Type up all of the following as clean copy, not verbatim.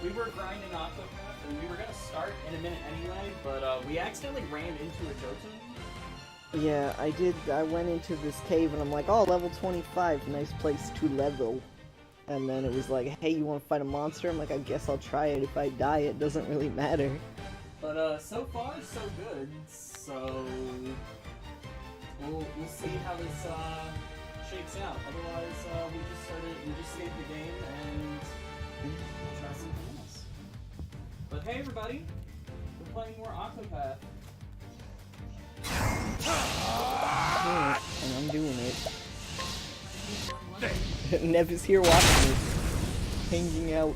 we were grinding Octopath, and we were gonna start in a minute anyway, but we accidentally ran into a Jotun. Yeah, I did. I went into this cave and I'm like, oh, level 25, nice place to level. And then it was like, hey, you want to fight a monster? I'm like, I guess I'll try it. If I die, it doesn't really matter. But so far, so good. So we'll see how this shakes out. Otherwise, we just saved the game and we'll try something else. But hey, everybody, we're playing more Octopath. And I'm doing it. Nev is here watching it, hanging out.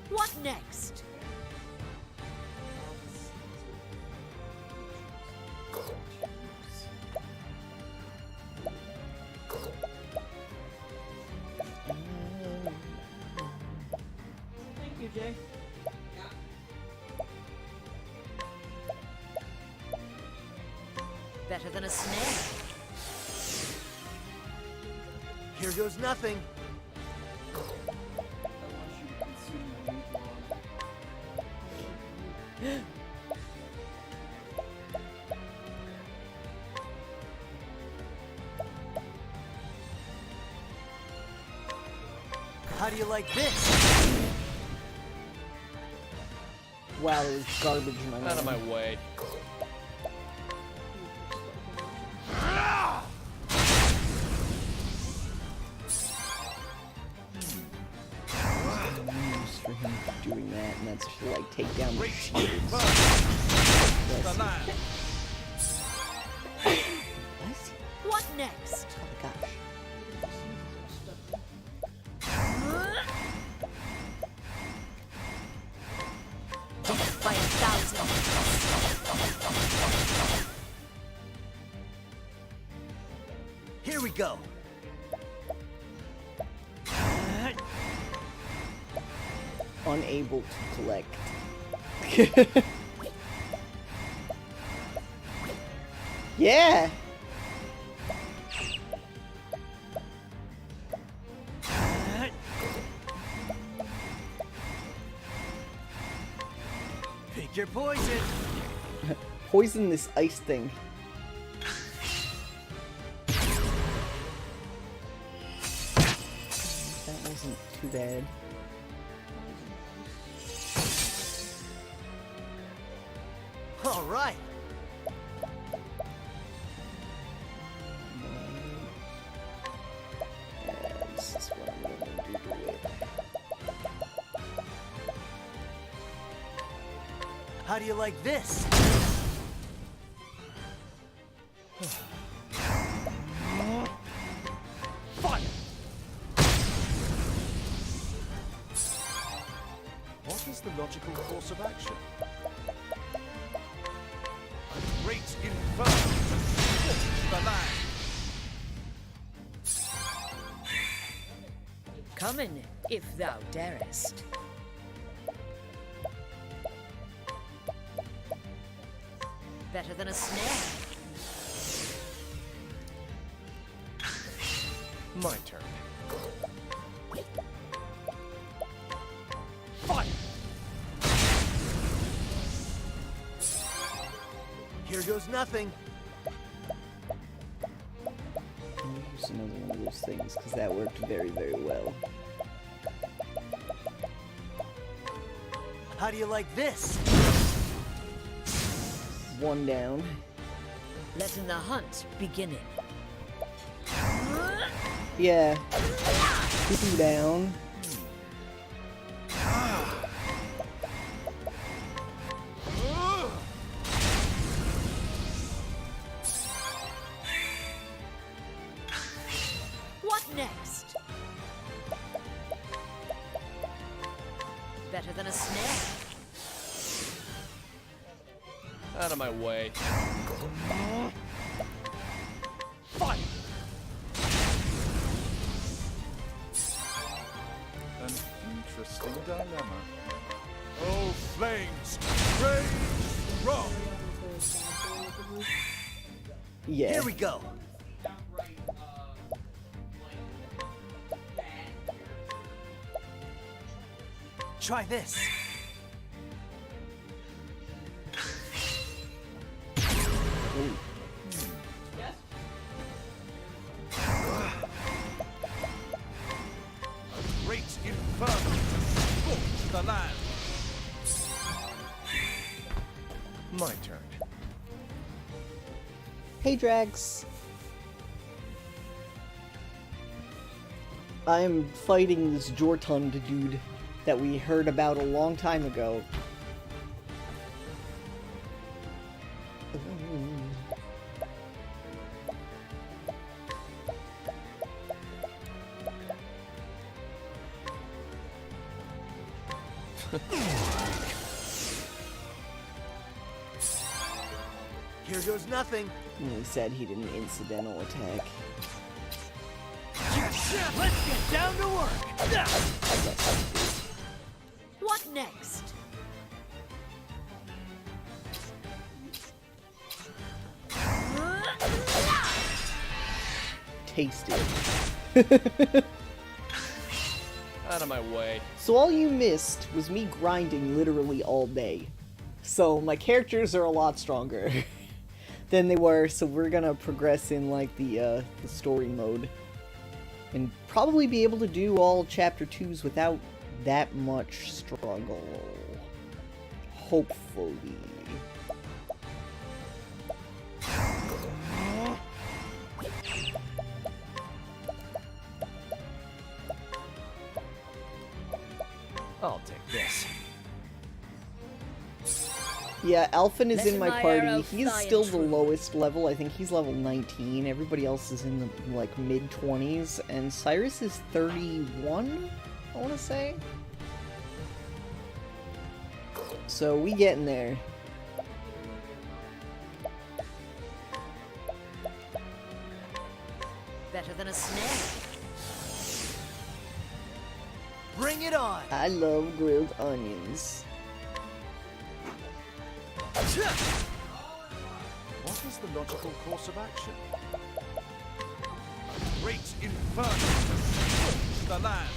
What next? Thank you, Jay. Better than a snare. Here goes nothing. How do you like this? Wow, there's garbage in my Out of mind. my way. For him doing that, and that's to like take down the shields. What next? Oh my gosh. Death by 1,000. Here we go. Unable to collect. Yeah! Pick your poison. Poison this ice thing. That wasn't too bad. All right. This is what I'm gonna do to it. How do you like this? Fire! What is the logical course of action? A great inferno to scorch the land! Come in, if thou darest. Better than a snare. My turn. Fire! Here goes nothing. I'll use another one of those things, because that worked very, very well. How do you like this? One down. Letting the hunt begin. Yeah. Two down. What next? Better than a snare. Out of my way. Fire! An interesting dilemma. Oh, flames, raise wrong! Yeah. Here we go. Try this. Ooh. Yes? A great inferno to scorch the land. My turn. Hey, Drax. I'm fighting this Jortund dude that we heard about a long time ago. Here goes nothing. He said he did an incidental attack. Let's get down to work. I guess I did. What next? Taste it. Out of my way. So all you missed was me grinding literally all day. So my characters are a lot stronger than they were, so we're gonna progress in like the story mode. And probably be able to do all chapter 2s without that much struggle. Hopefully. I'll take this. Yeah, Alphen is Let in my my party. arrow He's fly still and the true. lowest level. I think he's level 19. Everybody else is in the like mid-20s. And Cyrus is 31, I want to say. So we getting there. Better than a snare. Bring it on. I love grilled onions. What is the logical course of action? A great inferno to scorch the land.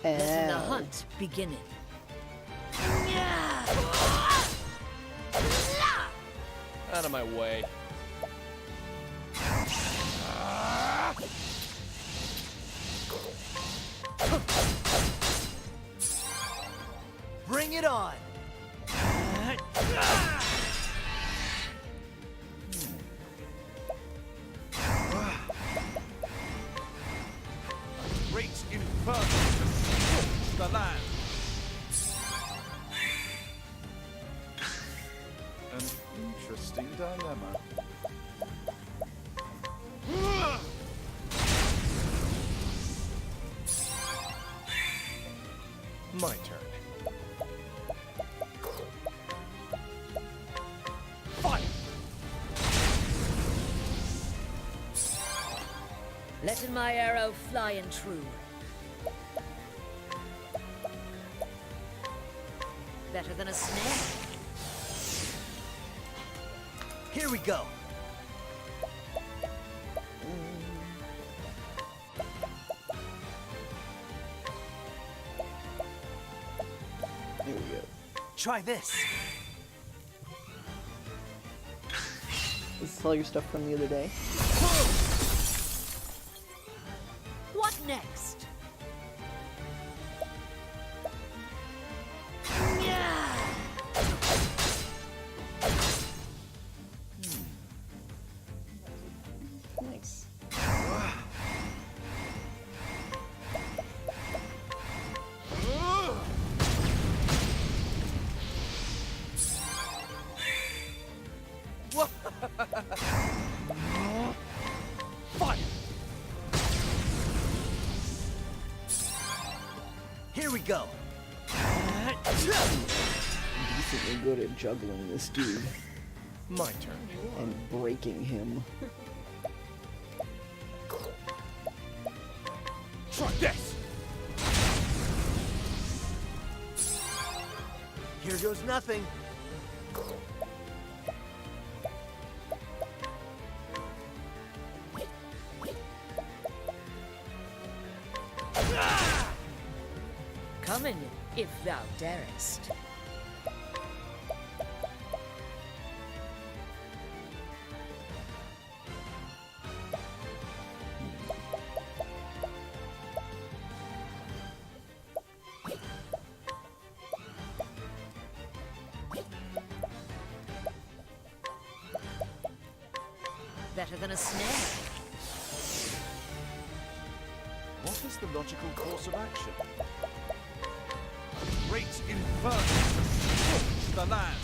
Letting the Ow. hunt beginning. Out of my way. Bring it on. A great inferno to scorch the land. An interesting dilemma. My turn. Fire! Letting my arrow fly and true. Better than a snare. Here we go. Here we go. Try this. This is all your stuff from the other day. What next? Nice. Fire! Here we go. I'm decently good at juggling this dude My turn. and breaking him. Try this! Here goes nothing. Coming, if thou darest. Better than a snare. What is the logical course of action? A great inferno to scorch the land.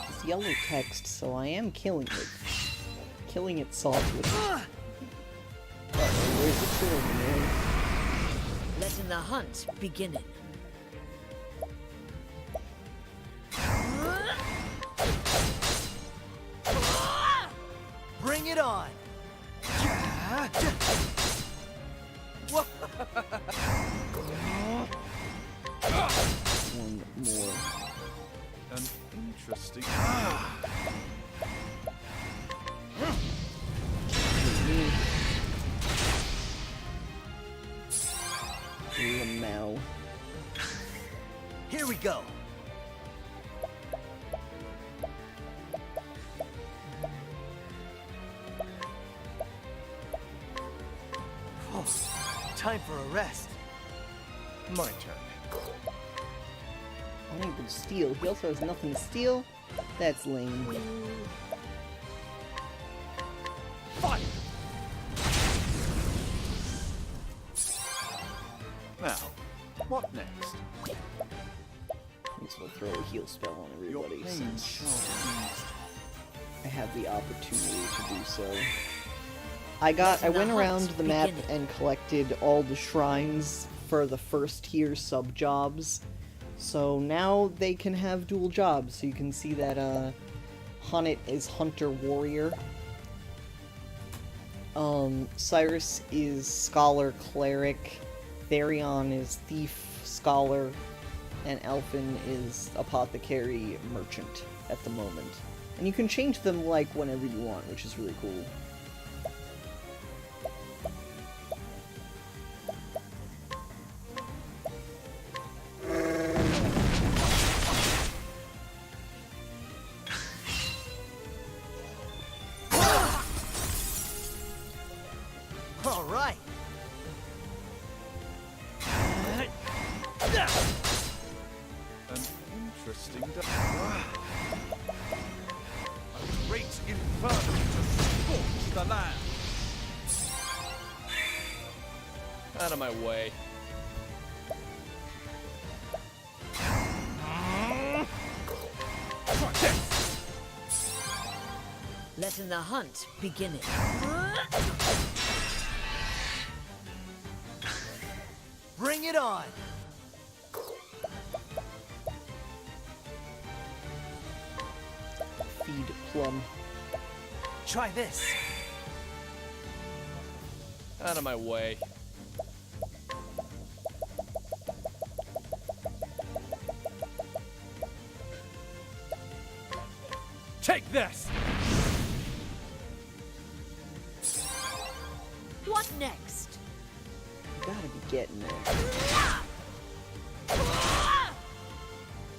It's yellow text, so I am killing it. Killing it softly. Where's the sword, man? Letting the hunt begin. Bring it on! One more. An interesting. Lamau. Here we go! Time for a rest. My turn. Unable to steal. He also has nothing to steal. That's lame. Fire! Now, what next? Guess we'll throw a heal spell on Your everybody pain since shall be eased. I have the opportunity to do so. I went around the map and collected all the shrines for the first tier sub jobs. So now they can have dual jobs. So you can see that Hunnet is Hunter Warrior. Cyrus is Scholar Cleric. Therion is Thief Scholar. And Elfin is Apothecary Merchant at the moment. And you can change them like whenever you want, which is really cool. All right. An interesting. A great inferno to scorch the land. Out of my way. Try this. Letting the hunt begin. Bring it on! Feed Plum. Try this. Out of my way. Take this. What next? You gotta be getting there.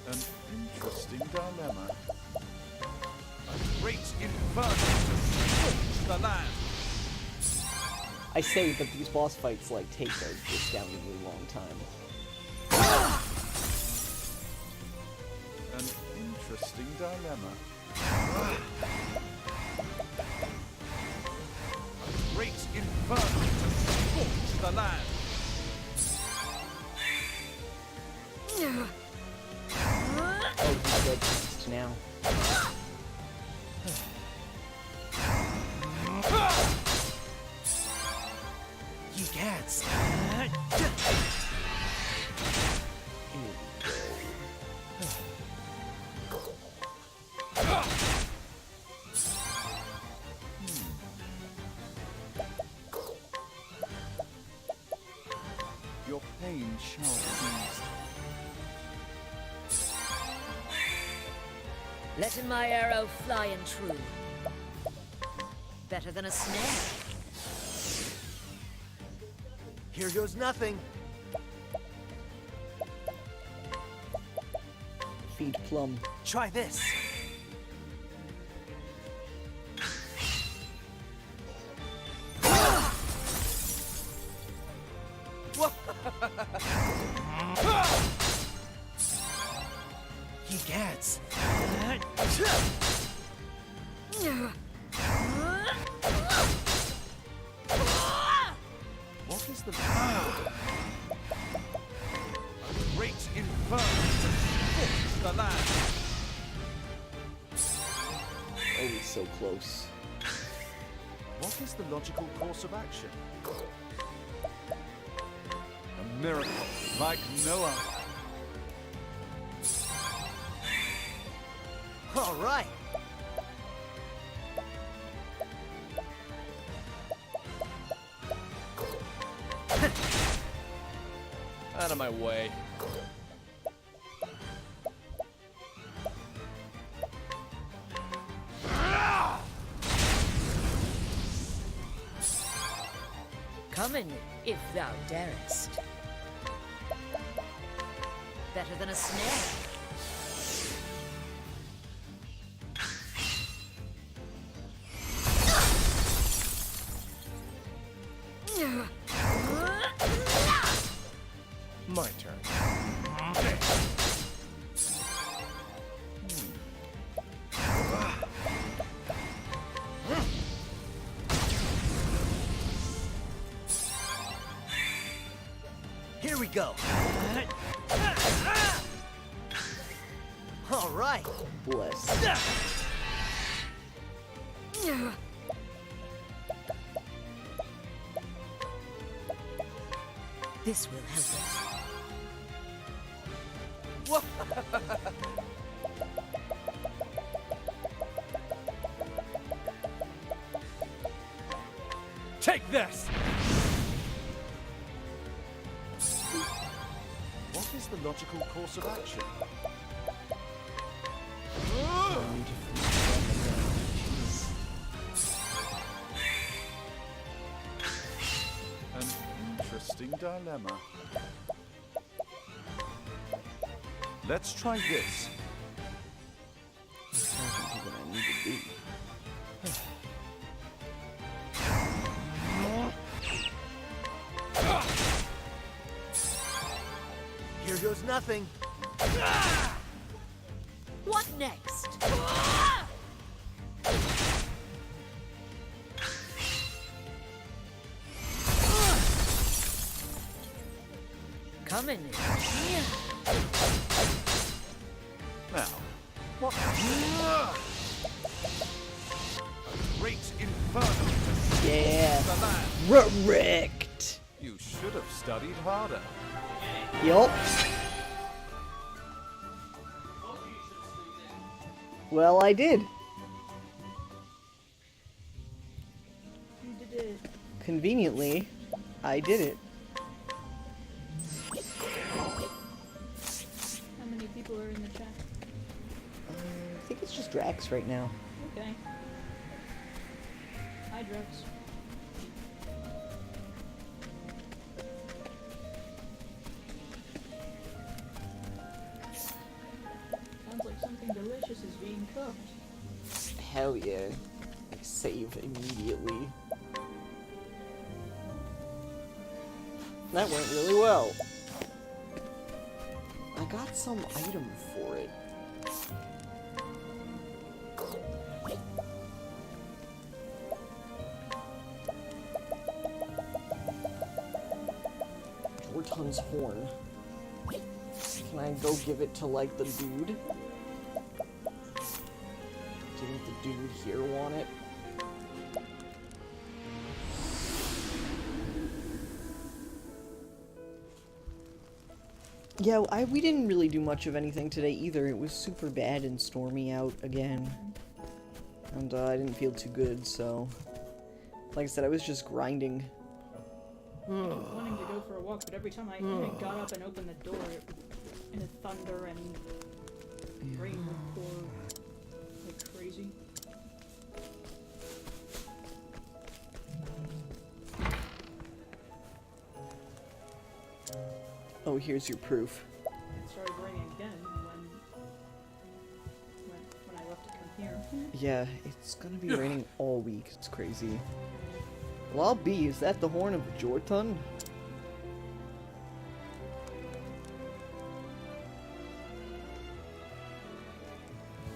An interesting dilemma. A great inferno to scorch the land. I say, but these boss fights like take a astoundingly long time. An interesting dilemma. A great inferno to scorch the land. Oh, he's dead next now. You can't. Your pain shall be eased. Letting my arrow fly and true. Better than a snare. Here goes nothing. feed plum. Try this. He gets. What is the A great inferno to scorch the land. Always so close. What is the logical course of action? A miracle like no other. All right. Out of my way. Come in, if thou darest. Better than a snare. My turn. Here we go. All right. Bless. This will help us. Take this! What is the logical course of action? An interesting dilemma. Let's try this. What I need to do. Here goes nothing. What next? Come in. Now, what? A great inferno to Yeah. scorch the land. Wrecked. You should have studied harder. Yup. Well, I did. You did it. Conveniently, I did it. How many people are in the chat? I think it's just Drax right now. Okay. Hi, Drex. Sounds like something delicious is being cooked. Hell yeah. I save immediately. That went really well. I got some item for it. Jortun's horn. Can I go give it to, like, the dude? Didn't the dude here want it? Yeah, we didn't really do much of anything today either. It was super bad and stormy out again. And I didn't feel too good, so... Like I said, I was just grinding. I was wanting to go for a walk, but every time I got up and opened the door, and the thunder and rain would pour like crazy. Oh, here's your proof. It started raining again when Yeah, it's gonna be raining all week. It's crazy. Well, I'll be. Is that the horn of Jortun?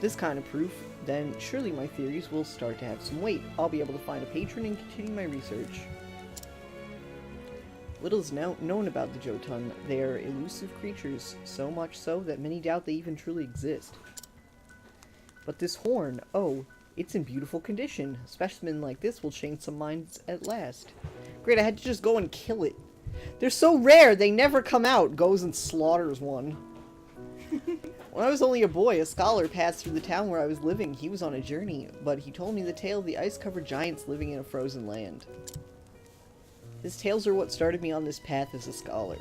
This kind of proof, then surely my theories will start to have some weight. I'll be able to find a patron and continue my research. Little is now known about the Jotun. They are elusive creatures, so much so that many doubt they even truly exist. But this horn, oh, it's in beautiful condition. A specimen like this will change some minds at last. Great, I had to just go and kill it. They're so rare, they never come out. Goes and slaughters one. When I was only a boy, a scholar passed through the town where I was living. He was on a journey, but he told me the tale of the ice-covered giants living in a frozen land. His tales are what started me on this path as a scholar.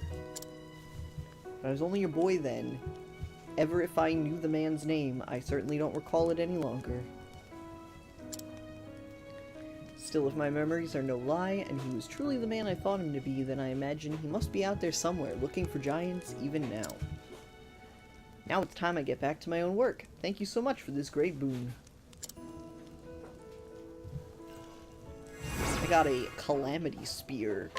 But I was only a boy then. Ever if I knew the man's name, I certainly don't recall it any longer. Still, if my memories are no lie, and he was truly the man I thought him to be, then I imagine he must be out there somewhere, looking for giants even now. Now it's time I get back to my own work. Thank you so much for this great boon. I got a calamity spear.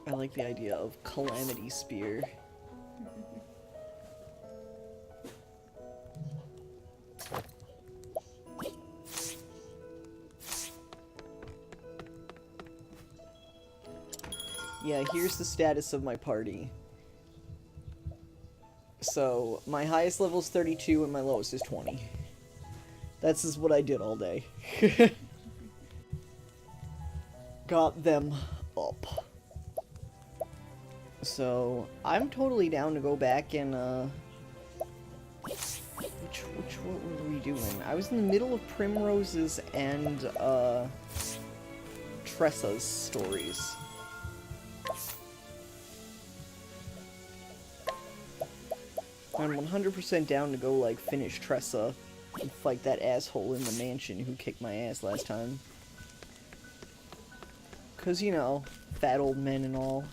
I like the idea of calamity spear. Yeah, here's the status of my party. So, my highest level is 32 and my lowest is 20. That's just what I did all day. Got them up. So, I'm totally down to go back and, what were we doing? I was in the middle of Primrose's and, Tressa's stories. I'm 100% down to go, like, finish Tressa and fight that asshole in the mansion who kicked my ass last time. 'Cause, you know, fat old men and all.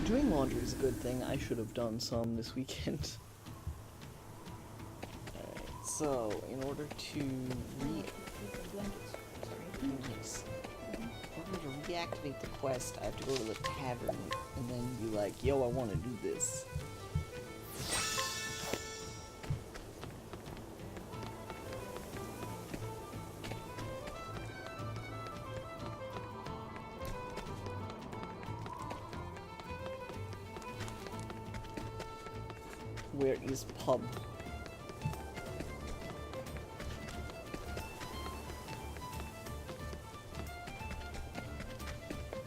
Doing laundry is a good thing. I should have done some this weekend. Alright, so in order to yes. In order to reactivate the quest, I have to go to the tavern and then be like, yo, I want to do this. Where is pub?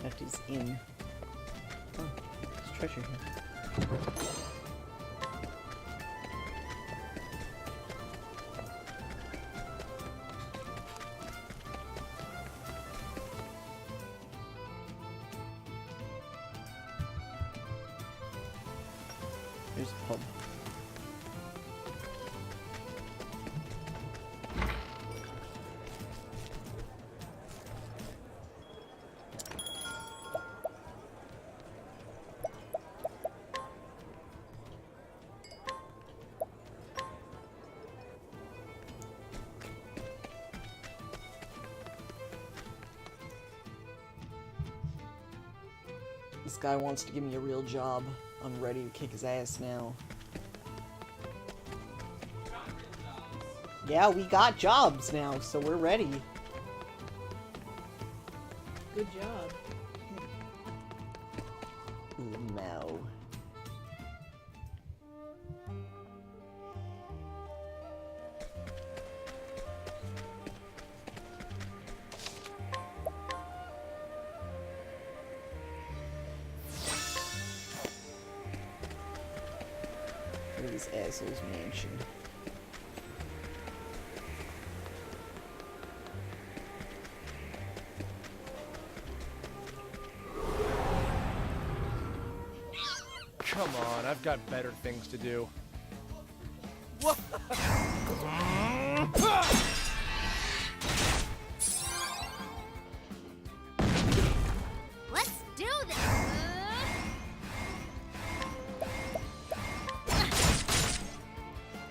That is in. Oh, there's treasure here. There's a pub. This guy wants to give me a real job. I'm ready to kick his ass now. Yeah, we got jobs now, so we're ready. Good job. No. Look at this asshole's mansion. Come on, I've got better things to do. Let's do this!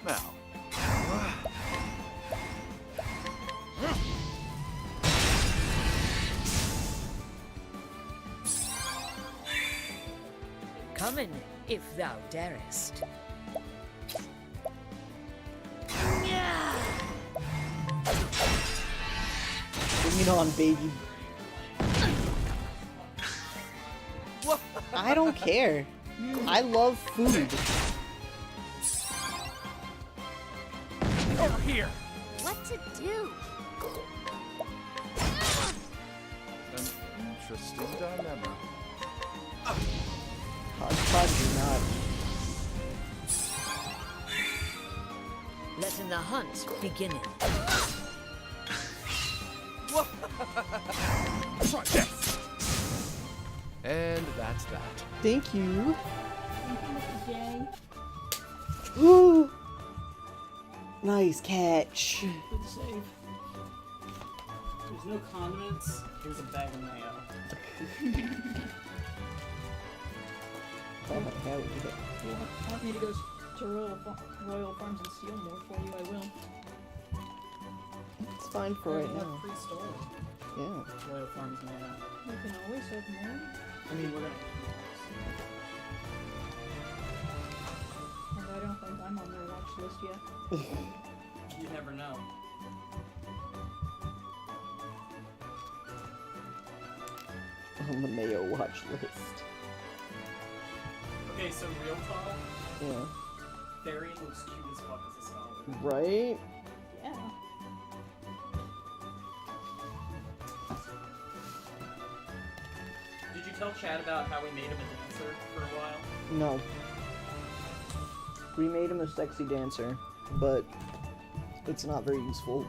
Now, Come in, if thou darest. Bring it on, baby. I don't care. I love food. Over here! What to do? an interesting dilemma. Hodgepodge or not. Letting the hunt begin. Try this! And that's that. Thank you. Yay. Ooh. Nice catch. Good save. There's no condiments. Here's a bag of mayo. Oh, hell yeah. If you want me to go to Royal Farms and steal more for you, I will. It's fine for right We have now. free storage. Yeah. Royal Farms mayo. You can always have more. I mean, we're gonna. Although I don't think I'm on their watch list yet. You never know. On the Mayo watch list. Okay, so real talk. Yeah. Therian looks cute as fuck as a scholar. Right? Yeah. Did you tell Chad about how we made him a dancer for a while? No. We made him a sexy dancer, but it's not very useful.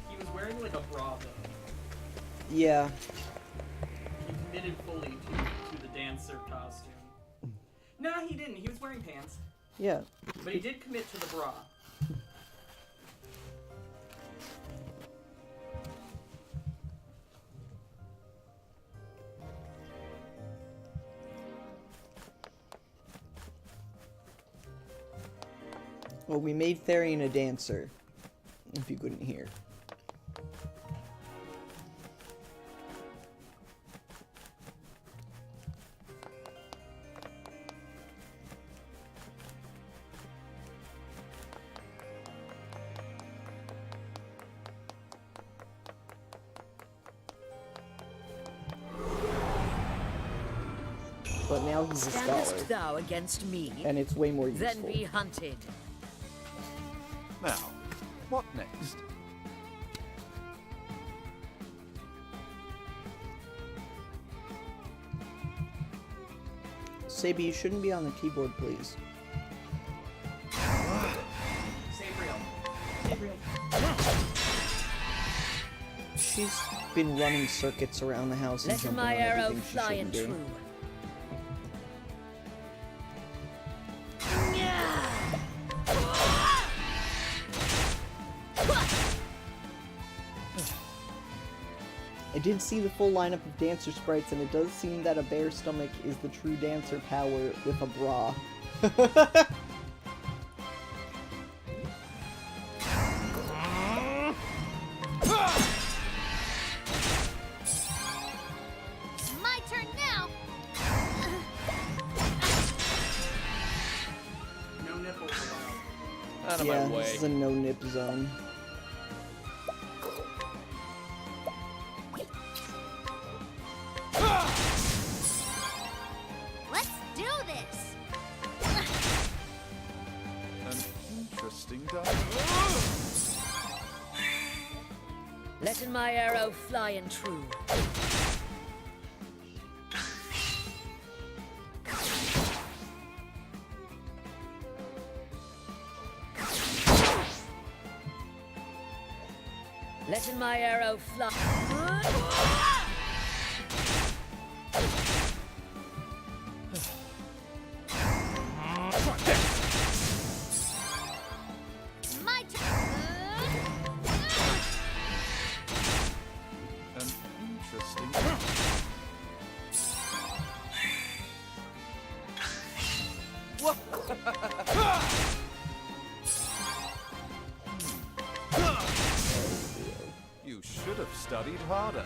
He was wearing like a bra though. Yeah. He committed fully to the dancer costume. Nah, he didn't. He was wearing pants. Yeah. But he did commit to the bra. Well, we made Therian a dancer, if you couldn't hear. But now he's a scholar, Standest thou against me? and it's way more useful. Then be hunted. Now, what next? Sabi, you shouldn't be on the keyboard, please. Save real. Gabriel. She's been running circuits around the house and Let jumping my on arrow everything she fly shouldn't and do. true. I did see the full lineup of dancer sprites, and it does seem that a bare stomach is the true dancer power with a bra. My turn now. No nipples allowed. Out of Yeah, my way. this is a no-nip zone. Let's do this. An interesting dog. Letting my arrow fly and true. Letting my arrow fly. My turn. An interesting. You should have studied harder.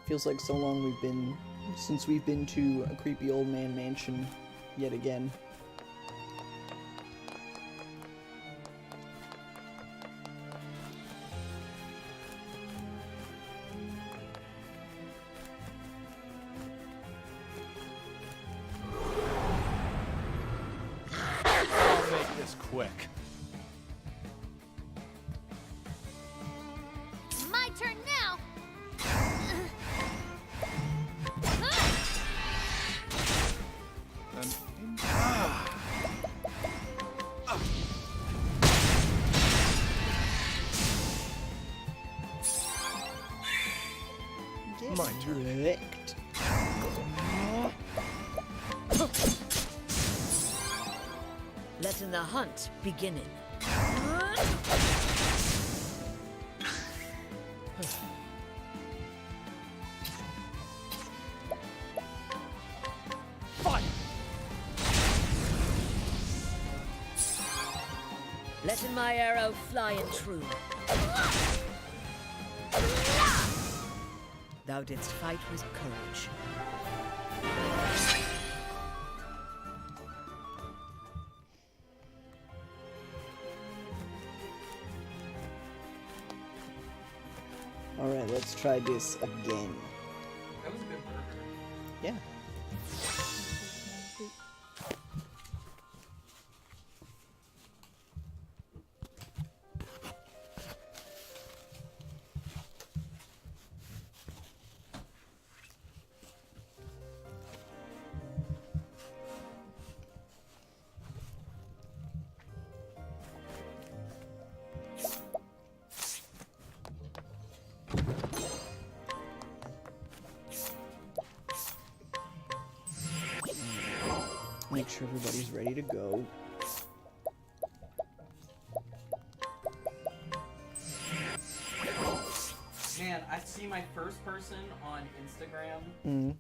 Feels like so long since we've been to a creepy old man mansion yet again. I'll make this quick. My turn now. An My turn. Wrecked. Letting the hunt beginning. Fire! Letting my arrow fly and true. Thou didst fight with courage. Alright, let's try this again. That was a good burger. Yeah. Make sure everybody's ready to go. Man, I see my first person on Instagram Mm.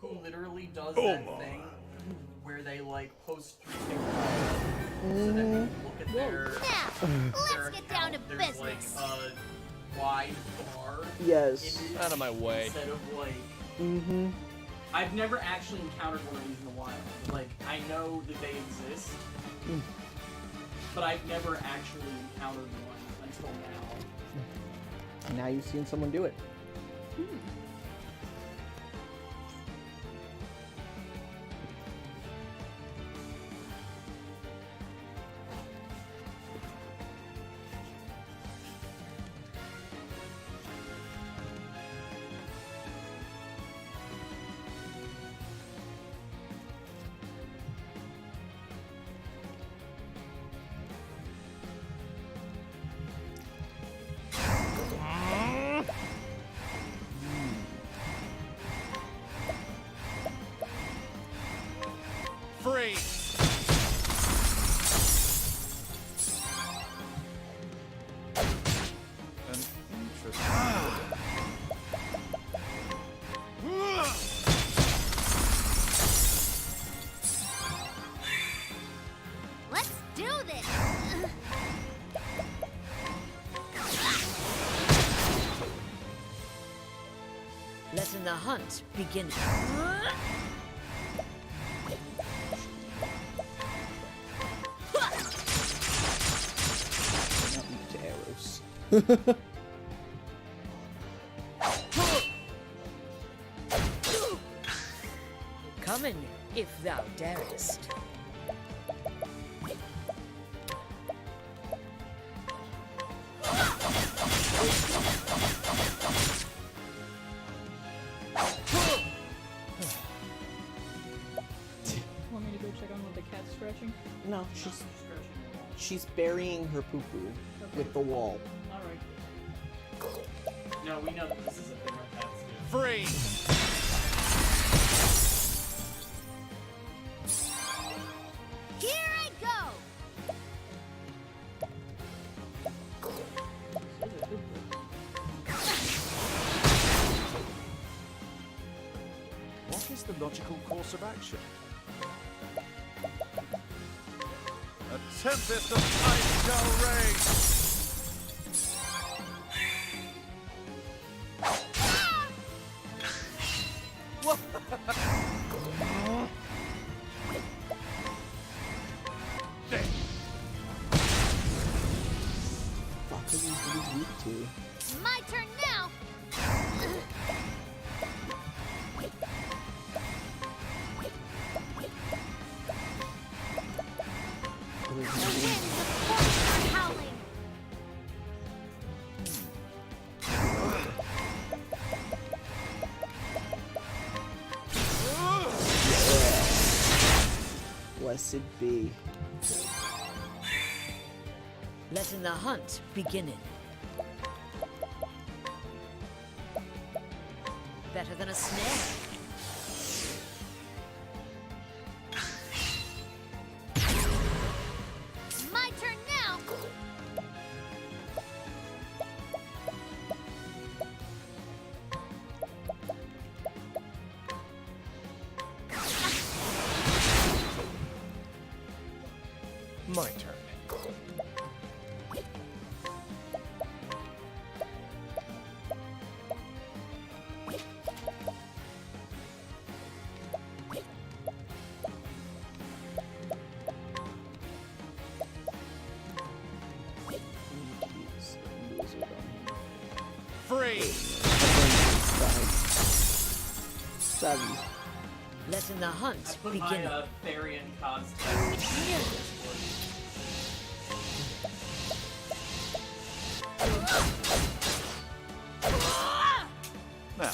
who literally does that thing where they like post 3 pictures so that when you look at their Now, let's get down to account, there's business. like a wide bar Yes. image Out of my way. instead of like Mm-hmm. I've never actually encountered one of these in the wild. Like I know that they exist, but I've never actually encountered one until now. Now you've seen someone do it. Letting the hunt begin. Not into arrows. Come in, if thou darest. Want me to go check on what the cat's scratching? No, she's burying her poo-poo with the wall. Alright. No, we know that this is a thing our cats do. Free! Here I go. What is the logical course of action? A tempest of ice shall rage! Fuck are these really weak to? My turn now. The winds of force are howling. Blessed be. Letting the hunt begin. Better than a snare. My turn now. My turn. Free! Seven. Letting the I hunt put begin. my Therian cosplay. Now,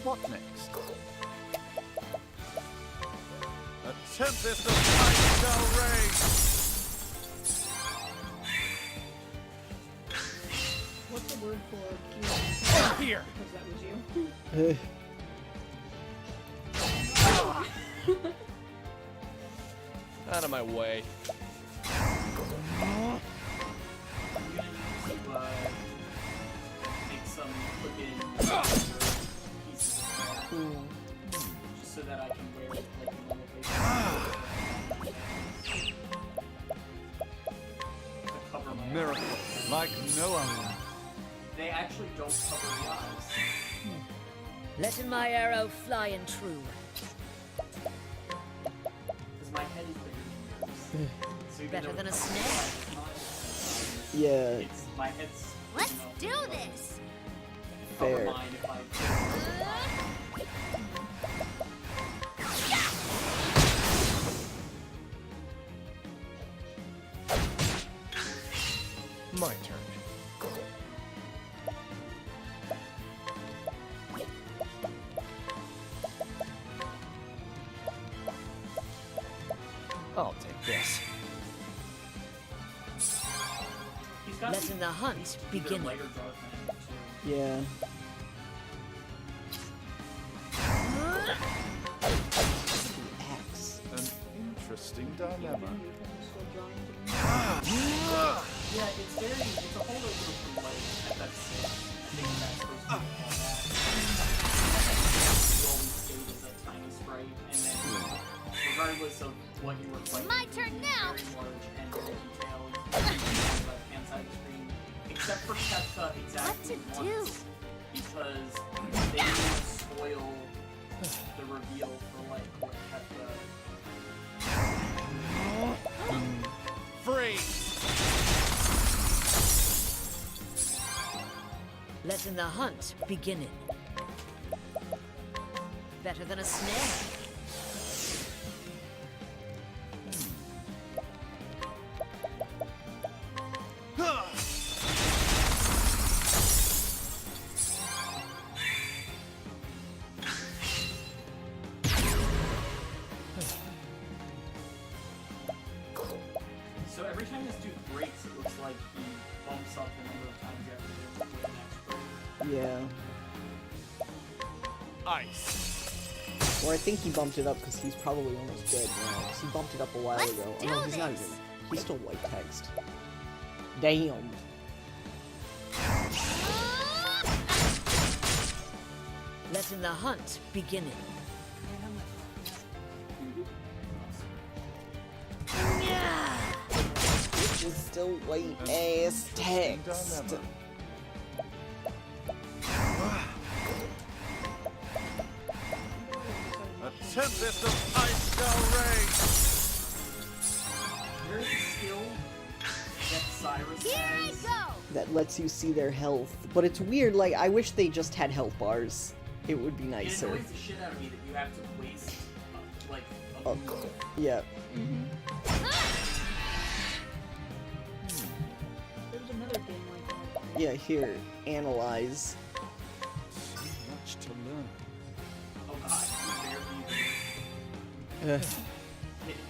what next? A tempest of ice shall rage! What's the word for Here! because that was you? Out of my way. I'm gonna need to make some flippin' pieces of hair, just so that I can wear it like in normal places. To cover my Miracle, eyes. like no other. They actually don't cover the eyes. Letting my arrow fly and true. Because my head is bigger than yours. So even Better though than a it's snare. Yeah, It's my head's. Let's you do know, this. cover fair. mine if I. My turn. I'll take this. He's got Letting the hunt begin. Lighter dark man, too. Yeah. Axe. An interesting dilemma. Still drawing to me. Yeah, it's very. It's a whole other group of like FF6. I think that's supposed to be called that. You always stayed as a tiny sprite, and then regardless of what you were playing, My turn now. very large and very detailed. On the left-hand side of the screen, except for Kefka exactly What to do? once, because they use spoil the reveal for like what Hefta. Freeze! Letting the hunt begin. Better than a snare. So every time this dude breaks, it looks like he bumps up the number of times you have to do it with the next break. Yeah. Ice. Or I think he bumped it up because he's probably almost dead now. 'Cause he bumped it up a while Let's ago. do Oh no, he's not this. even. He's still white text. Damn. Letting the hunt begin. Which is still white ass text. A tempest of ice shall rage. There's a skill that Cyrus Here I has. go! That lets you see their health. But it's weird, like, I wish they just had health bars. It would be It nicer. annoys the shit out of me that you have to waste, like, a Oh, meal. yeah. There was another game like that. Yeah, here. Analyze. So much to learn. Oh god, you barely even Uh, hit him.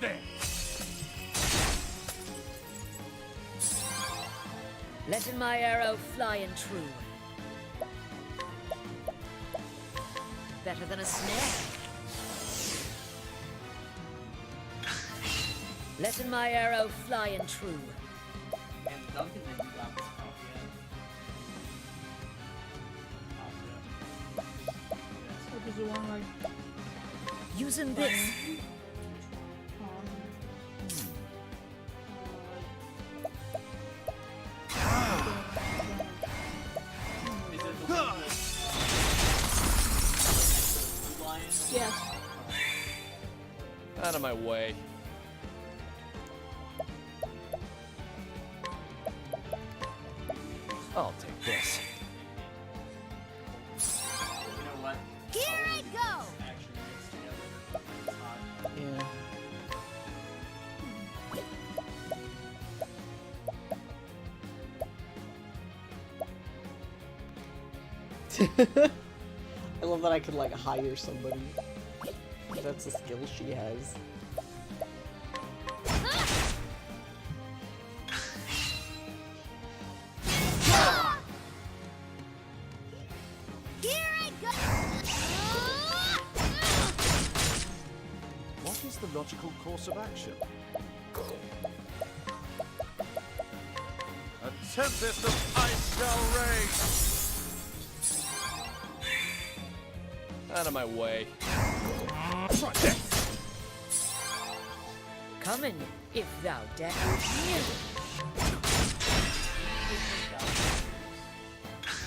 There. Letting my arrow fly and true. Better than a snare. Letting my arrow fly and true. And Duncan, then you got this copy Which is the one like Using this. Is it the one that's Blue Lion? yes. Out of my way. I'll take this. You know what? Here I go! Actually mixed together. It's hot. yeah. I love that I could, like, hire somebody. That's a skill she has. Here I go! What is the logical course of action? A tempest of ice shall rage. Out of my way. Try this. Coming, if thou dare.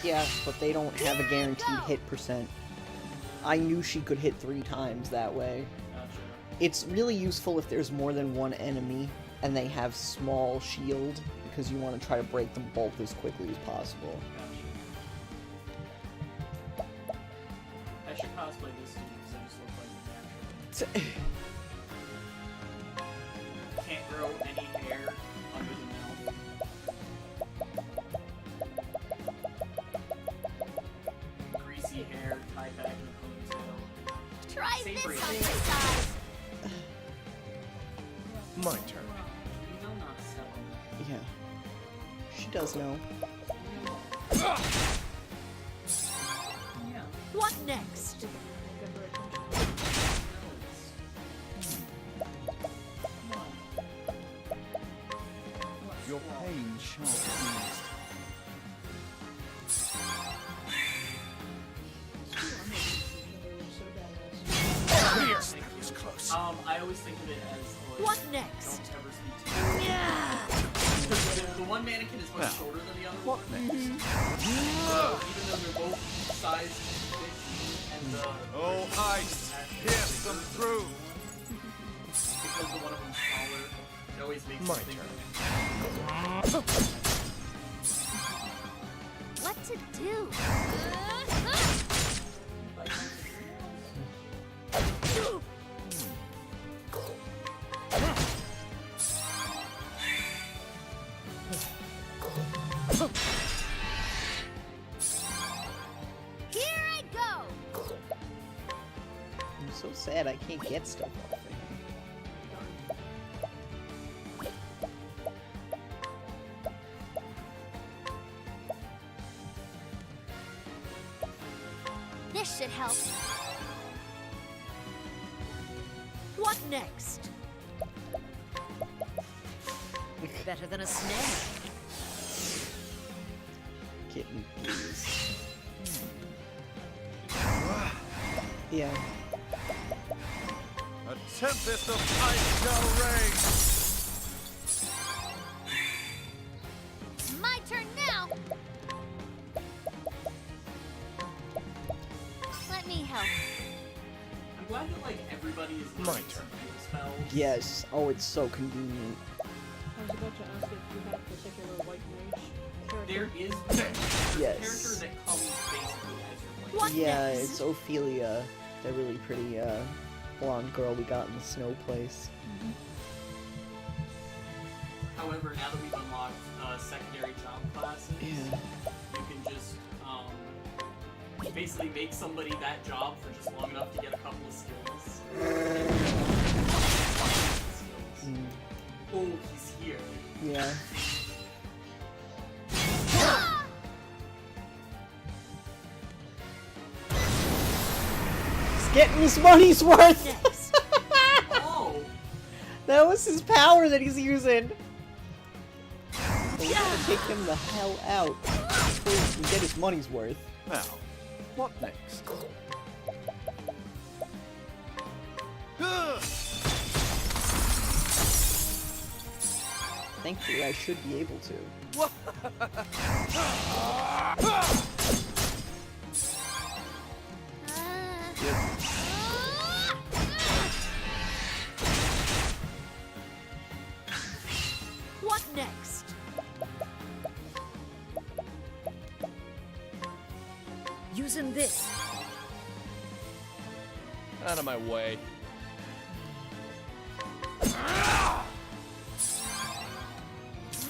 Yeah, but they don't have a guaranteed hit percent. I knew she could hit 3 times that way. Gotcha. It's really useful if there's more than one enemy and they have small shield, because you want to try to break them both as quickly as possible. Gotcha. I should cosplay this dude because I just look like the natural. Can't grow any hair under the mouth. Greasy hair tied back in a ponytail. Try Savory. this on your side! My turn. You know not to step on that. Yeah. She does know. Yeah. What next? Your pain shall be eased. Here. That was close. I always think of it as like, What next? don't ever speak to me. The one mannequin is much shorter than the other one. Next. So even though they're both size 50 and Oh, ice! Pierce them through! because the one of them's smaller, it always makes My me think turn. What to do? like, Here I go! I'm so sad I can't get stuff off of him. This should help. What next? Better than a snake. Kitten, please. Yeah. A tempest of ice shall reign! My turn now! Let me help. I'm glad that like everybody is My learning turn. some heal spells. Yes. Oh, it's so convenient. I was about to ask if you had a particular white mage character. There is there's a Yes. character that comes basically as your like. What Yeah, next? it's Ophelia, the really pretty blonde girl we got in the snow place. However, now that we've unlocked secondary job classes, Yeah. you can just basically make somebody that job for just long enough to get a couple of skills. Mm, Oh, he's here. yeah. He's getting his money's worth! Next. Oh! That was his power that he's using! But we gotta take him the hell out before he can get his money's worth. Now, what next? Thankfully, I should be able to. What next? Using this. Out of my way.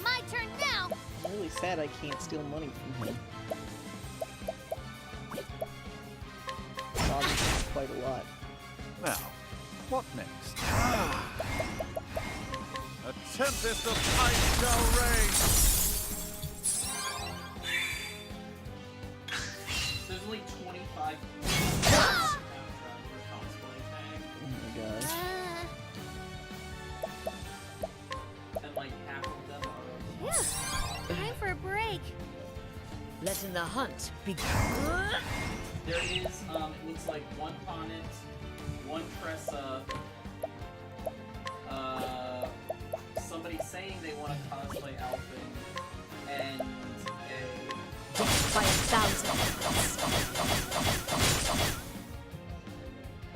My turn now! I'm really sad I can't steal money from him. Bothers me quite a lot. Now, what next? A tempest of ice shall reign! There's only 25 cosplay tag, Oh my gosh. and like half of them are. Phew. Time for a break. Letting the hunt begin. There is, it looks like one Ponnet, one Tressa, somebody saying they want to cosplay Alpin, and a... By 1,000.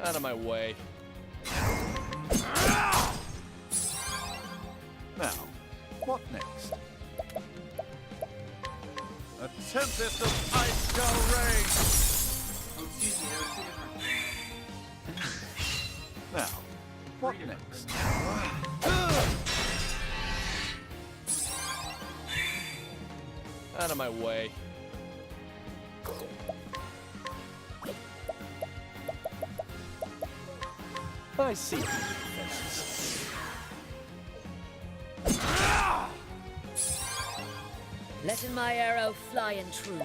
Out of my way. Now, what next? A tempest of ice shall reign! Oh, excuse me, there are two different... Now, what three different next? prisoners. Out of my way. I see. Letting my arrow fly and true.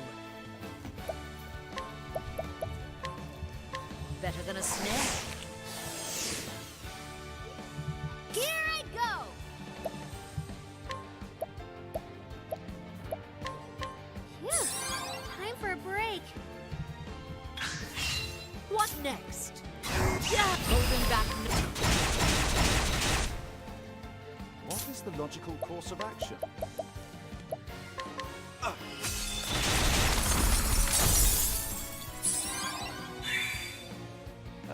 Better than a snake. Here I go! Phew. Time for a break. What next? Holding back. the logical course of action?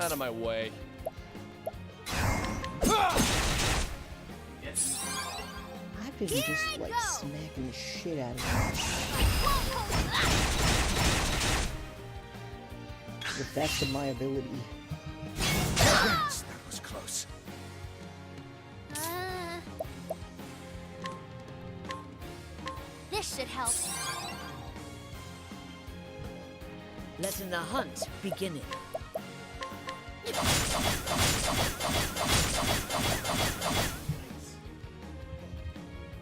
Out of my way. I've been just like smacking the shit out of him. The best of my ability. Yes, that was close. This should help. Letting the hunt begin.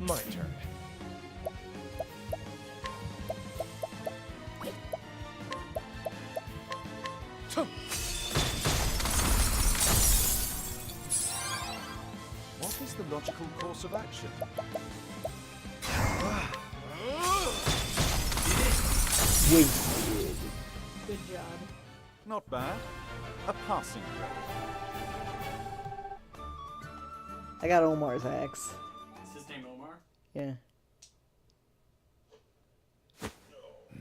My turn. What is the logical course of action? Wasted. Good job. Not bad. A passing grade. I got Omar's axe. Is his name Omar? Yeah.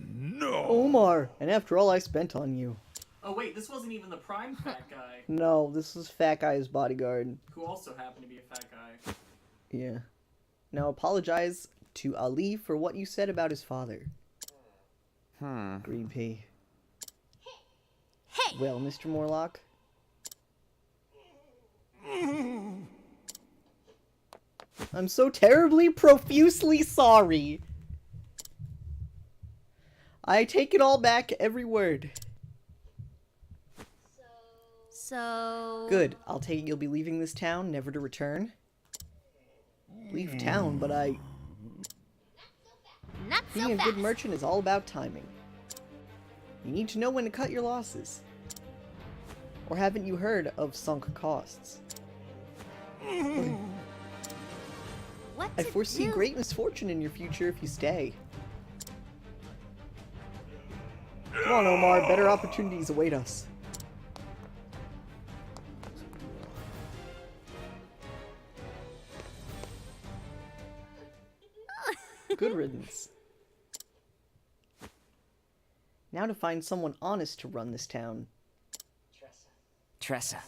No! Omar! And after all I spent on you. Oh wait, this wasn't even the prime fat guy, No, this was Fat Guy's bodyguard. who also happened to be a fat guy. Yeah. Now apologize to Ali for what you said about his father. Green pea. Hey! Well, Mr. Morlock. I'm so terribly, profusely sorry. I take it all back, every word. So... Good. I'll take it you'll be leaving this town, never to return. Leave town, but Not so being a fast. good merchant is all about timing. You need to know when to cut your losses. Or haven't you heard of sunk costs? What I to foresee do? great misfortune in your future if you stay. Come on, Omar. Better opportunities await us. Good riddance. Now to find someone honest to run this town. Tressa.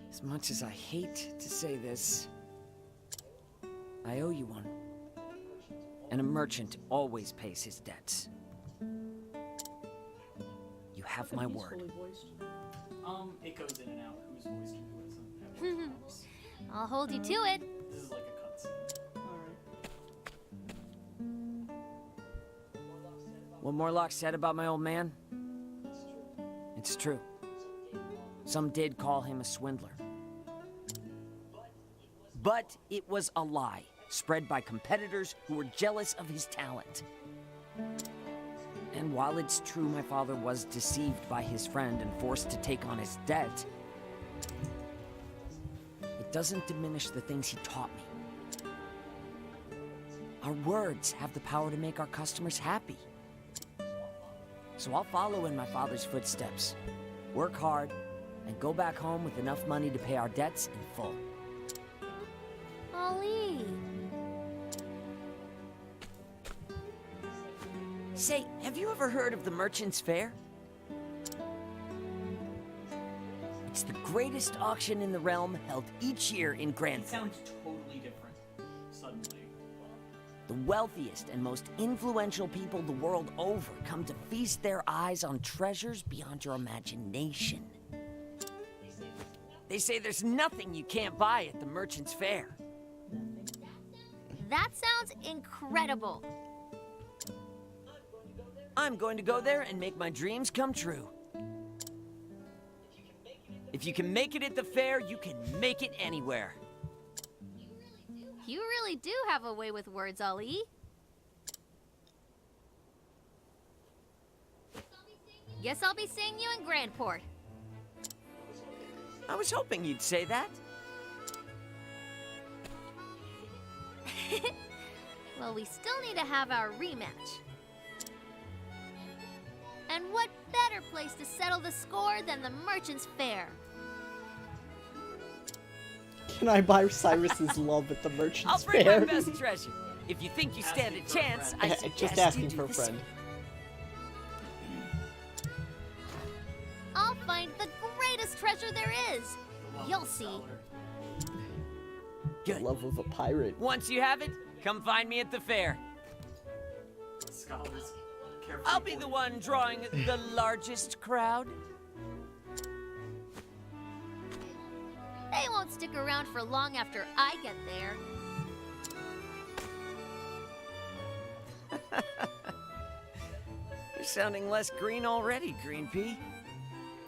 As much as I hate to say this, I owe you one. And a merchant always pays his debts. You have my He's word. fully voiced. It goes in and out. Who's voiced and who isn't. Have voice. I'll hold you to it. This is like a cutscene. Alright. What Morlock said about my old man? It's true. Some did call him a swindler. But it was a lie, spread by competitors who were jealous of his talent. And while it's true my father was deceived by his friend and forced to take on his debt, it doesn't diminish the things he taught me. Our words have the power to make our customers happy. So I'll follow in my father's footsteps, work hard, and go back home with enough money to pay our debts in full. Ali. Say, have you ever heard of the Merchant's Fair? It's the greatest auction in the realm, held each year in Grand. It sounds totally different. Suddenly. The wealthiest and most influential people the world over come to feast their eyes on treasures beyond your imagination. They say there's nothing you can't buy at the Merchant's Fair. That sounds incredible. I'm going to go there and make my dreams come true. If you can make it at the fair, you can make it anywhere. You really do have a way with words, Ali. Guess I'll be seeing you in Grandport. I was hoping you'd say that. Well, we still need to have our rematch. And what better place to settle the score than the Merchant's Fair? Can I buy Cyrus's love at the I'll Merchant's bring Fair? my best treasure. If you think you stand a Asking for a chance, friend. I suggest Just you asking do for a the friend. same. I'll find the greatest treasure there is. You'll see. The love of a pirate. Once you have it, come find me at the fair. Scholars, carefully I'll be the one drawing the largest crowd. They won't stick around for long after I get there. You're sounding less green already, Green Pea.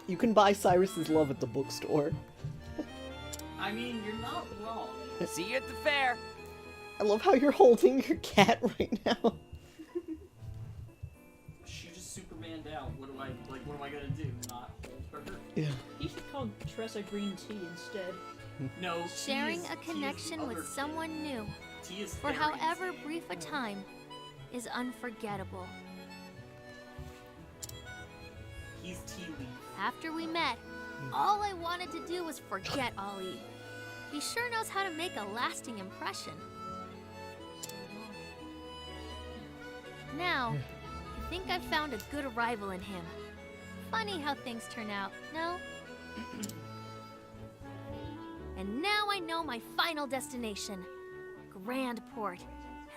You can buy Cyrus's love at the bookstore. I mean, you're not wrong. See you at the fair. I love how you're holding your cat right now. She just Supermaned out. What am I gonna do? Not hold her? Yeah. You should call Tressa green tea instead. No. Sharing tea a is connection other with thing. someone new, Tea is for fairies. however brief a time, is unforgettable. He's tea leaf. After we met, all I wanted to do was forget Ollie. He sure knows how to make a lasting impression. Now, I think I've found a good arrival in him. Funny how things turn out, no? And now I know my final destination, Grand Port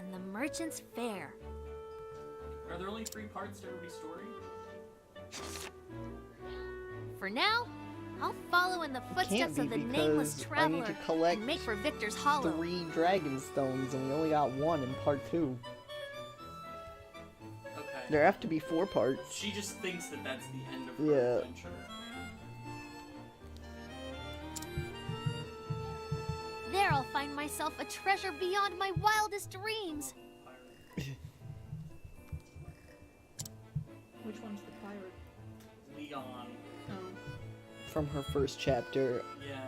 and the Merchant's Fair. Are there only 3 parts to every story? For For now, I'll follow in the footsteps of the nameless because I traveler need to collect and make for Victor's Hollow. 3 dragon stones, and we only got 1 in part 2. Okay. There have to be 4 parts. She just thinks that that's the end of her Yeah. adventure. There I'll find myself a treasure beyond my wildest dreams. Which one's the pirate? Leon. Oh. From her first chapter. Yeah.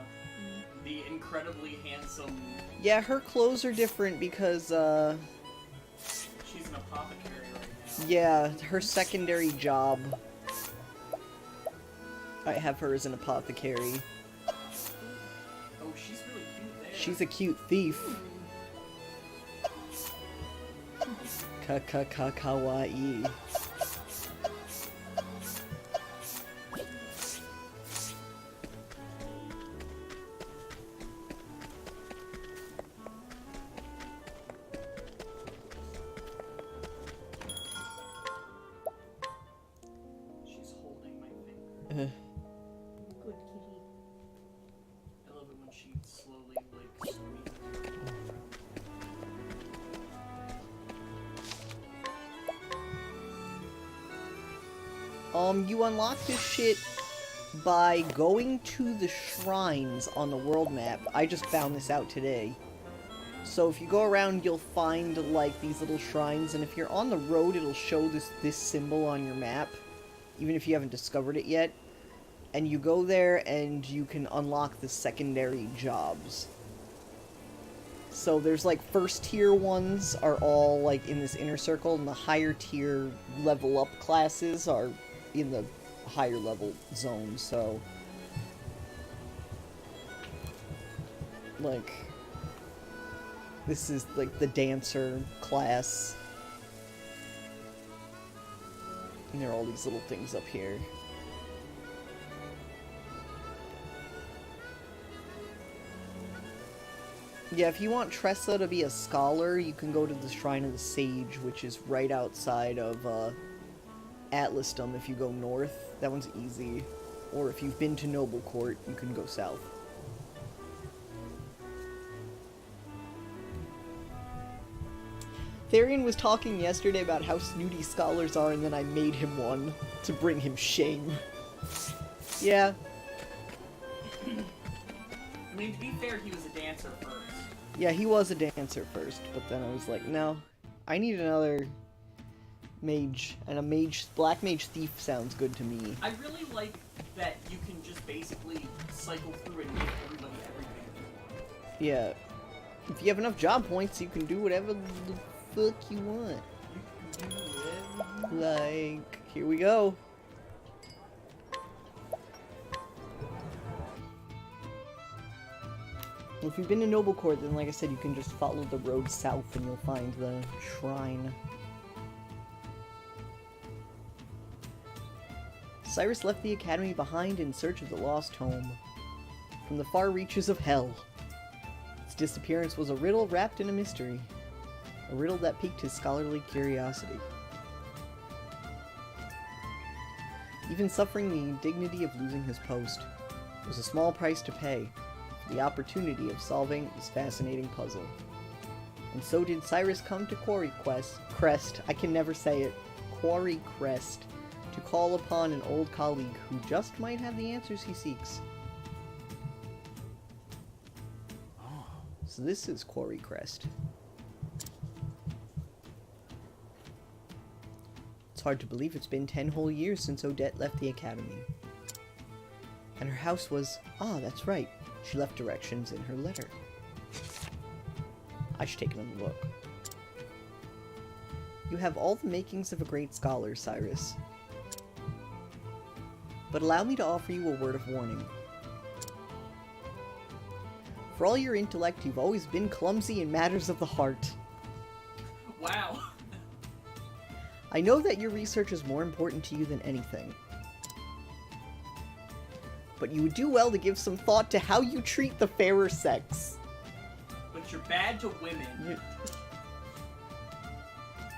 The incredibly handsome. Yeah, her clothes are different because, She's an apothecary right now. yeah, her secondary job. I have her as an apothecary. Oh, she's really cute there. She's a cute thief. Kawaii. She's holding my finger. Good kitty. I love it when she slowly like squeezes. You unlock this shit by going to the shrines on the world map. I just found this out today. So if you go around, you'll find like these little shrines, and if you're on the road, it'll show this symbol on your map, even if you haven't discovered it yet. And you go there, and you can unlock the secondary jobs. So there's like first tier ones are all like in this inner circle, and the higher tier level up classes are in the higher level zone. So like this is like the dancer class, and there are all these little things up here. Yeah, if you want Tressa to be a scholar, you can go to the Shrine of the Sage, which is right outside of Atlasdom if you go north. That one's easy. Or if you've been to Noble Court, you can go south. Therian was talking yesterday about how snooty scholars are, and then I made him one to bring him shame. Yeah. I mean, to be fair, he was a dancer first. Yeah, he was a dancer first, but then I was like, no, I need another mage, and a black mage thief sounds good to me. I really like that you can just basically cycle through and give everybody everything. Yeah, if you have enough job points, you can do whatever the fuck you want. You can do it. Like, here we go. If you've been to Noble Court, then like I said, you can just follow the road south and you'll find the shrine. Cyrus left the academy behind in search of the lost home. From the far reaches of hell. Its disappearance was a riddle wrapped in a mystery. A riddle that piqued his scholarly curiosity. Even suffering the indignity of losing his post was a small price to pay for the opportunity of solving this fascinating puzzle. And so did Cyrus come to Quarry Crest, I can never say it, Quarry Crest, to call upon an old colleague who just might have the answers he seeks. So this is Quarry Crest. It's hard to believe it's been 10 whole years since Odette left the academy. And her house was... Ah, that's right. She left directions in her letter. I should take another look. You have all the makings of a great scholar, Cyrus. But allow me to offer you a word of warning. For all your intellect, you've always been clumsy in matters of the heart. Wow. I know that your research is more important to you than anything. But you would do well to give some thought to how you treat the fairer sex. But you're bad to women.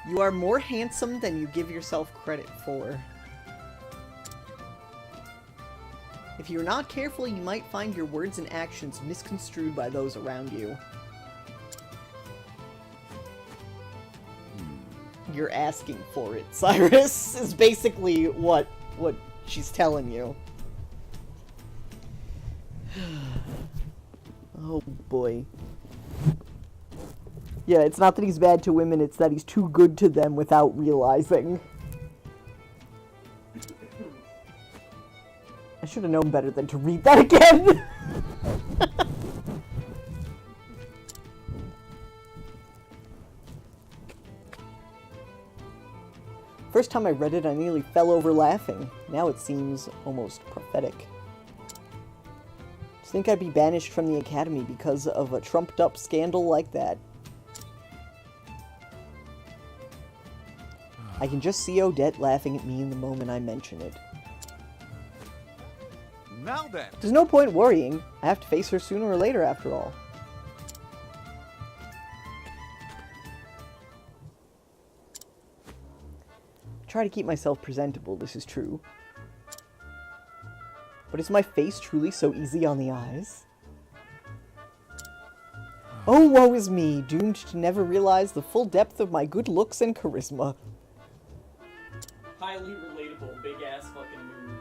You are more handsome than you give yourself credit for. If you're not careful, you might find your words and actions misconstrued by those around you. You're asking for it, Cyrus, is basically what she's telling you. Oh boy. Yeah, it's not that he's bad to women, it's that he's too good to them without realizing. I should have known better than to read that again! First time I read it, I nearly fell over laughing. Now it seems almost prophetic. To think I'd be banished from the academy because of a trumped-up scandal like that. I can just see Odette laughing at me in the moment I mention it. Now then. There's no point worrying. I have to face her sooner or later, after all. I try to keep myself presentable, this is true. But is my face truly so easy on the eyes? Oh, woe is me, doomed to never realize the full depth of my good looks and charisma. Highly relatable, big ass fucking move.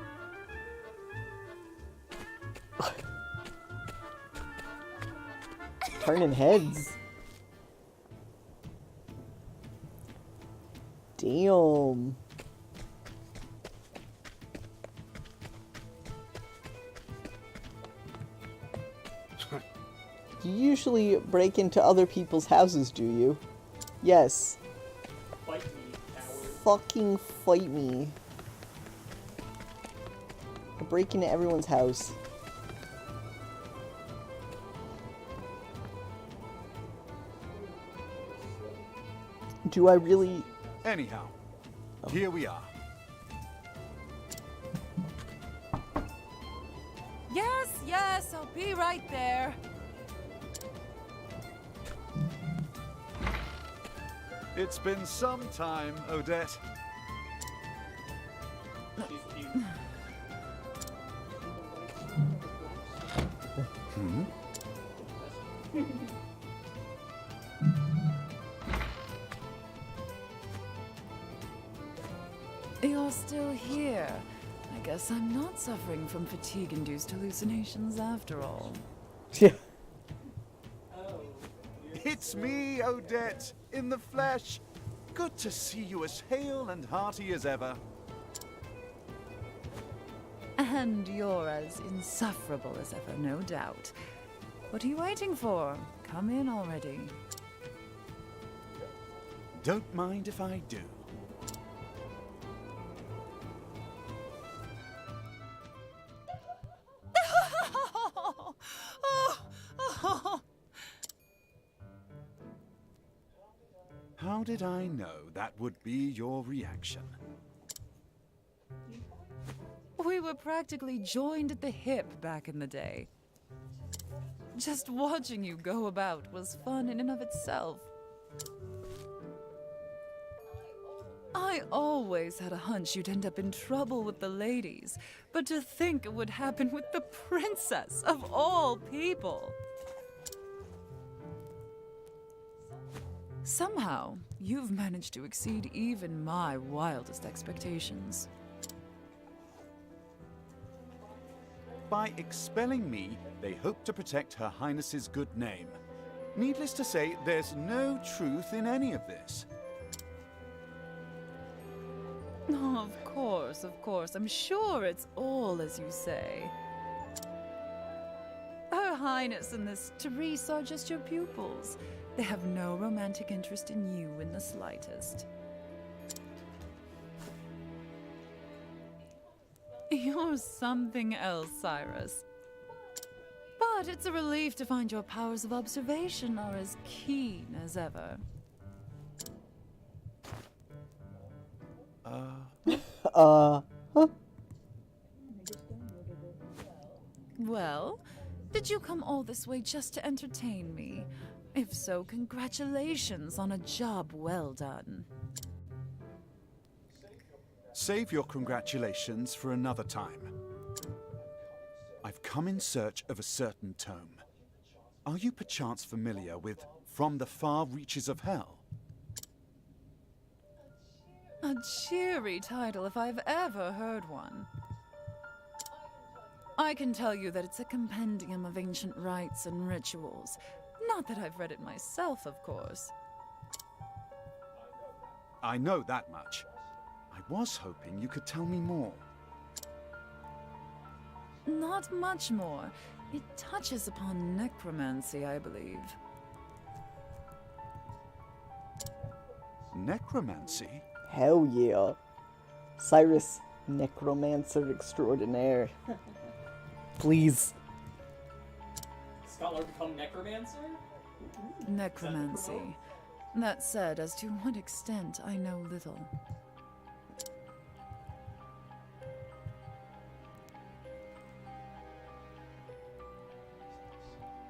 Turning heads. Damn. You usually break into other people's houses, do you? Yes. Fight me, coward. Fucking fight me. I break into everyone's house. Do I really... Anyhow, here we are. Yes, I'll be right there. It's been some time, Odette. She's cute. You're still here. I guess I'm not suffering from fatigue-induced hallucinations after all. Yeah. Oh. It's me, Odette, in the flesh. Good to see you as hale and hearty as ever. And you're as insufferable as ever, no doubt. What are you waiting for? Come in already. Don't mind if I do. How did I know that would be your reaction? We were practically joined at the hip back in the day. Just watching you go about was fun in and of itself. I always had a hunch you'd end up in trouble with the ladies, but to think it would happen with the princess of all people. Somehow, you've managed to exceed even my wildest expectations. By expelling me, they hope to protect Her Highness's good name. Needless to say, there's no truth in any of this. Oh, of course. I'm sure it's all as you say. Her Highness and this Therese are just your pupils. They have no romantic interest in you in the slightest. You're something else, Cyrus. But it's a relief to find your powers of observation are as keen as ever. Well, did you come all this way just to entertain me? If so, congratulations on a job well done. Save your congratulations for another time. I've come in search of a certain tome. Are you perchance familiar with From the Far Reaches of Hell? A cheery title if I've ever heard one. I can tell you that it's a compendium of ancient rites and rituals. Not that I've read it myself, of course. I know that much. I was hoping you could tell me more. Not much more. It touches upon necromancy, I believe. Necromancy? Hell yeah. Cyrus, necromancer extraordinaire. Please. Scholar become necromancer? Necromancy. That said, as to what extent, I know little.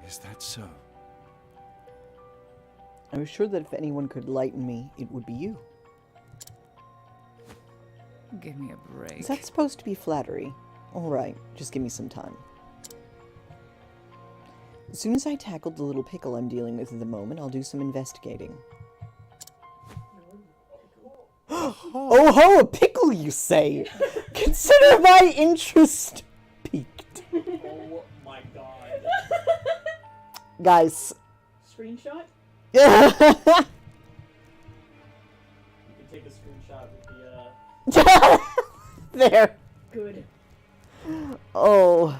Is that so? I was sure that if anyone could lighten me, it would be you. Give me a break. Is that supposed to be flattery? Alright, just give me some time. As soon as I tackled the little pickle I'm dealing with at the moment, I'll do some investigating. Oh ho, a pickle you say? Consider my interest piqued. Oh my god. Guys. Screenshot? You can take a screenshot with the, There. Good. Oh.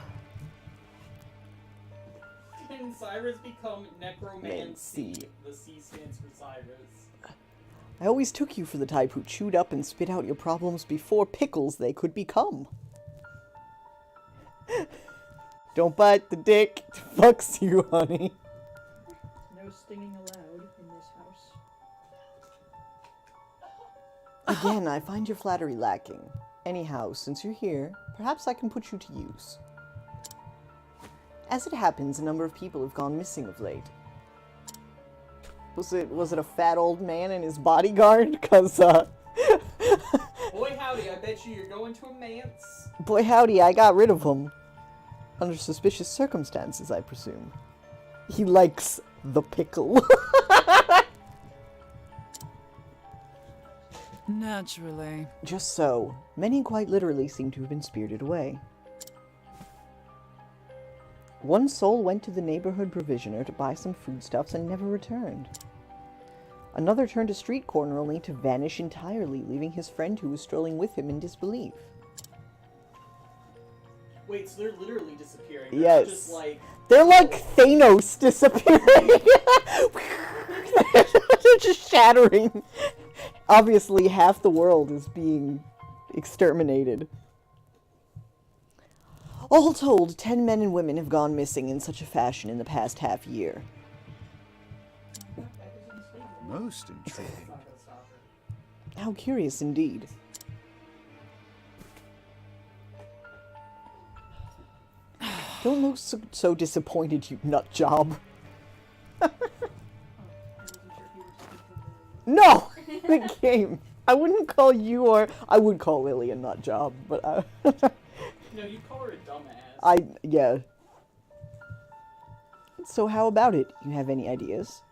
Can Cyrus become necromancy? The C stands for Cyrus. I always took you for the type who chewed up and spit out your problems before pickles they could become. Don't bite the dick. Fucks you, honey. No stinging allowed in this house. Again, I find your flattery lacking. Anyhow, since you're here, perhaps I can put you to use. As it happens, a number of people have gone missing of late. Was it a fat old man and his bodyguard? Cause Boy howdy, I bet you're going to a manse. boy howdy, I got rid of him. Under suspicious circumstances, I presume. He likes the pickle. Naturally. Just so. Many quite literally seem to have been spirited away. One soul went to the neighborhood provisioner to buy some foodstuffs and never returned. Another turned a street corner only to vanish entirely, leaving his friend who was strolling with him in disbelief. Wait, so they're literally disappearing. They're Yes. Just like... They're like Thanos disappearing. They're just shattering. Obviously, half the world is being exterminated. All told, 10 men and women have gone missing in such a fashion in the past half year. Most intriguing. How curious indeed. Don't look so disappointed, you nut job. No! The game! I wouldn't call you or... I would call Lily a nut job, but No, you call her a dumbass. Yeah. So how about it? You have any ideas?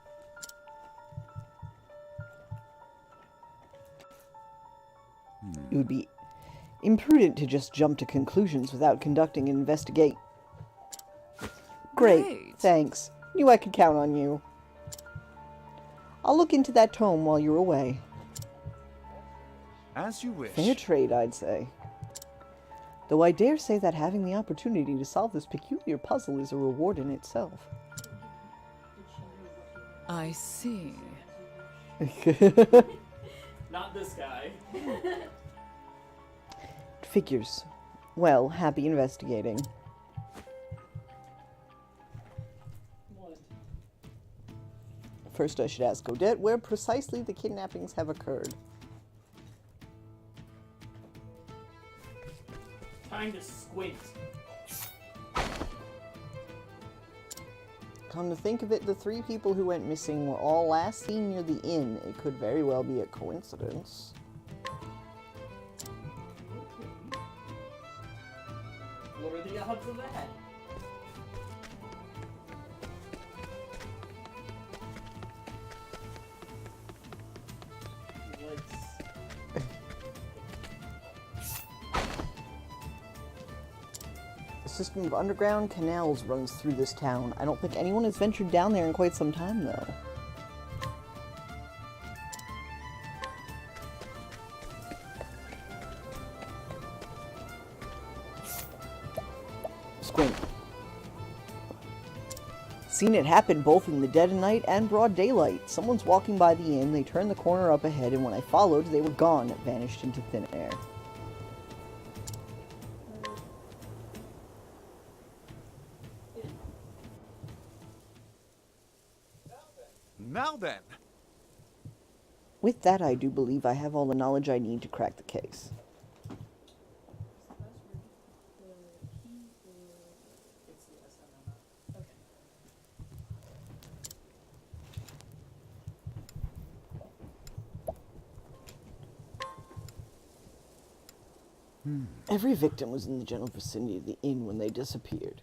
It would be imprudent to just jump to conclusions without conducting an investigate. Great, thanks. Knew I could count on you. I'll look into that tome while you're away. As you wish. Fair trade, I'd say. Though I dare say that having the opportunity to solve this peculiar puzzle is a reward in itself. I see. Not this guy. Figures. Well, happy investigating. What? First I should ask Odette where precisely the kidnappings have occurred. Time to squint. Come to think of it, the 3 people who went missing were all last seen near the inn. It could very well be a coincidence. What are the odds of that? A system of underground canals runs through this town. I don't think anyone has ventured down there in quite some time, though. Squint. Seen it happen both in the dead of night and broad daylight. Someone's walking by the inn, they turned the corner up ahead, and when I followed, they were gone, vanished into thin air. Now then. With that, I do believe I have all the knowledge I need to crack the case. Every victim was in the general vicinity of the inn when they disappeared.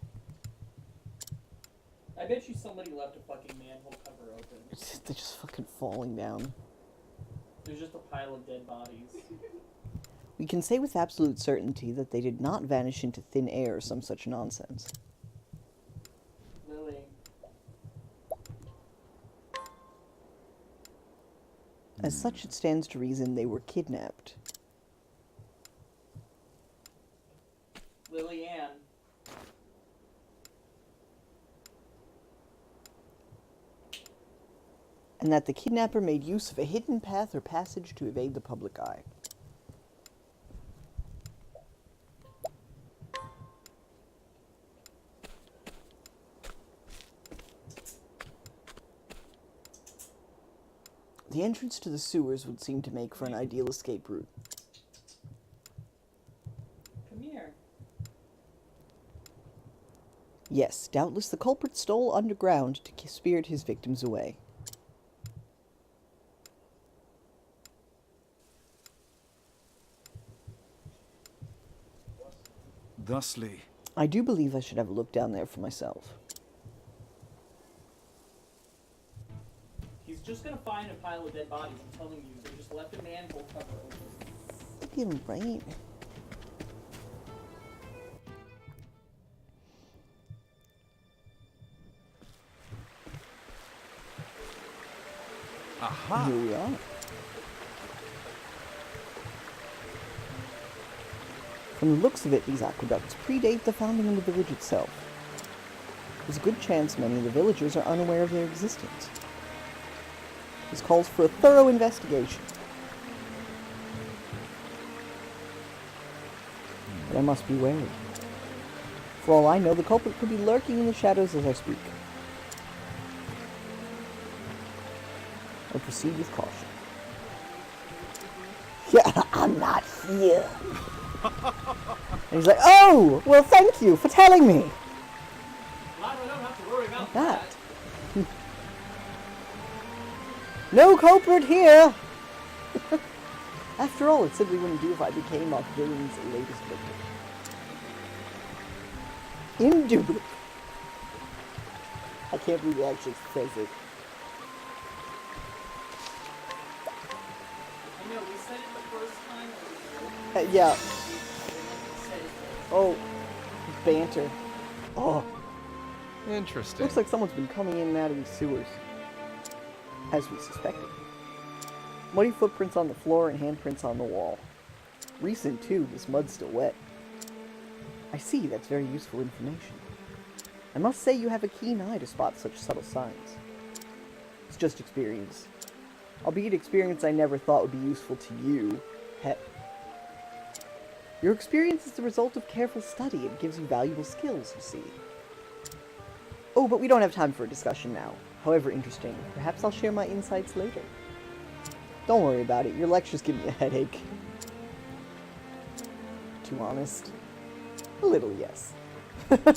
I bet you somebody left a fucking manhole cover open. They're just fucking falling down. There's just a pile of dead bodies. We can say with absolute certainty that they did not vanish into thin air or some such nonsense. Lily. As such, it stands to reason they were kidnapped. Lily Ann. And that the kidnapper made use of a hidden path or passage to evade the public eye. The entrance to the sewers would seem to make for an ideal escape route. Come here. Yes, doubtless the culprit stole underground to spirit his victims away. Thusly. I do believe I should have a look down there for myself. He's just gonna find a pile of dead bodies. I'm telling you, they just left a manhole cover open. Look at him, right? Aha! Here we are. From the looks of it, these aqueducts predate the founding of the village itself. There's a good chance many of the villagers are unaware of their existence. This calls for a thorough investigation. But I must be wary. For all I know, the culprit could be lurking in the shadows as I speak. I proceed with caution. Yeah, I'm not here. And he's like, oh, well, thank you for telling me. Glad I don't have to worry about That. that. No culprit here. After all, it simply wouldn't do if I became a villain's latest victim. Indubitably. I can't believe it actually says it. I know, we said it the first time. Yeah. Oh, banter. Oh, Interesting. looks like someone's been coming in and out of these sewers. As we suspected. Muddy footprints on the floor and handprints on the wall. Recent too, this mud's still wet. I see, that's very useful information. I must say you have a keen eye to spot such subtle signs. It's just experience. Albeit experience I never thought would be useful to you, pet. Your experience is the result of careful study. It gives you valuable skills, you see. Oh, but we don't have time for a discussion now. However interesting, perhaps I'll share my insights later. Don't worry about it, your lectures give me a headache. Too honest. A little, yes. Yeah, you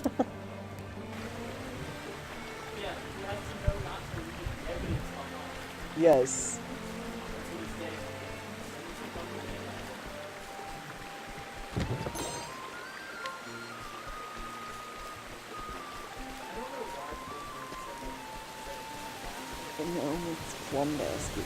have to know not to read evidence online. Yes. That's what he's getting. No, it's plum basket.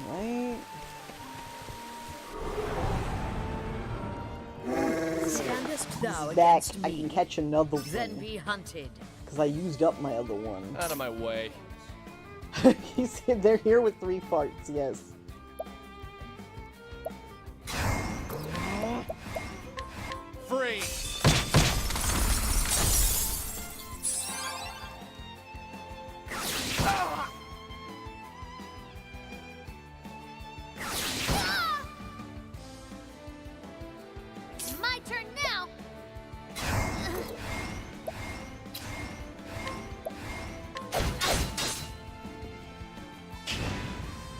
Right? Standest thou Back, against I me, can catch another then one. be hunted. Because I used up my other one. Out of my way. They're here with 3 parts, yes. Free! My turn now.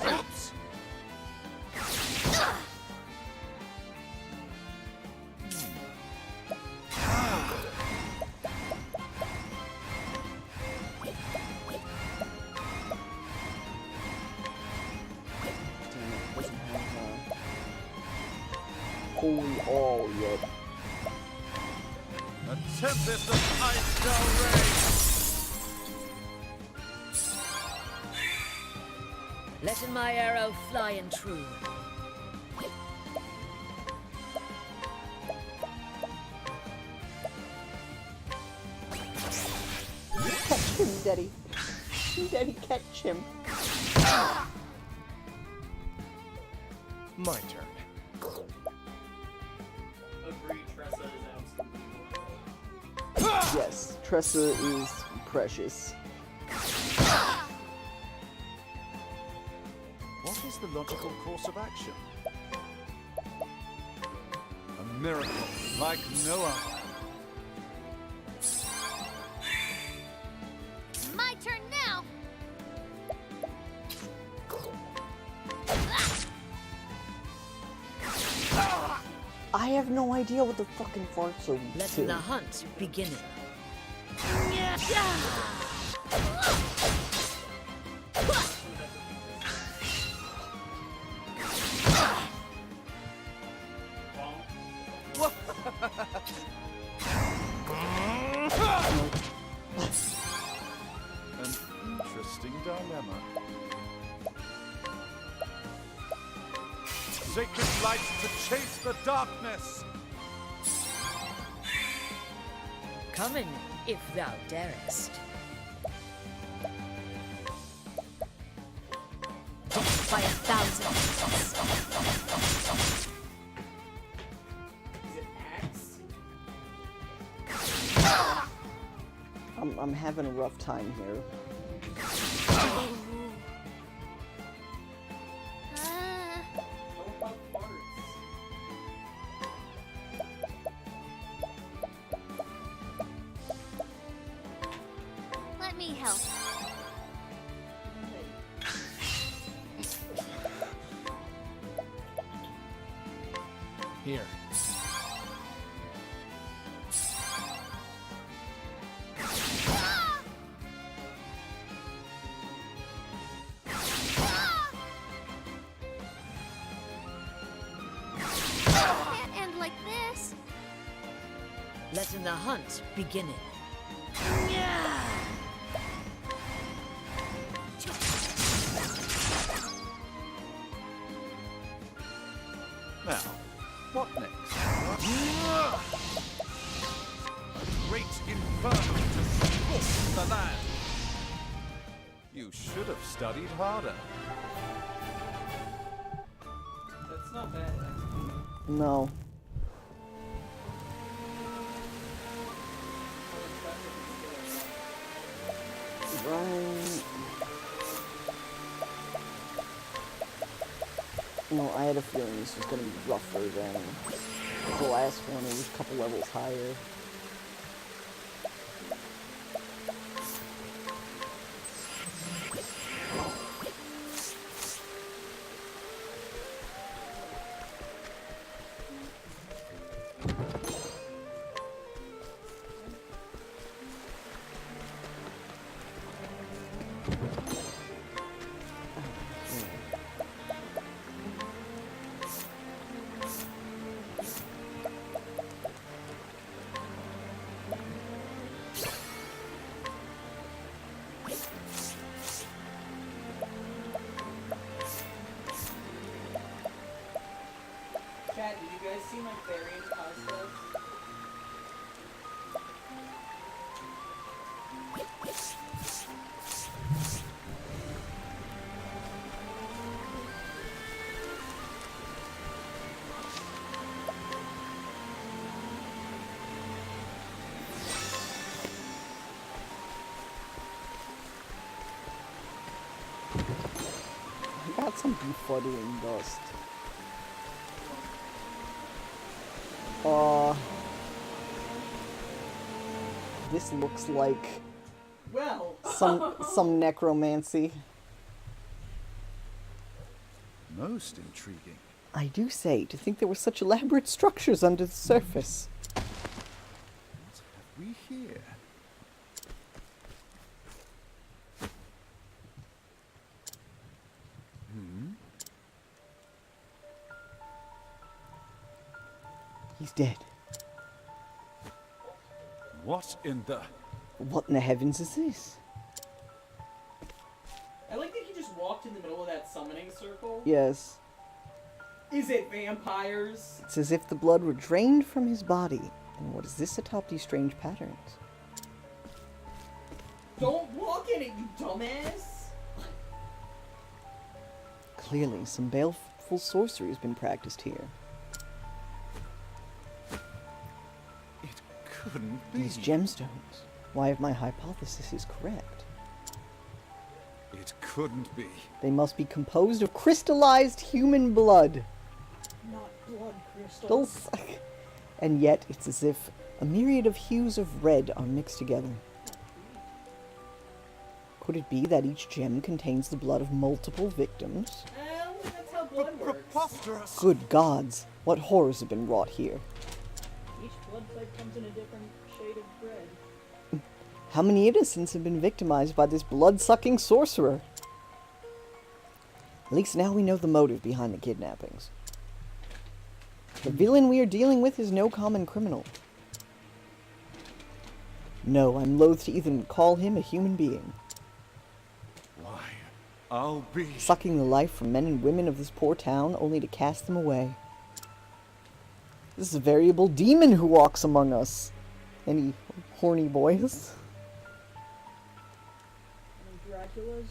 Oops! Doesn't have holy all yet. A tempest of ice shall rage! Letting my arrow fly and true. Catch him, Daddy. Daddy, catch him. My turn. Agree, Tressa is absolutely Yes, Tressa is precious. What is the logical course of action? A miracle like no other. My turn now. I have no idea what the fucking farts are weak Letting the to. hunt begin. An interesting dilemma. Sacred light to chase the darkness! Coming, if thou darest. Death by 1,000. Is it axe? I'm having a rough time here. well. Here. Can't end like this. Letting the hunt begin. Now, what next? A great inferno to scorch the land. You should have studied harder. That's not bad, actually. No. Right. No, I had a feeling this was going to be rougher than the last one. It was a couple levels higher. Chat, did you guys see my variant cosplay? I got some befuddling dust. This looks like Well, some necromancy. Most intriguing. I do say, to think there were such elaborate structures under the surface. What have we here? He's dead. What in the... What in the heavens is this? I like that he just walked in the middle of that summoning circle. Yes. Is it vampires? It's as if the blood were drained from his body. And what is this atop these strange patterns? Don't walk in it, you dumbass! Clearly, some baleful sorcery has been practiced here. It couldn't be. These gemstones. Why, if my hypothesis is correct, It couldn't be. they must be composed of crystallized human blood. Not blood crystals. And yet, it's as if a myriad of hues of red are mixed together. Could it be that each gem contains the blood of multiple victims? Well, that's how blood works. Preposterous! Good gods, what horrors have been wrought here? Each blood type comes in a different shade of red. How many innocents have been victimized by this blood-sucking sorcerer? At least now we know the motive behind the kidnappings. The villain we are dealing with is no common criminal. No, I'm loath to even call him a human being. Why, I'll be... Sucking the life from men and women of this poor town only to cast them away. This is a veritable demon who walks among us. Any horny boys? Any Draculas?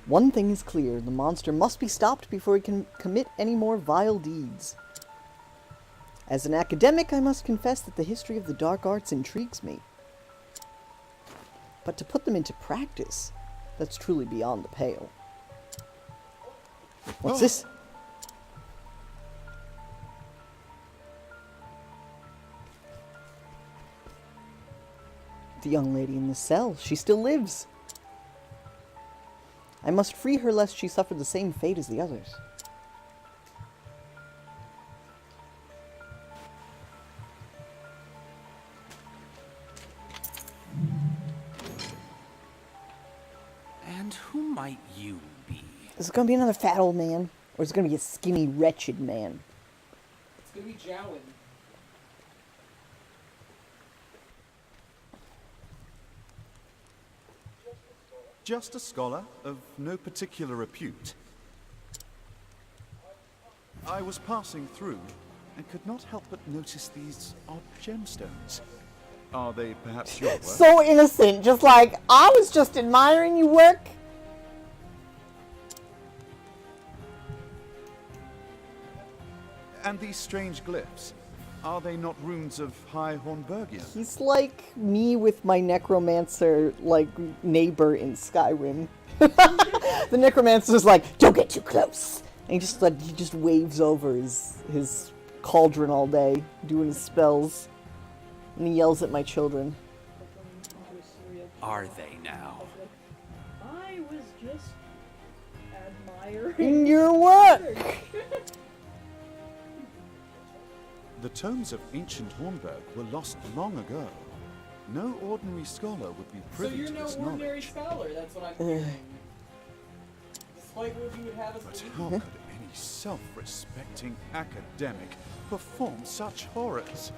One thing is clear, the monster must be stopped before he can commit any more vile deeds. As an academic, I must confess that the history of the dark arts intrigues me. But to put them into practice, that's truly beyond the pale. What's this? The young lady in the cell. She still lives. I must free her lest she suffer the same fate as the others. And who might you be? Is it gonna be another fat old man? Or is it gonna be a skinny, wretched man? It's gonna be Jowen. Just a scholar of no particular repute. I was passing through and could not help but notice these odd gemstones. Are they perhaps your work? So innocent, just like, I was just admiring your work. And these strange glyphs, are they not runes of High Hornburgia? He's like me with my necromancer, like, neighbor in Skyrim. The necromancer's like, don't get too close. And he just waves over his cauldron all day, doing his spells. And he yells at my children. Are they now? I was just admiring Your work! The tomes of ancient Hornburg were lost long ago. No ordinary scholar would be So privy you're to no this ordinary knowledge. scholar, that's what I'm hearing. Despite what you would have us But believe. how could any self-respecting academic perform such horrors?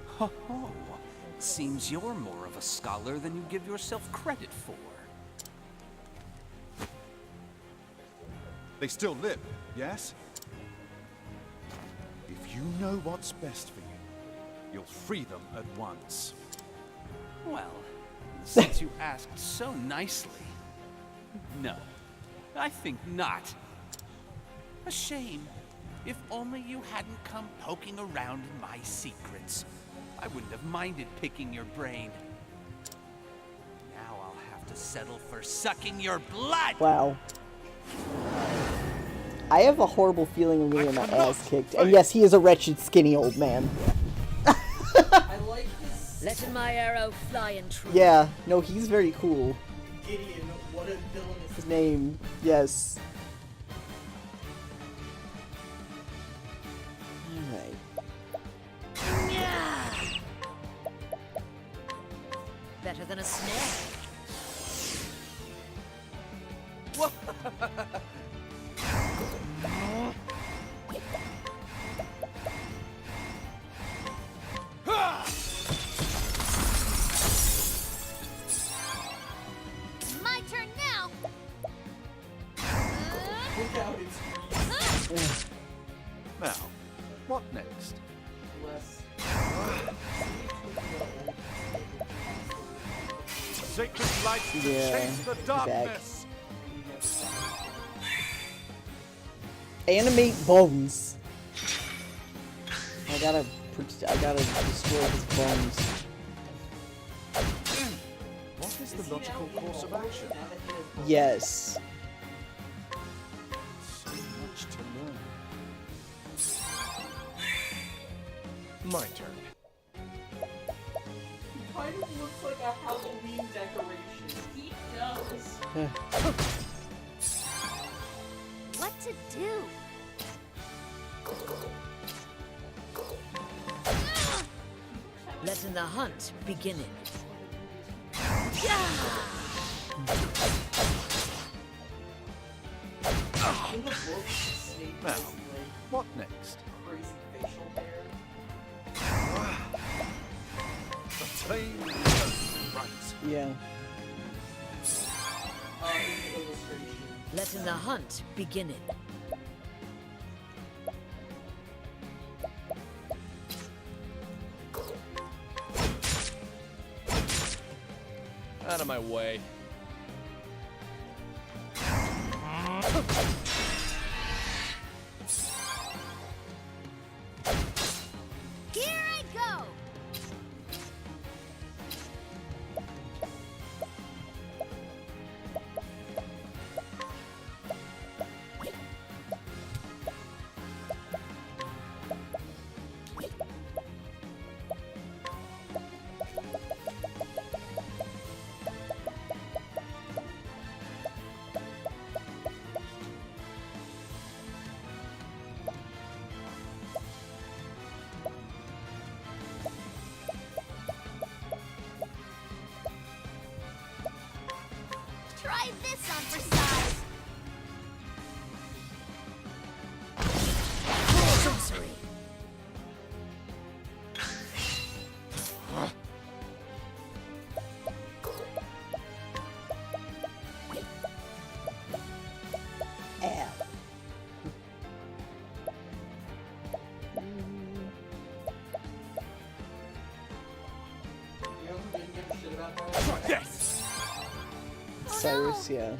Ho ho! Seems you're more of a scholar than you give yourself credit for. They still live, yes? If you know what's best for you, you'll free them at once. Well, since you asked so nicely, no, I think not. A shame. If only you hadn't come poking around in my secrets. I wouldn't have minded picking your brain. Now I'll have to settle for sucking your blood! Wow. I have a horrible feeling I'm gonna get my ass kicked. And yes, he is a wretched, skinny old man. I like this. Letting my arrow fly in true. Yeah, no, he's very cool. Gideon, what a villainous His name, yes. Alright. Better than a snare. My turn now. Look out, it's Now, what next? less. Sacred light to Yeah, chase the darkness! Animate bones. I gotta destroy his bones. What is the logical course of action? Yes. So much to learn. My turn. He kind of looks like a Halloween decoration. He does. What to do? Letting the hunt begin. In the book, Snape Now, has, like, what next? crazy facial hair. The tame right. Yeah. In the illustration. Letting the hunt begin. Out of my way. Here I go. this on for size. Sorcery. Ow. You didn't give a shit about that? Yes! Cyrus, yeah.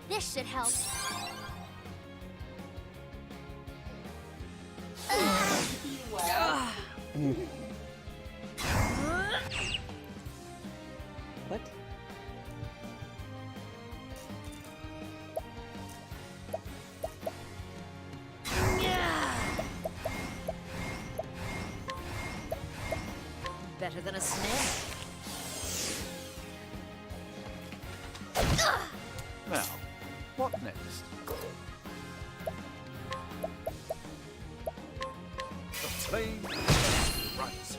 This should help. What? Better than a snare. Now, what next? The flame runs.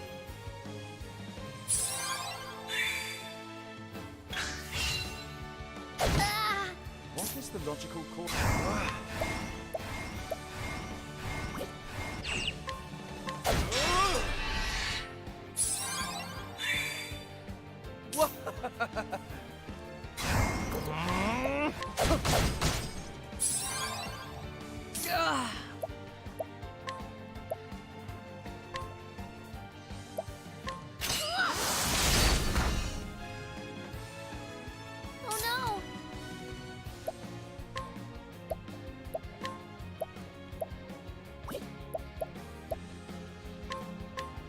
What is the logical course? Oh no!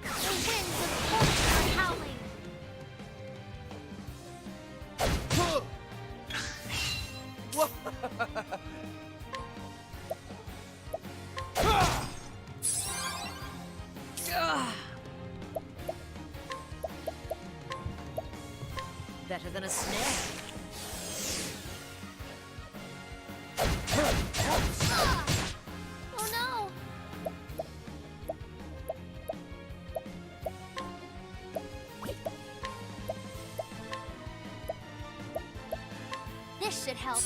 The winds of fortune are howling. Better than a snare. Oh no! This should help.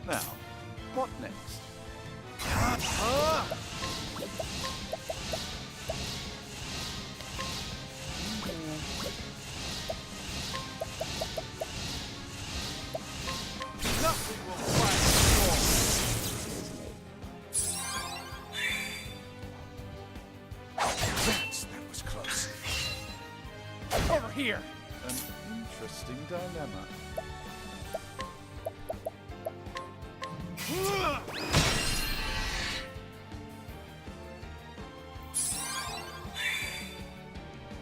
Now, what next? Nothing will that was close. Over here! An interesting dilemma.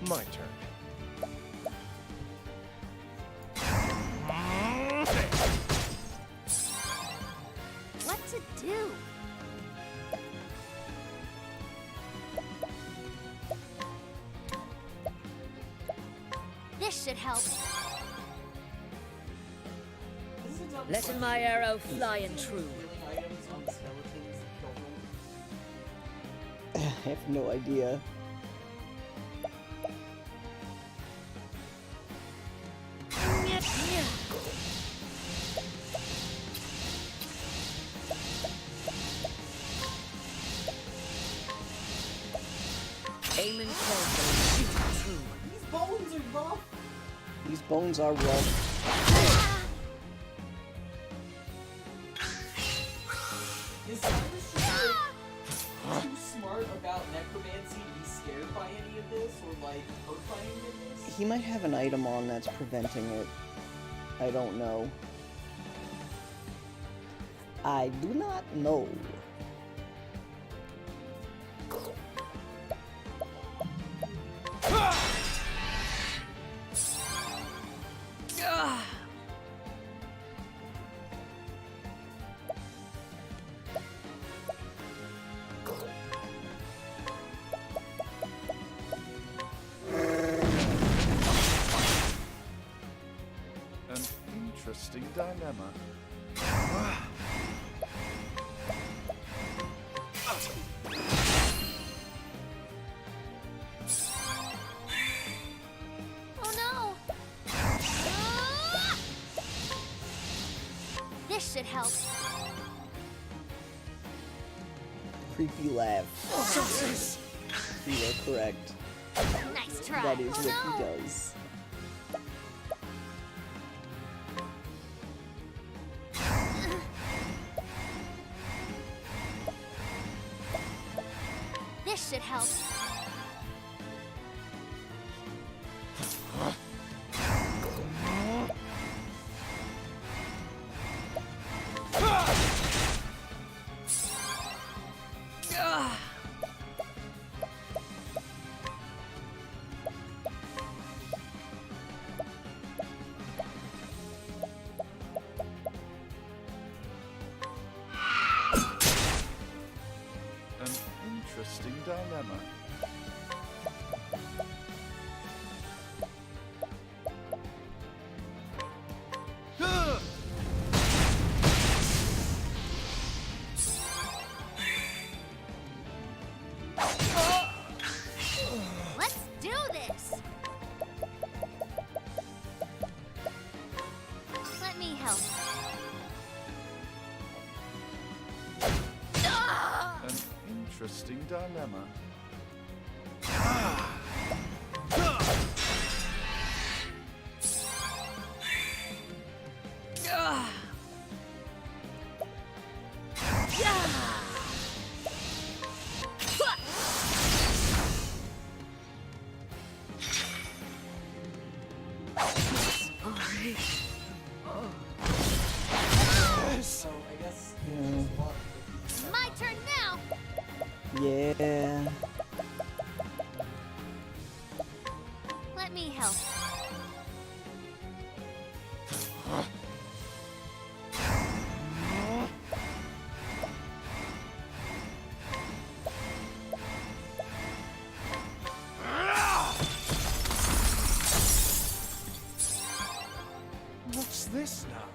My turn. What to do? This should help. Letting my arrow fly and true. Healing items on the skeletons that kill them. I have no idea. Aim and carefully, shoot true. These bones are rough! These bones are rough. Is Cyrus just like too smart about necromancy to be scared by any of this or like hurt by any of this? He might have an item on that's preventing it. I don't know. I do not know. An interesting dilemma. should help. Creepy laugh. You are correct. Nice try. That is Oh, what no. he does. This should help. An interesting dilemma. Let's do this. Let me help. An interesting dilemma. So I guess just walk. My turn now. Yeah. Let me help. What's this now?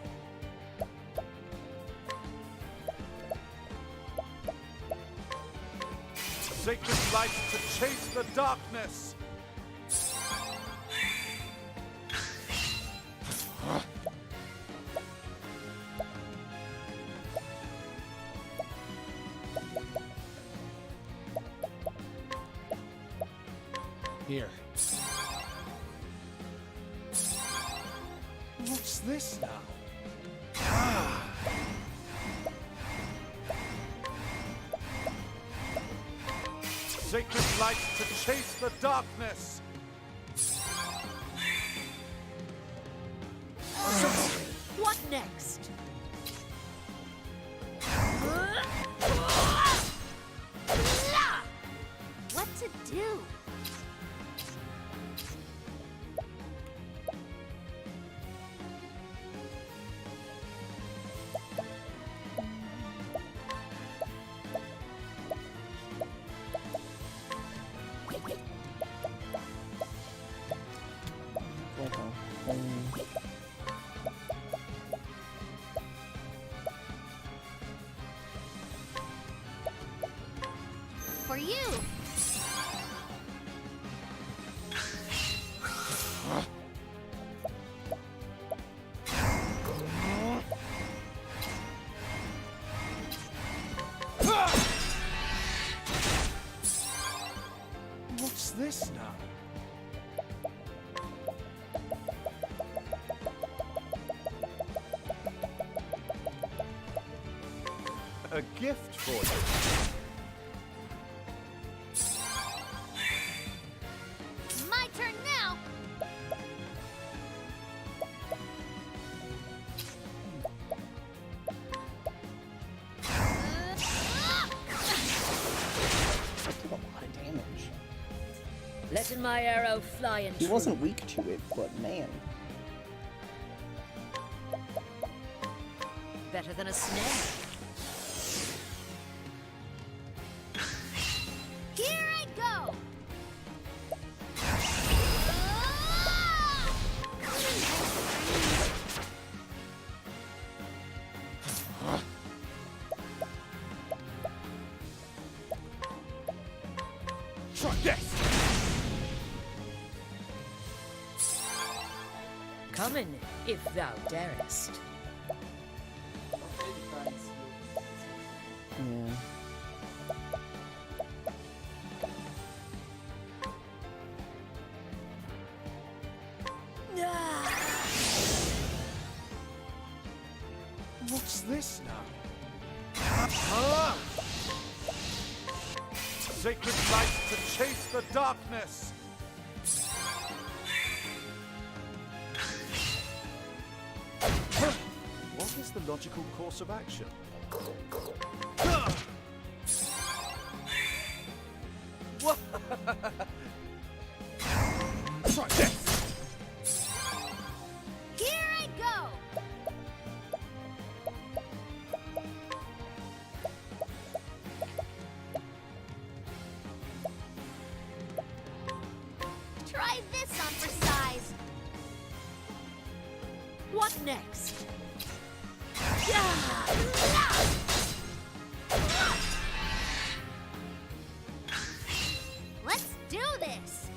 Sacred light to chase the darkness! Here. What's this now? Sacred light to chase the darkness! What next? What to do? For you. What's this now? A gift for you. My turn now. That did a lot of damage. Letting my arrow fly and He true. wasn't weak to it, but man. Better than a snare. Here I go. Try this! Come in, if thou darest. Yeah. What's this now? Sacred light to chase the darkness! What is the logical course of action? Try this! Here I go! Try this on for size. What next? Let's do this!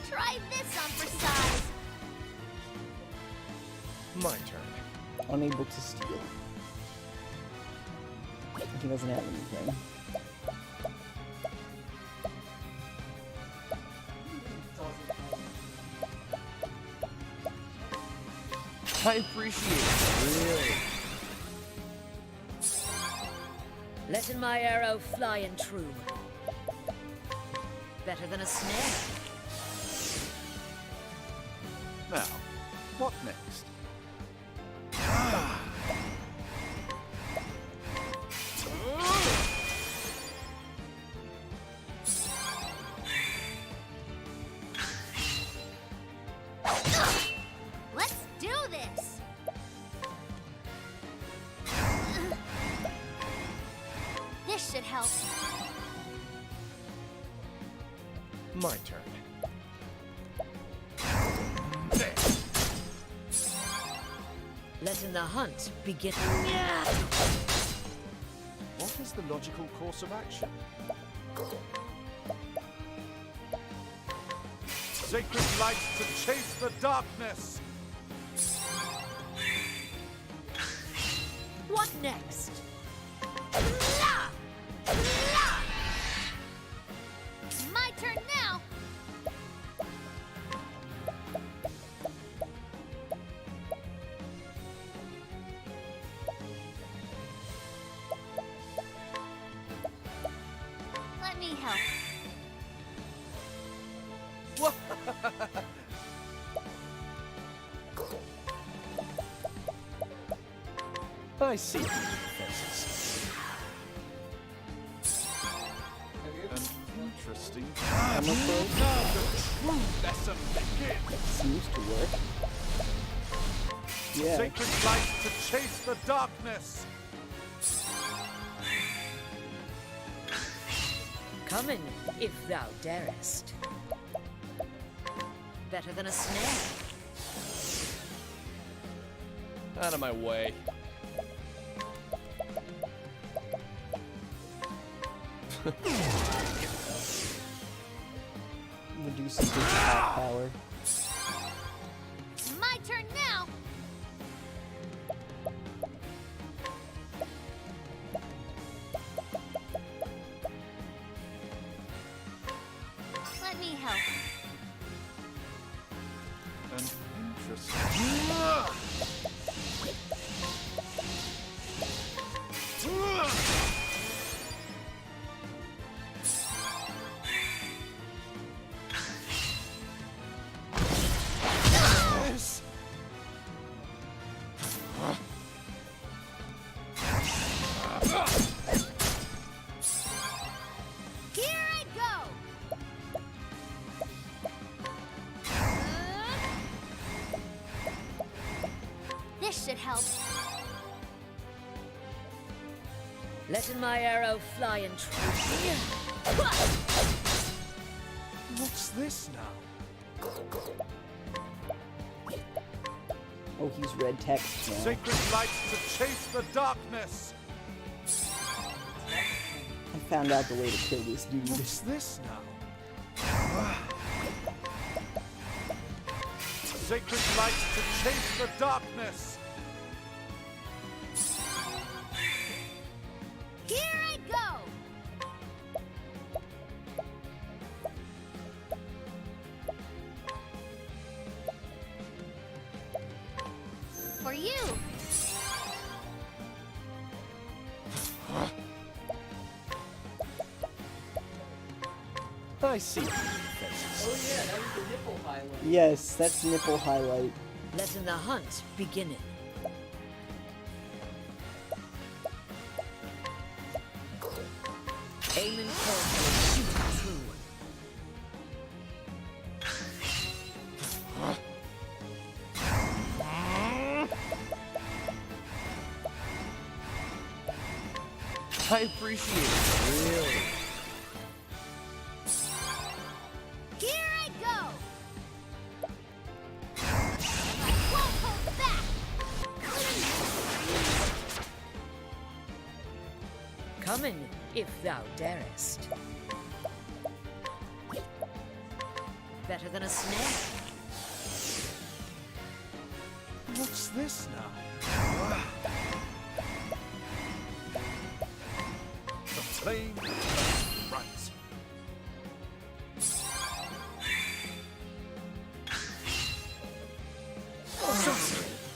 Try this on for size. My turn. Unable to steal. He doesn't have anything. I appreciate it, really. Letting my arrow fly and true. Better than a snare. Now, what next? Let's do this! This should help. My turn. Letting the hunt begin. What is the logical course of action? Sacred light to chase the darkness! What next? My turn now! Let me help. I see the defenses. An interesting I'm afraid now the true lesson begins! it seems to work. Yeah. Sacred light to chase the darkness! Come in, if thou darest. Better than a snare. Out of my way. Reduces his attack power. My turn now! Let me help. An interesting... Yes. Here I go! This should help. Letting my arrow fly and true. What's this now? Oh, he's red text now. Sacred light to chase the darkness! I found out the way to kill this dude. What's this now? Sacred light to chase the darkness! Here I go! For you! I see. Oh yeah, that was the nipple highlight. Yes, that's nipple highlight. Letting the hunt begin. Aiming carefully, shooting true. I appreciate it. Really. Here I go! I won't hold back! Coming, if thou darest. Better than a snare. What's this now? The flame runs.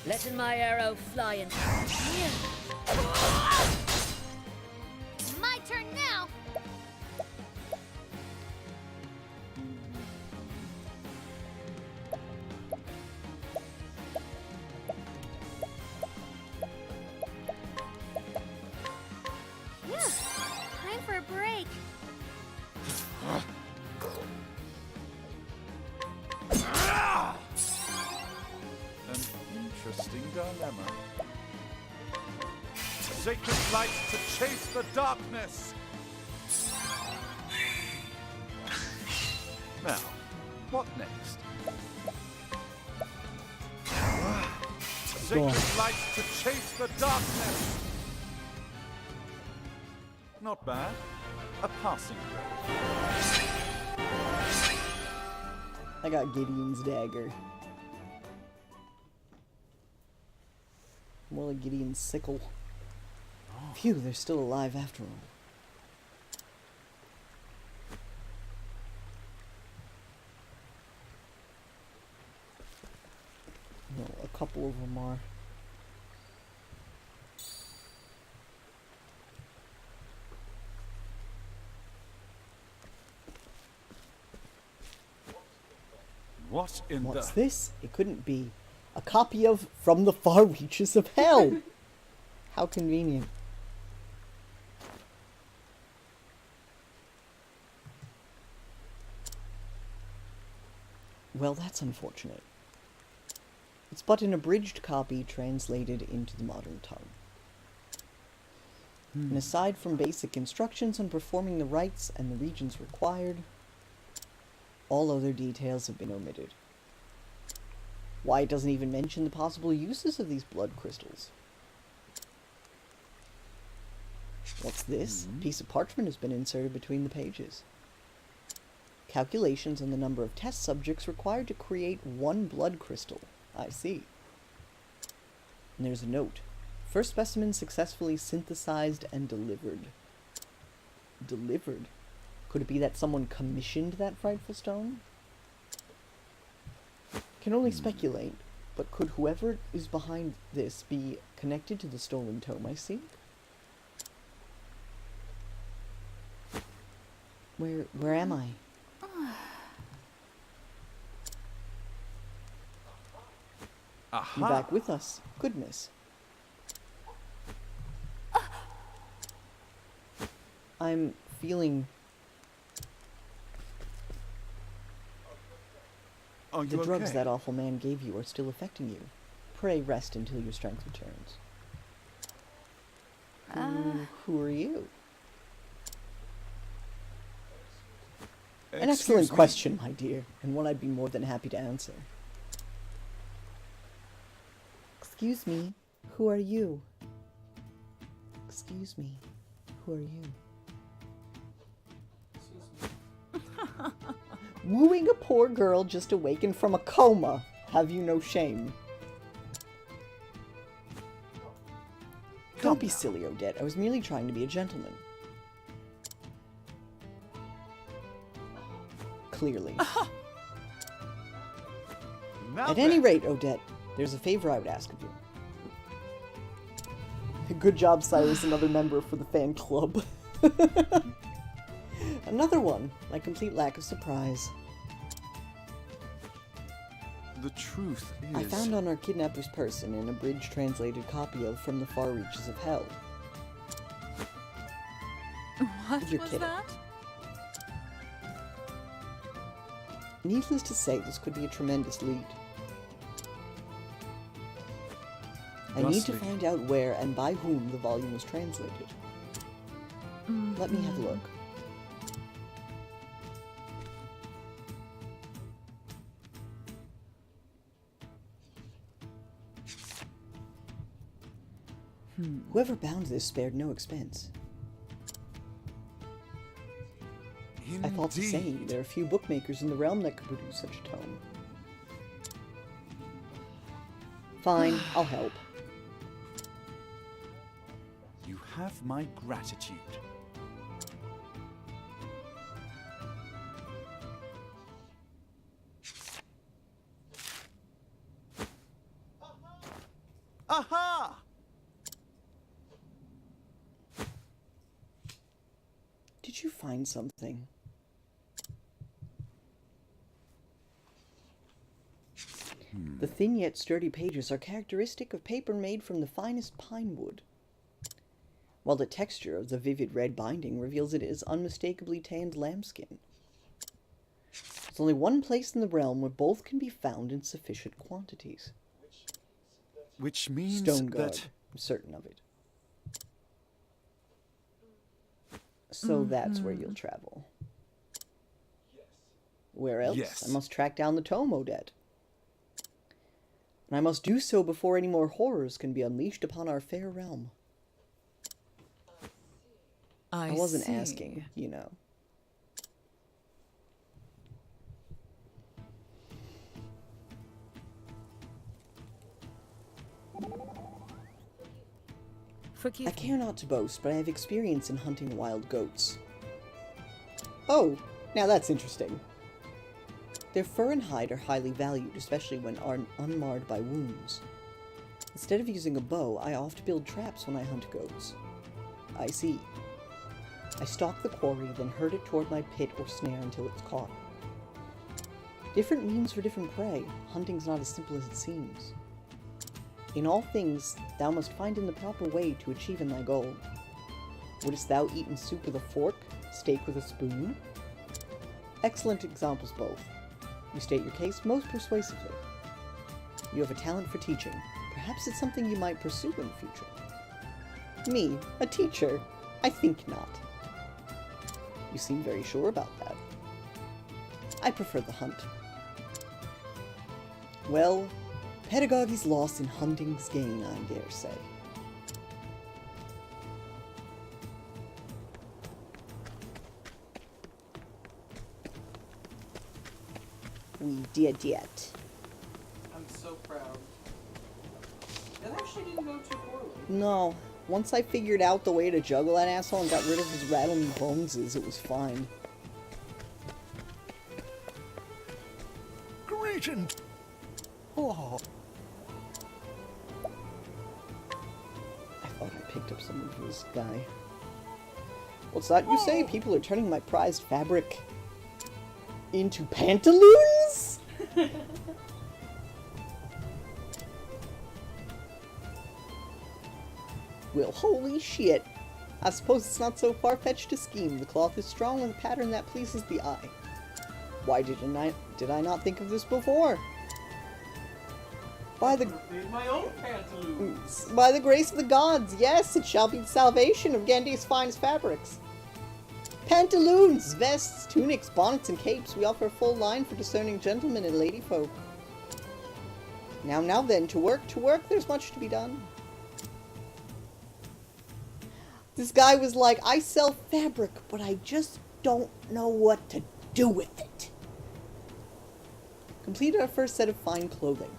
Letting my arrow fly and... My turn now! Phew, time for a break. An interesting dilemma. Sacred light to chase the darkness! Now, what next? Sacred light to chase the darkness! Not bad. A passing grade. I got Gideon's dagger. More like Gideon's sickle. Phew, they're still alive after all. No, a couple of them are. What in What's the... this? It couldn't be. A copy of From the Far Reaches of Hell! How convenient. Well, that's unfortunate. It's but an abridged copy translated into the modern tongue. And aside from basic instructions on performing the rites and the regions required, all other details have been omitted. Why, it doesn't even mention the possible uses of these blood crystals. What's this? A piece of parchment has been inserted between the pages. Calculations on the number of test subjects required to create one blood crystal. I see. And there's a note. First specimen successfully synthesized and delivered. Delivered? Could it be that someone commissioned that frightful stone? Can only speculate, but could whoever is behind this be connected to the stolen tome I seek? Where am I? Aha! You back with us? Goodness. I'm feeling... Are you The drugs okay? that awful man gave you are still affecting you. Pray rest until your strength returns. Who are you? An excellent Excuse me. question, my dear, and one I'd be more than happy to answer. Excuse me, who are you? Excuse me, who are you? Wooing a poor girl just awakened from a coma. Have you no shame? Don't be silly, Odette. I was merely trying to be a gentleman. Clearly. Now At any then. rate, Odette, there's a favor I would ask of you. Good job, Cyrus, another member for the fan club. Another one. My complete lack of surprise. The truth is... I found on our kidnapper's person an abridged translated copy of From the Far Reaches of Hell. What You're was kidding. that? Needless to say, this could be a tremendous lead. I need to Thusly. find out where and by whom the volume was translated. Let me have a look. Whoever bound this spared no expense. I thought the same. Indeed. There are few bookmakers in the realm that could produce such a tome. Fine, I'll help. You have my gratitude. Aha! Did you find something? The thin yet sturdy pages are characteristic of paper made from the finest pine wood, while the texture of the vivid red binding reveals it as unmistakably tanned lambskin. There's only one place in the realm where both can be found in sufficient quantities. Which means Stone Guard. that... I'm certain of it. So that's where you'll travel. Where else? Yes. I must track down the tome, Odette. And I must do so before any more horrors can be unleashed upon our fair realm. I wasn't see. asking, you know. Forgive I care not to boast, but I have experience in hunting wild goats. Oh, now that's interesting. Their fur and hide are highly valued, especially when unmarred by wounds. Instead of using a bow, I oft build traps when I hunt goats. I see. I stalk the quarry, then herd it toward my pit or snare until it's caught. Different means for different prey. Hunting's not as simple as it seems. In all things, thou must find in the proper way to achieve in thy goal. Wouldst thou eat in soup with a fork, steak with a spoon? Excellent examples both. You state your case most persuasively. You have a talent for teaching. Perhaps it's something you might pursue in the future. Me, a teacher? I think not. You seem very sure about that. I prefer the hunt. Well, pedagogy's loss in hunting's gain, I dare say. We did it. I'm so proud. That actually didn't go too poorly. No. Once I figured out the way to juggle that asshole and got rid of his rattling boneses, it was fine. Greetings. Oh, I thought I picked up something for this guy. What's that you say? People are turning my prized fabric into pantaloons? Well, holy shit. I suppose it's not so far-fetched to scheme. The cloth is strong with a pattern that pleases the eye. Why did I not think of this before? By the Made my own pantaloons. By the grace of the gods, yes, it shall be the salvation of Gandy's finest fabrics. Pantaloons, vests, tunics, bonnets, and capes. We offer a full line for discerning gentlemen and ladyfolk. Now then, to work, there's much to be done. This guy was like, I sell fabric, but I just don't know what to do with it. Completed our first set of fine clothing.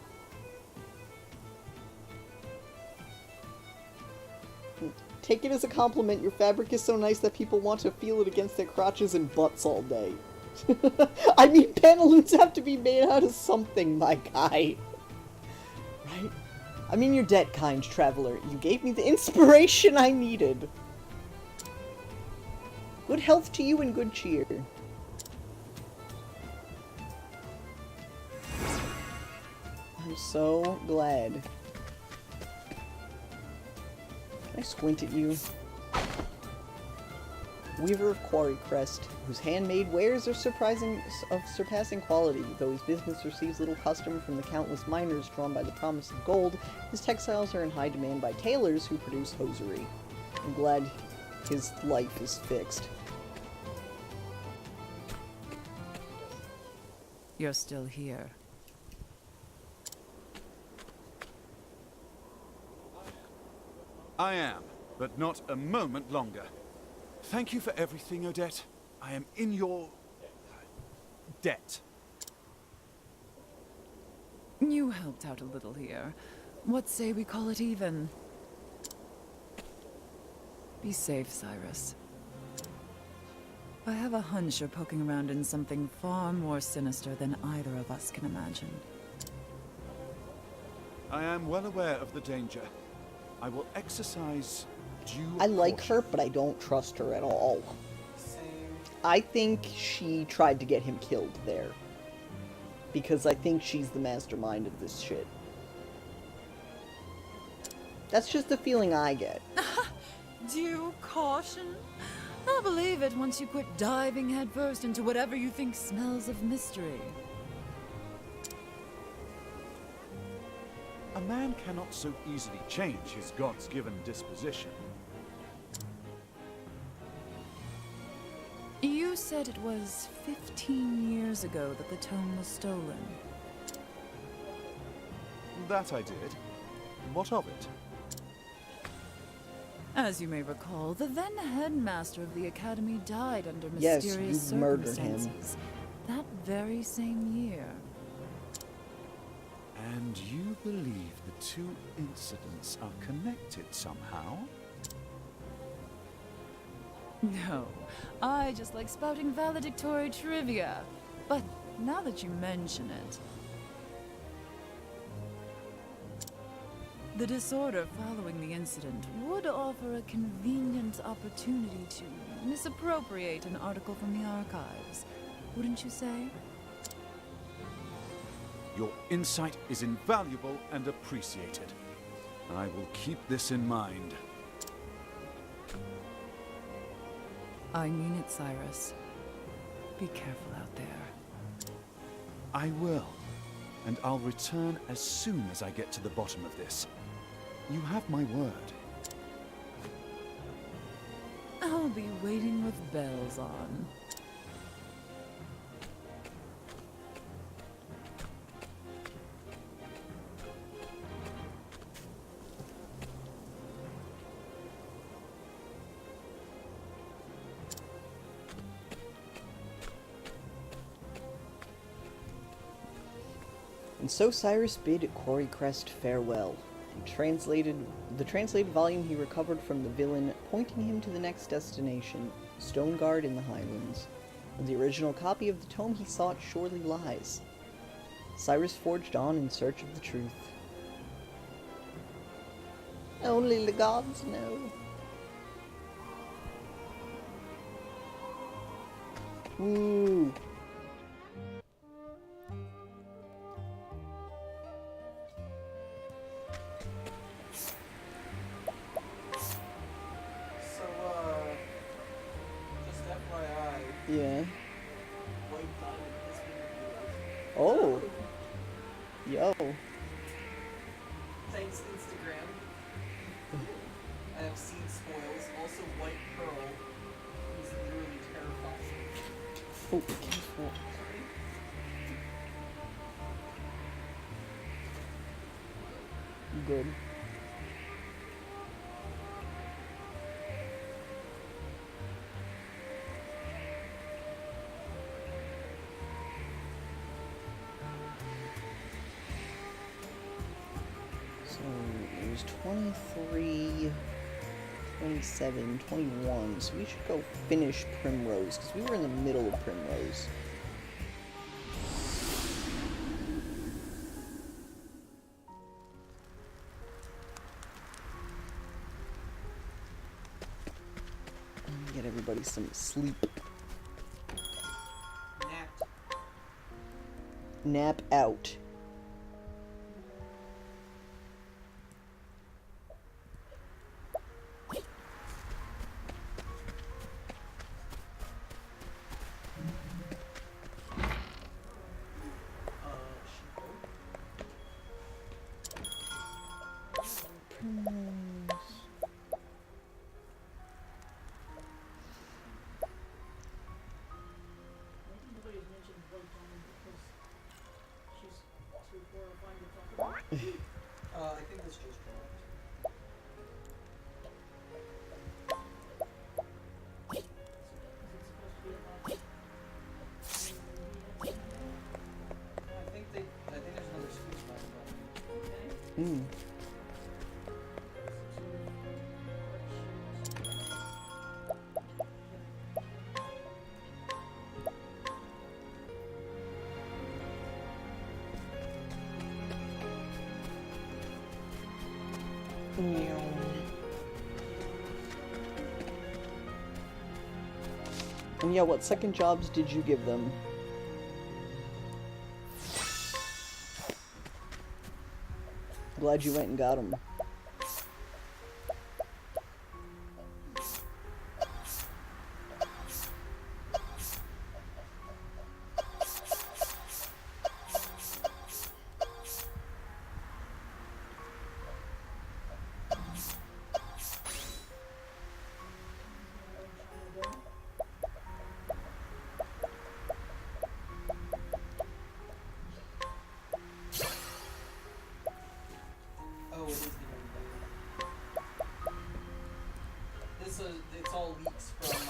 Take it as a compliment. Your fabric is so nice that people want to feel it against their crotches and butts all day. I mean, pantaloons have to be made out of something, my guy. Right? I'm in your debt, kind traveler. You gave me the inspiration I needed. Good health to you and good cheer. I'm so glad. Can I squint at you? Weaver of Quarry Crest, whose handmade wares are surpassing quality. Though his business receives little custom from the countless miners drawn by the promise of gold, his textiles are in high demand by tailors who produce hosiery. I'm glad his life is fixed. You're still here. I am, but not a moment longer. Thank you for everything, Odette. I am in your debt. You helped out a little here. What say we call it even? Be safe, Cyrus. I have a hunch you're poking around in something far more sinister than either of us can imagine. I am well aware of the danger. I will exercise due I like caution. her, but I don't trust her at all. Same. I think she tried to get him killed there. Because I think she's the mastermind of this shit. That's just the feeling I get. Due caution? I'll believe it once you quit diving headfirst into whatever you think smells of mystery. A man cannot so easily change his God's-given disposition. You said it was 15 years ago that the tome was stolen. That I did. What of it? As you may recall, the then headmaster of the academy died under Yes, mysterious you murdered him. circumstances. That very same year. And you believe the two incidents are connected somehow? No, I just like spouting valedictory trivia. But now that you mention it, the disorder following the incident would offer a convenient opportunity to misappropriate an article from the archives. Wouldn't you say? Your insight is invaluable and appreciated. I will keep this in mind. I mean it, Cyrus. Be careful out there. I will. And I'll return as soon as I get to the bottom of this. You have my word. I'll be waiting with bells on. And so Cyrus bid Quarry Crest farewell. The translated volume he recovered from the villain, pointing him to the next destination, Stoneguard in the Highlands. And the original copy of the tome he sought surely lies. Cyrus forged on in search of the truth. Only the gods know. Ooh. So, just FYI, Yeah. White Diamond has been revealed. Oh. Yo. Thanks, Instagram. I have seen spoils. Also, White Pearl is literally terrifying. Oh, careful. Good. So there's 23. 27, 21. So we should go finish Primrose, because we were in the middle of Primrose. Get everybody some sleep. Nap out. Nobody's mentioned Blood Diamond because she's too horrifying to talk about. I think that's just dropped. Is it supposed to be about? I think there's another speech by it. Okay. Mm. And yeah, what second jobs did you give them? Glad you went and got them. Oh, it is the This it's all leaks from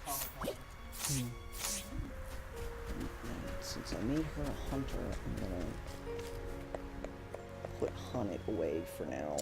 Comic-Con. Since I made her a hunter, I'm gonna put Hunt away for now.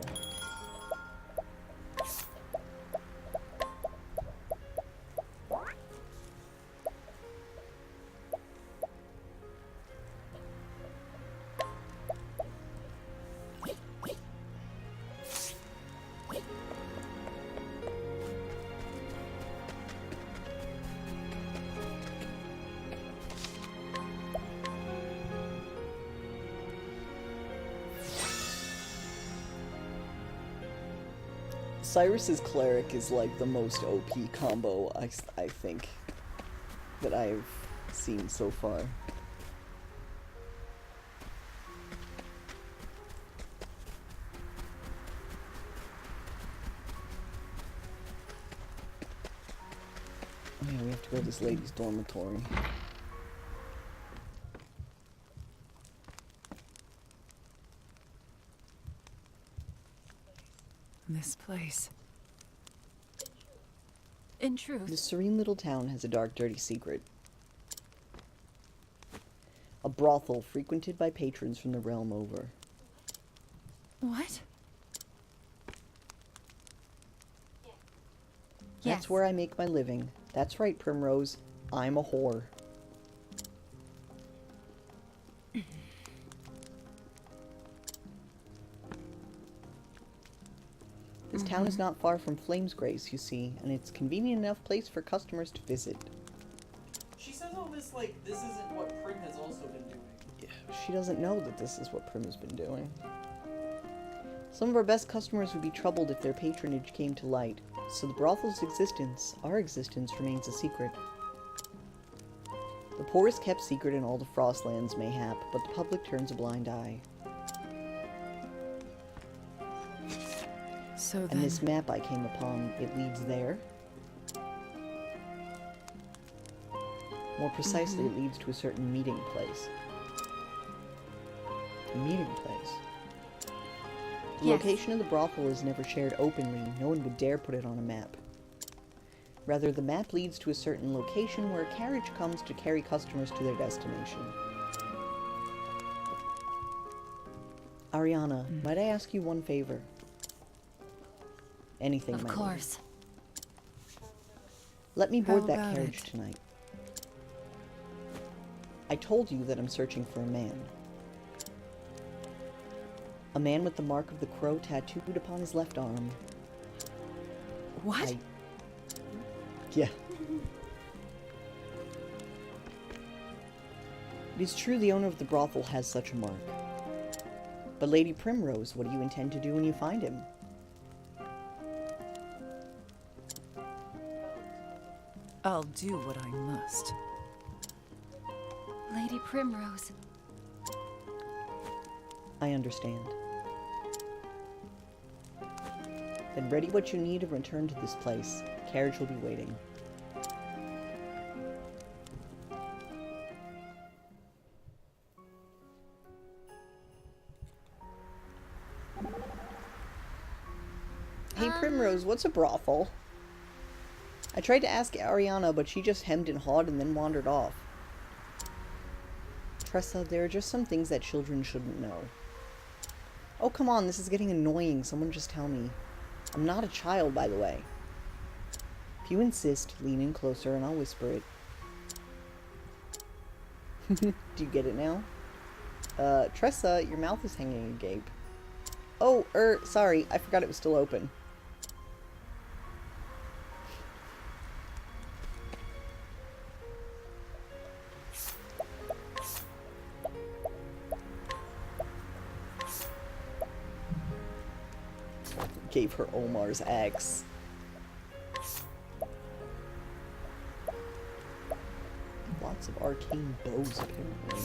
Cyrus's cleric is like the most OP combo I think that I've seen so far. Oh yeah, we have to go to this lady's dormitory. This place. In truth, This serene little town has a dark, dirty secret. A brothel frequented by patrons from the realm over. what? That's where I make my living. That's right, Primrose. I'm a whore. This town is not far from Flamesgrace, you see, and it's a convenient enough place for customers to visit. She says all this like this isn't what Prim has also been doing. She doesn't know that this is what Prim has been doing. Some of our best customers would be troubled if their patronage came to light, so the brothel's existence, our existence, remains a secret. The poorest kept secret in all the Frostlands, mayhap, but the public turns a blind eye. So then... And this map I came upon, it leads there. More precisely, it leads to a certain meeting place. A meeting place. The location of the brothel is never shared openly. No one would dare put it on a map. Rather, the map leads to a certain location where a carriage comes to carry customers to their destination. Ariana, might I ask you one favor? Anything, Of my lady. course. Let me board How that about carriage it? tonight. I told you that I'm searching for a man. A man with the mark of the crow tattooed upon his left arm. What? Yeah. It is true the owner of the brothel has such a mark. But Lady Primrose, what do you intend to do when you find him? I'll do what I must. Lady Primrose. I understand. Then ready what you need and return to this place. The carriage will be waiting. Hey Primrose, what's a brothel? I tried to ask Ariana, but she just hemmed and hawed and then wandered off. Tressa, there are just some things that children shouldn't know. Oh, come on, this is getting annoying. Someone just tell me. I'm not a child, by the way. If you insist, lean in closer and I'll whisper it. Do you get it now? Tressa, your mouth is hanging agape. Oh, sorry, I forgot it was still open. Gave her Omar's axe. Lots of arcane bows, apparently.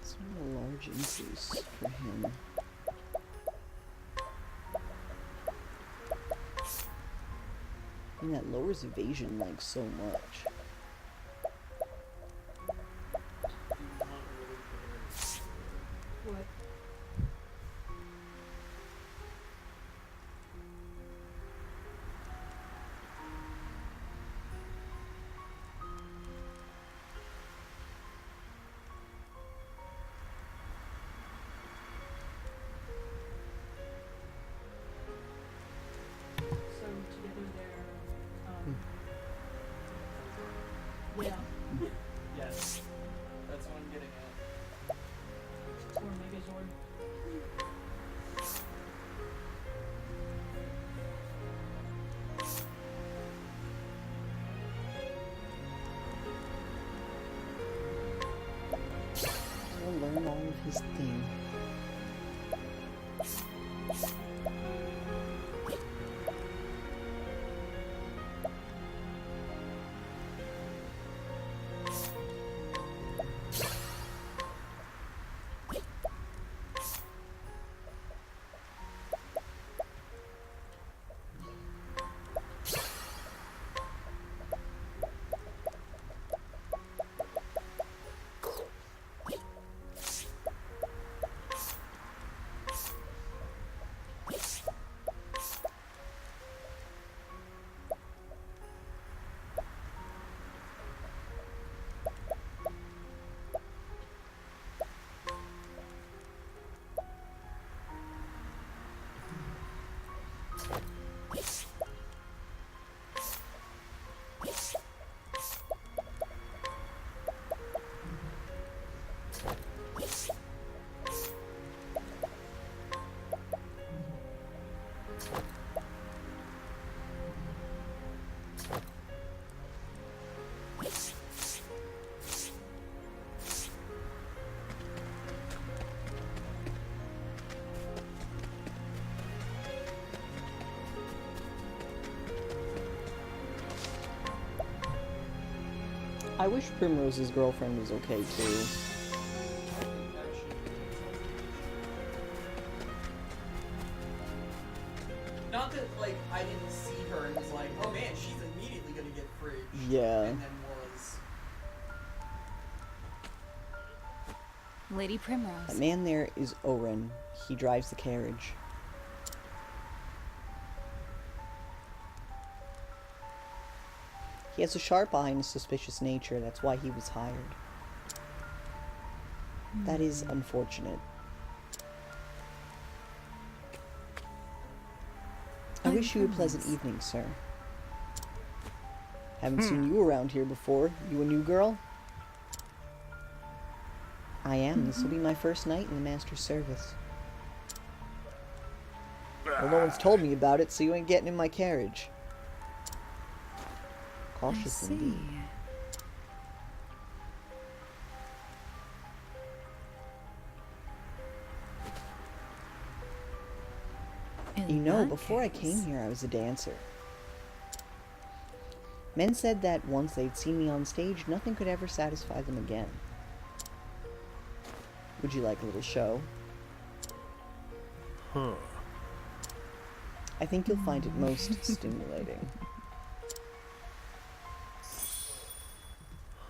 It's not a large increase for him. I mean, that lowers evasion, like, so much. What? So together they're, yeah, Yes. That's what I'm getting at. or Megazord. I'll learn all of his thing. I wish Primrose's girlfriend was okay too. Not that, like, I didn't see her and was like, oh man, she's immediately gonna get fridged. Yeah. And then was... Lady That Primrose. man there is Oren. He drives the carriage. He has a sharp eye and a suspicious nature. That's why he was hired. That is unfortunate. I wish you a pleasant evening, sir. Haven't seen you around here before. You a new girl? I am. This will be my first night in the master's service. Well, no one's told me about it, so you ain't getting in my carriage. Cautious indeed. You know, before I came here, I was a dancer. Men said that once they'd seen me on stage, nothing could ever satisfy them again. Would you like a little show? Huh. I think you'll find it most stimulating.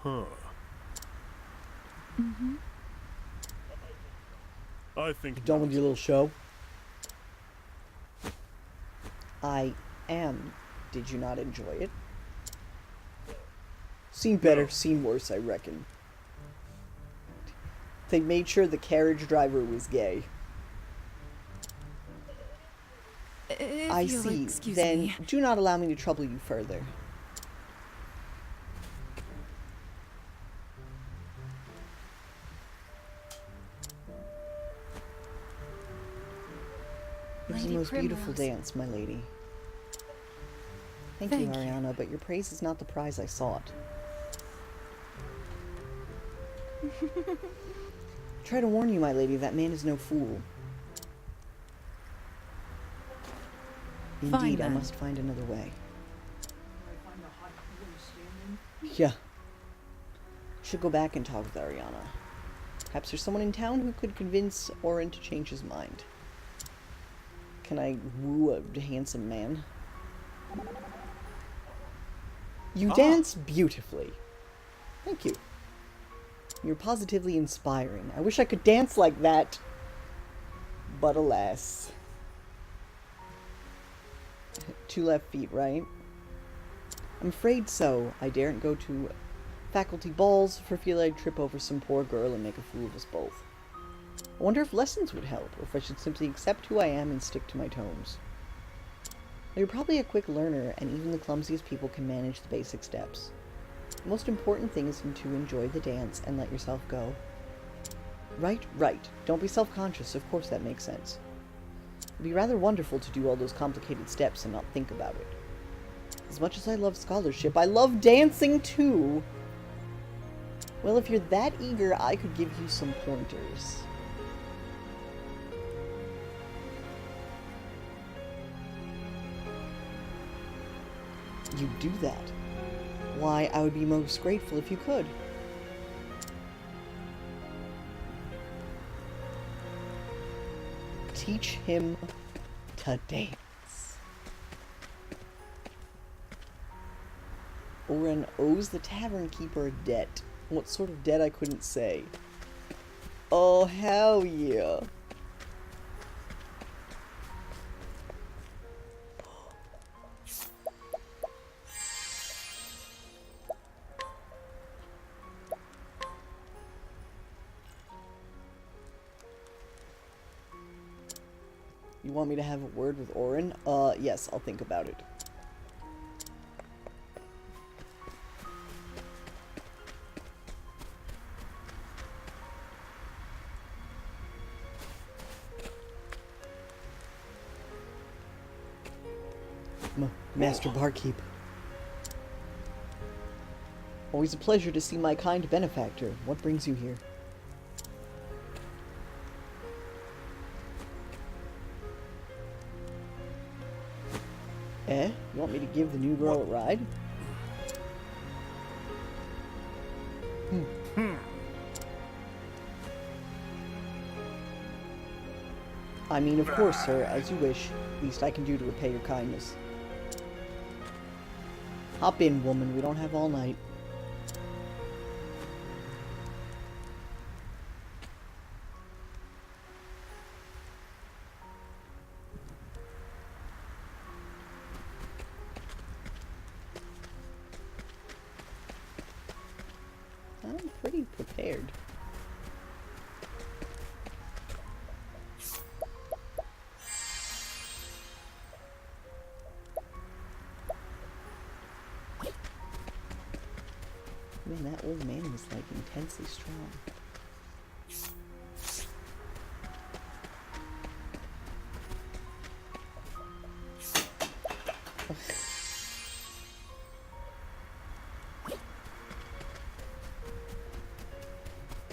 Huh. I think Done with your little show? I am. Did you not enjoy it? Seen better, seen worse, I reckon. They made sure the carriage driver was gay. I see. Then do not allow me to trouble you further. It was the most beautiful dance, my lady. Thank you, Ariana, but your praise is not the prize I sought. Try to warn you, my lady, that man is no fool. Indeed, I must find another way. I find a hot woman standing. Yeah. Should go back and talk with Ariana. Perhaps there's someone in town who could convince Oren to change his mind. Can I woo a handsome man? You dance beautifully. Thank you. You're positively inspiring. I wish I could dance like that. But alas. 2 left feet, right? I'm afraid so. I daren't go to faculty balls for fear I'd trip over some poor girl and make a fool of us both. I wonder if lessons would help, or if I should simply accept who I am and stick to my tomes. You're probably a quick learner, and even the clumsiest people can manage the basic steps. The most important thing is to enjoy the dance and let yourself go. Right, right. Don't be self-conscious. Of course that makes sense. It'd be rather wonderful to do all those complicated steps and not think about it. As much as I love scholarship, I love dancing too! Well, if you're that eager, I could give you some pointers. You do that. Why, I would be most grateful if you could. Teach him to dance. Oren owes the tavern keeper a debt. What sort of debt I couldn't say. Oh, hell yeah. You want me to have a word with Oren? Yes, I'll think about it. Master Barkeep. Always a pleasure to see my kind benefactor. What brings you here? Eh? You want me to give the new girl a ride? I mean, of course, sir, as you wish. Least I can do to repay your kindness. Hop in, woman. We don't have all night. I'm pretty prepared. Man, that old man was like intensely strong.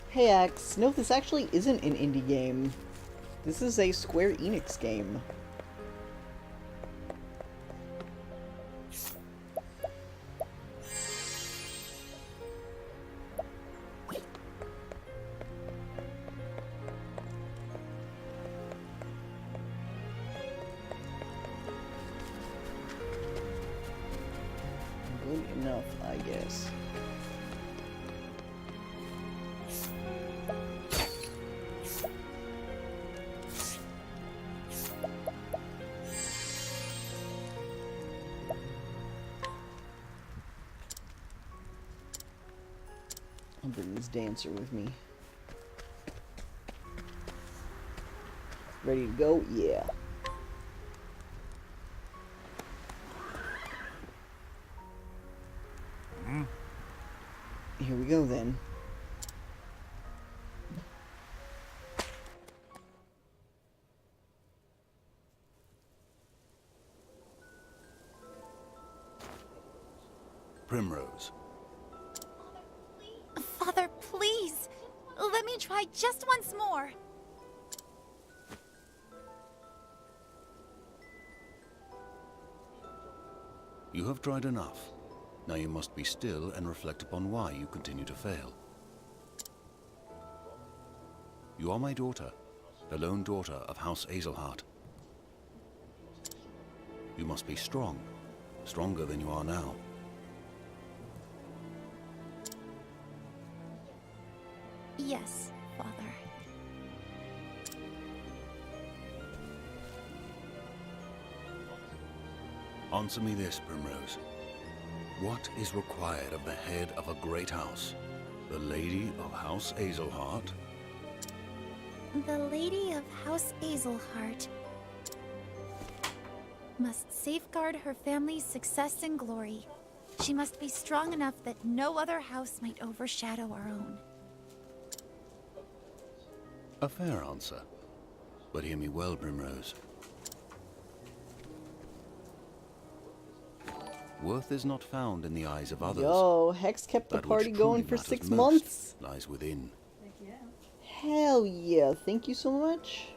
Hey Axe, no, this actually isn't an indie game. This is a Square Enix game. Good enough, I guess. I'll bring this dancer with me. Ready to go? Yeah. Here we go then. Primrose. Father, please! Let me try just once more! You have tried enough. Now you must be still and reflect upon why you continue to fail. You are my daughter, the lone daughter of House Azelhart. You must be strong, stronger than you are now. Yes, Father. Answer me this, Primrose. What is required of the head of a great house? The Lady of House Azelhart? The Lady of House Azelhart must safeguard her family's success and glory. She must be strong enough that no other house might overshadow our own. A fair answer. But hear me well, Primrose. Worth is not found in the eyes of others. Yo, Hex kept the That party which going truly for 6 matters most months. lies within. Heck yeah. Hell yeah, thank you so much.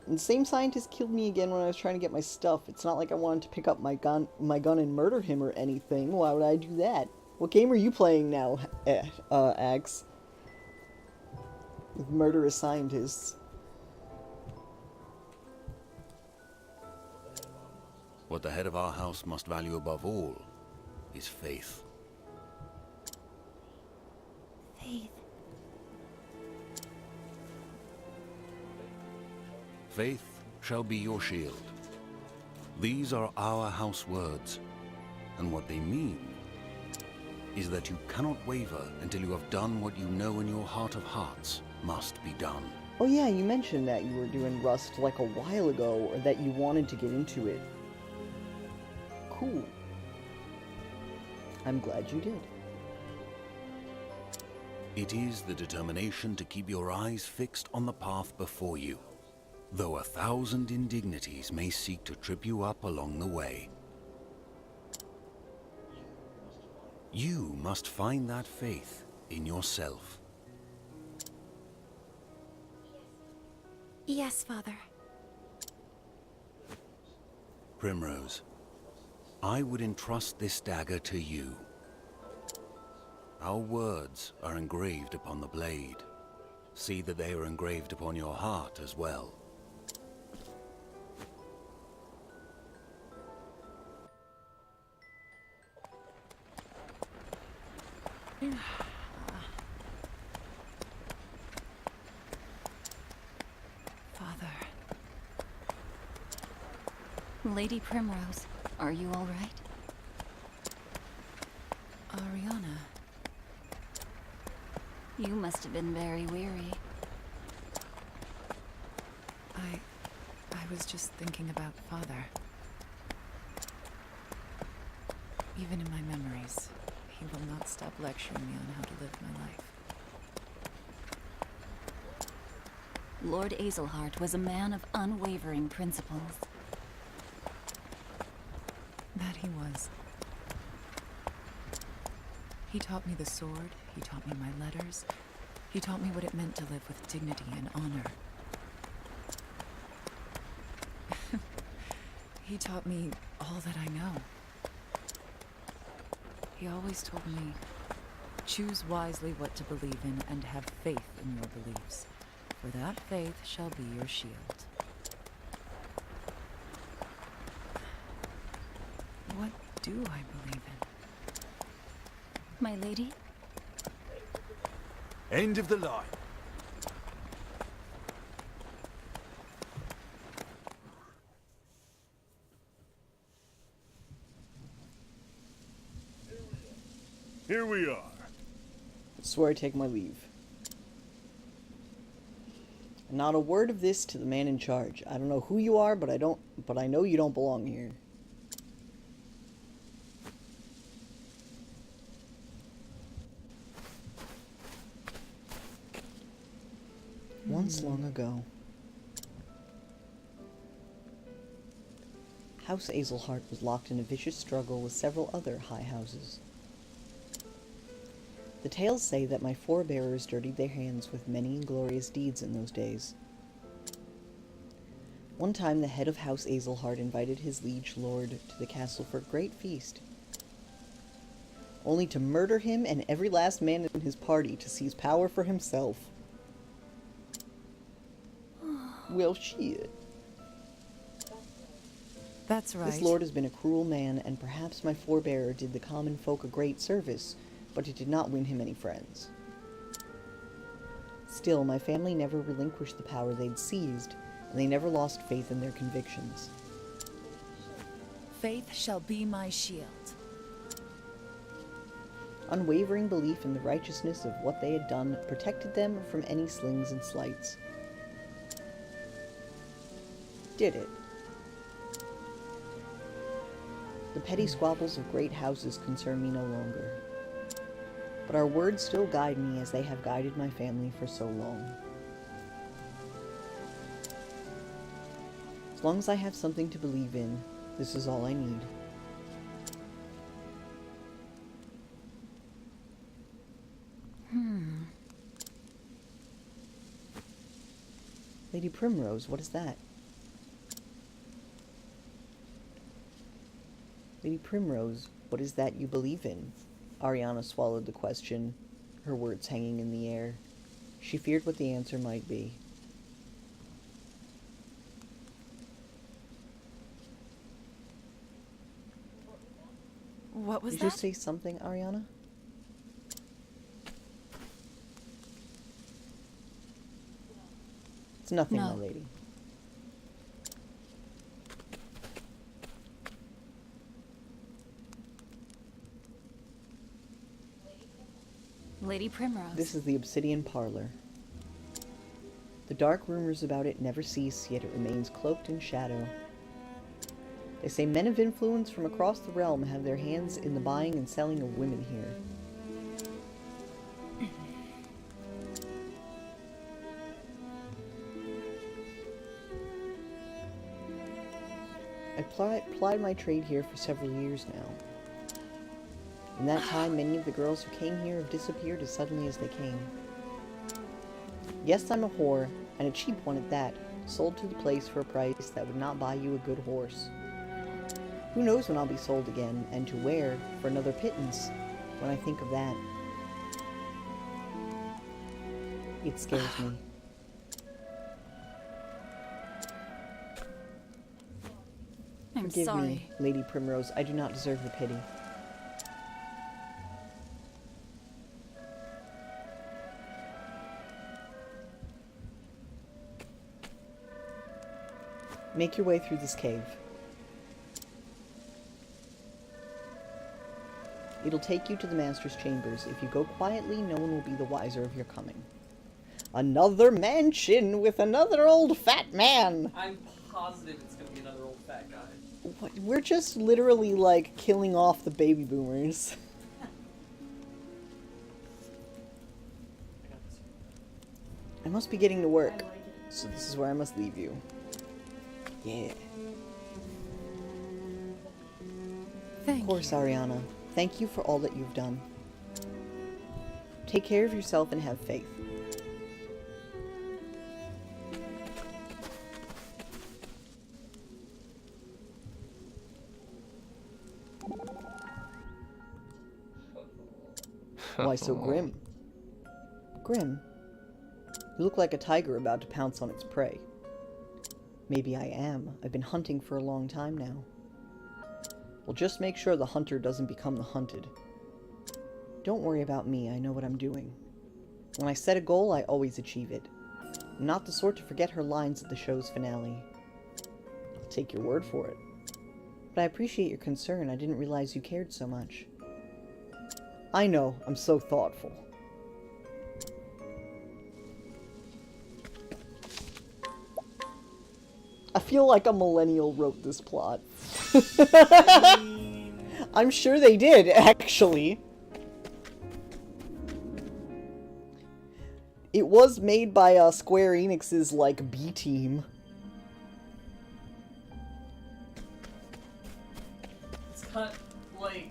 And the same scientist killed me again when I was trying to get my stuff. It's not like I wanted to pick up my gun and murder him or anything. Why would I do that? What game are you playing now, Axe? With murderous scientists. What the head of our house must value above all is faith. Faith. Faith shall be your shield. These are our house words, and what they mean is that you cannot waver until you have done what you know in your heart of hearts must be done. Oh yeah, you mentioned that you were doing Rust like a while ago, or that you wanted to get into it. Cool. I'm glad you did. It is the determination to keep your eyes fixed on the path before you, though 1,000 indignities may seek to trip you up along the way. You must find that faith in yourself. Yes, Father. Primrose, I would entrust this dagger to you. Our words are engraved upon the blade. See that they are engraved upon your heart as well. Father. Lady Primrose, are you all right? Ariana. You must have been very weary. I was just thinking about Father. Even in my memories, he will not stop lecturing me on how to live my life. Lord Azelhart was a man of unwavering principles. That he was. He taught me the sword, he taught me my letters, he taught me what it meant to live with dignity and honor. He taught me all that I know. He always told me, choose wisely what to believe in and have faith in your beliefs, for that faith shall be your shield. What do I believe in? My lady? End of the line. Here we are. I swear I take my leave. Not a word of this to the man in charge. I don't know who you are, but I know you don't belong here. Once long ago, House Azelhart was locked in a vicious struggle with several other high houses. The tales say that my forebears dirtied their hands with many inglorious deeds in those days. One time the head of House Azelhart invited his liege lord to the castle for a great feast, only to murder him and every last man in his party to seize power for himself. Well, shit. That's right. This lord has been a cruel man, and perhaps my forebearer did the common folk a great service, but it did not win him any friends. Still, my family never relinquished the power they'd seized, and they never lost faith in their convictions. Faith shall be my shield. Unwavering belief in the righteousness of what they had done protected them from any slings and slights. Did it? The petty squabbles of great houses concern me no longer. But our words still guide me as they have guided my family for so long. As long as I have something to believe in, this is all I need. Lady Primrose, what is that? Lady Primrose, what is that you believe in? Ariana swallowed the question, her words hanging in the air. She feared what the answer might be. What was that? Did you say something, Ariana? It's nothing, No. my lady. Lady Primrose. This is the Obsidian Parlor. The dark rumors about it never cease, yet it remains cloaked in shadow. They say men of influence from across the realm have their hands in the buying and selling of women here. I've plied my trade here for several years now. In that time, many of the girls who came here have disappeared as suddenly as they came. Yes, I'm a whore, and a cheap one at that, sold to the place for a price that would not buy you a good horse. Who knows when I'll be sold again, and to where, for another pittance, when I think of that. It scares me. I'm Forgive sorry. me, Lady Primrose. I do not deserve your pity. Make your way through this cave. It'll take you to the Master's chambers. If you go quietly, no one will be the wiser of your coming. Another mansion with another old fat man! I'm positive it's gonna be another old fat guy. What? We're just literally, like, killing off the baby boomers. I must be getting to work, so this is where I must leave you. Yeah. Of course, Ariana. Thank you for all that you've done. Take care of yourself and have faith. Why so grim? Grim? You look like a tiger about to pounce on its prey. Maybe I am. I've been hunting for a long time now. Well, just make sure the hunter doesn't become the hunted. Don't worry about me, I know what I'm doing. When I set a goal, I always achieve it. I'm not the sort to forget her lines at the show's finale. I'll take your word for it. But I appreciate your concern. I didn't realize you cared so much. I know, I'm so thoughtful. I feel like a millennial wrote this plot. I'm sure they did, actually. It was made by Square Enix's, like, B team. It's got, like,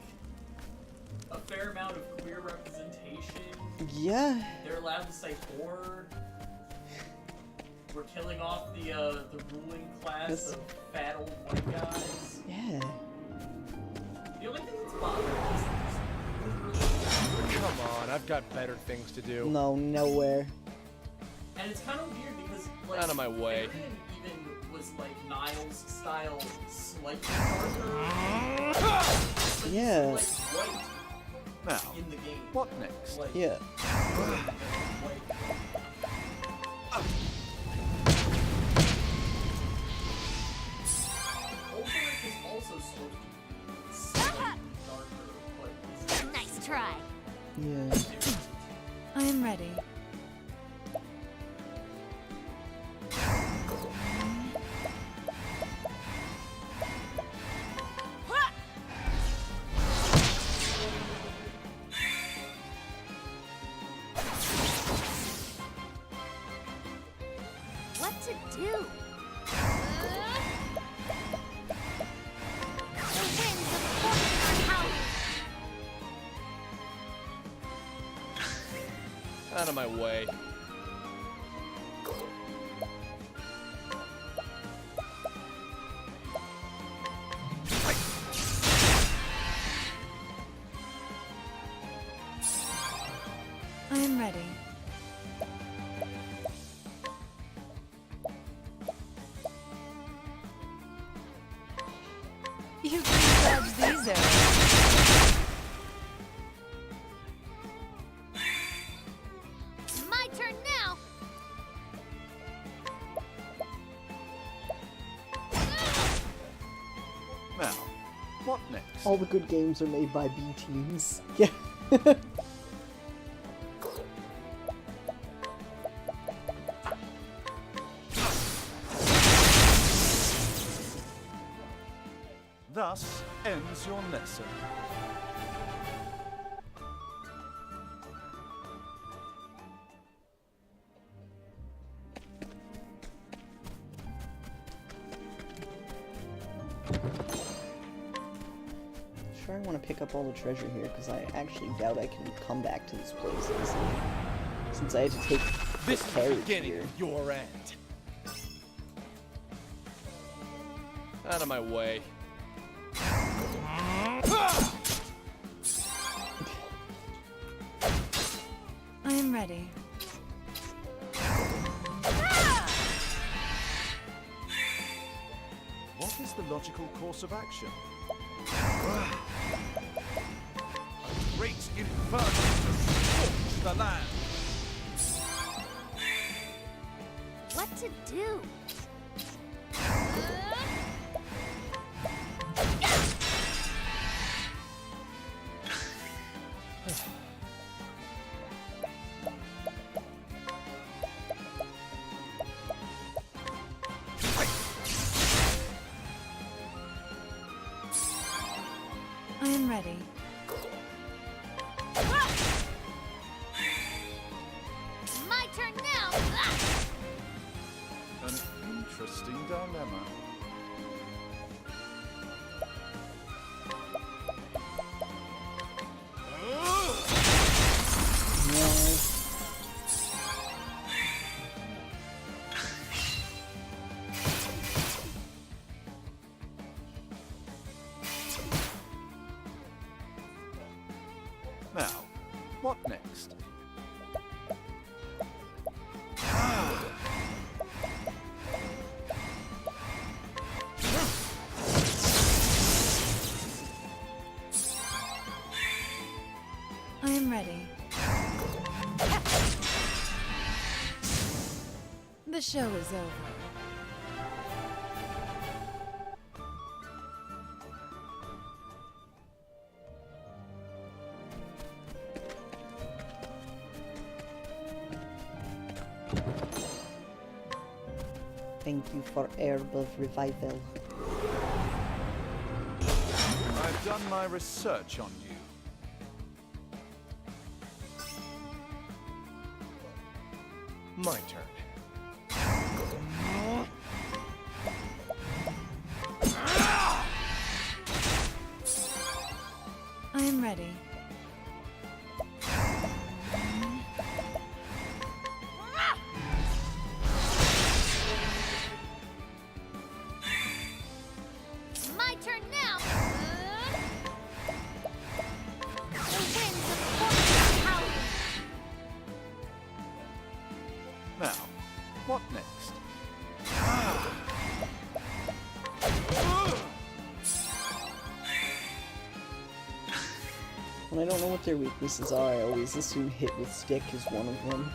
a fair amount of queer representation. Yeah. They're allowed to say horror. We're killing off the ruling class of fat old white guys. Yeah. The only thing that's bothering me is Come on, I've got better things to do. No, nowhere. and it's kind of weird because like out of my way. Varian even was like Niles style slightly darker. Yeah. Like white Now, in the game. what next? Like, Yeah. Ultimate is also supposed to be slightly darker, but Nice try. Yeah. I am ready. What to do? The winds of fortune are howling. Out of my way. I am ready. You can dodge these arrows. My turn now. Now, what next? All the good games are made by B teams. Yeah. Thus ends your lesson. Sure, I want to pick up all the treasure here because I actually doubt I can come back to this place easily. Since I had to take This the is the carriage beginning here. of your end. Out of my way. I am ready. What is the logical course of action? A great inferno scorched the land. What to do? I am ready. My turn now! An interesting dilemma. Now, what next? I am ready. The show is over. Thank you for herb of revival. I've done my research on you. My turn. I am ready. My turn now! The winds of fortune howling! Now, what next? When I don't know what their weaknesses are, I always assume hit with stick is one of them.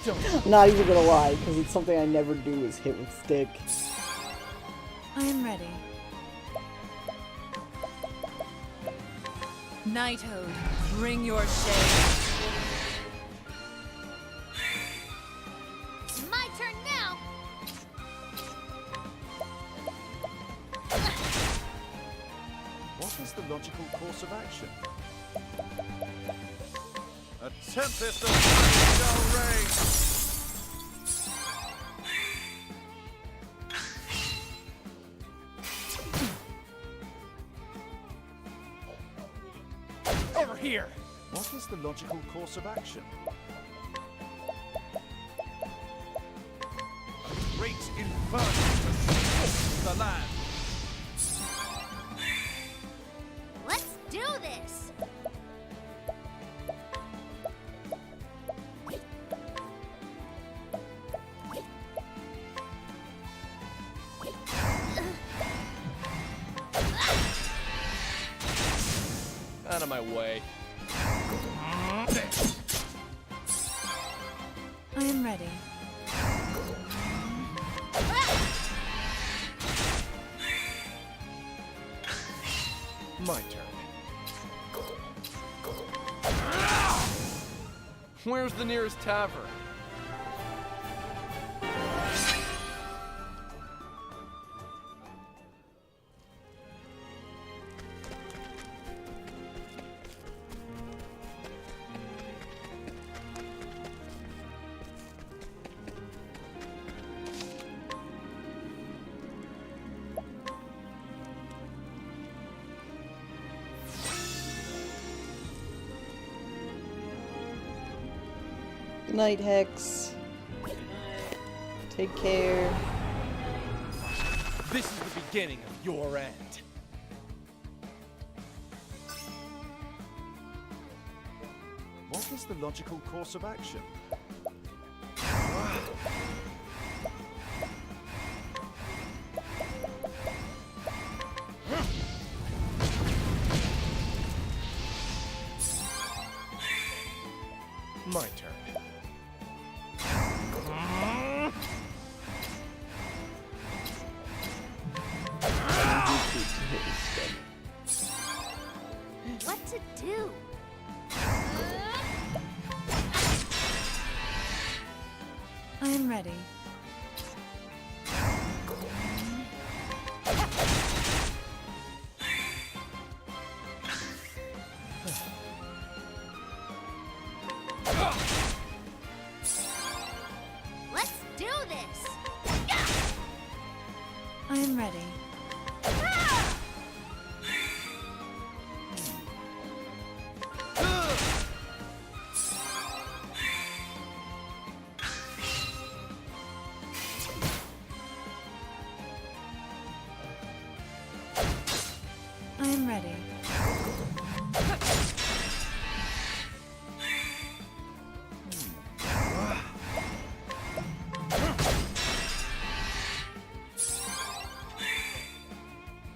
I'm not even gonna lie, because it's something I never do is hit with stick. I am ready. Knighthood, bring your shade. My turn now! What is the logical course of action? A tempest of light shall reign! Over here! What is the logical course of action? A great inferno scorched the land. Let's do this! Out of my way. I am ready. My turn. Where's the nearest tavern? Good night, Hex. Take care. This is the beginning of your end. What is the logical course of action? ready. Let's do this! I am ready. I am ready.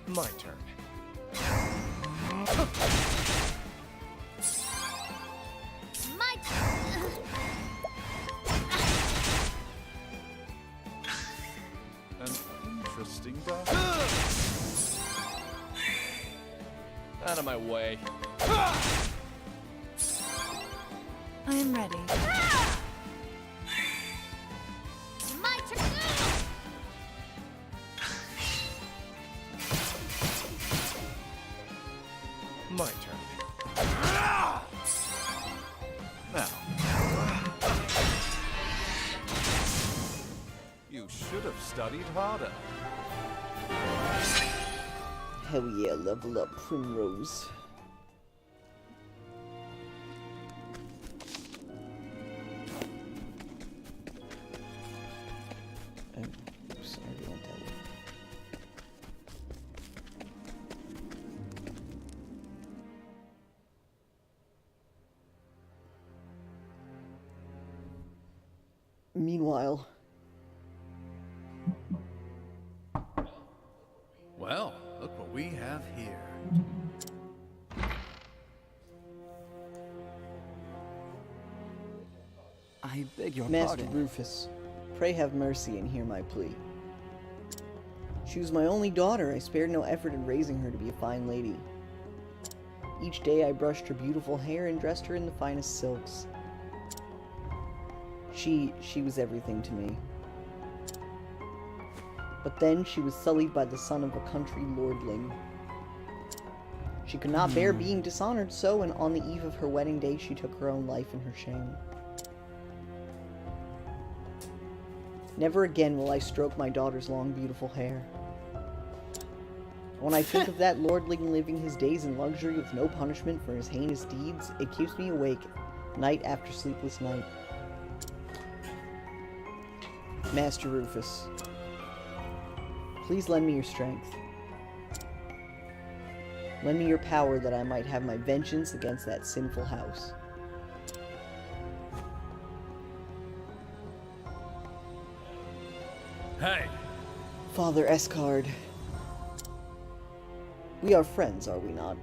My turn. My turn! An interesting dart. Out of my way. I am ready. My turn! My turn. Now. You should have studied harder. Hell yeah, level up Primrose. Oops, I already went that way. Meanwhile, Well, look what we have here. I beg your Master pardon. Rufus, pray have mercy and hear my plea. She was my only daughter. I spared no effort in raising her to be a fine lady. Each day I brushed her beautiful hair and dressed her in the finest silks. She was everything to me. But then she was sullied by the son of a country lordling. She could not bear being dishonored, so, and on the eve of her wedding day, she took her own life in her shame. Never again will I stroke my daughter's long, beautiful hair. When I think of that lordling living his days in luxury with no punishment for his heinous deeds, it keeps me awake, night after sleepless night. Master Rufus, please lend me your strength. Lend me your power that I might have my vengeance against that sinful house. Hey! Father Escard. We are friends, are we not?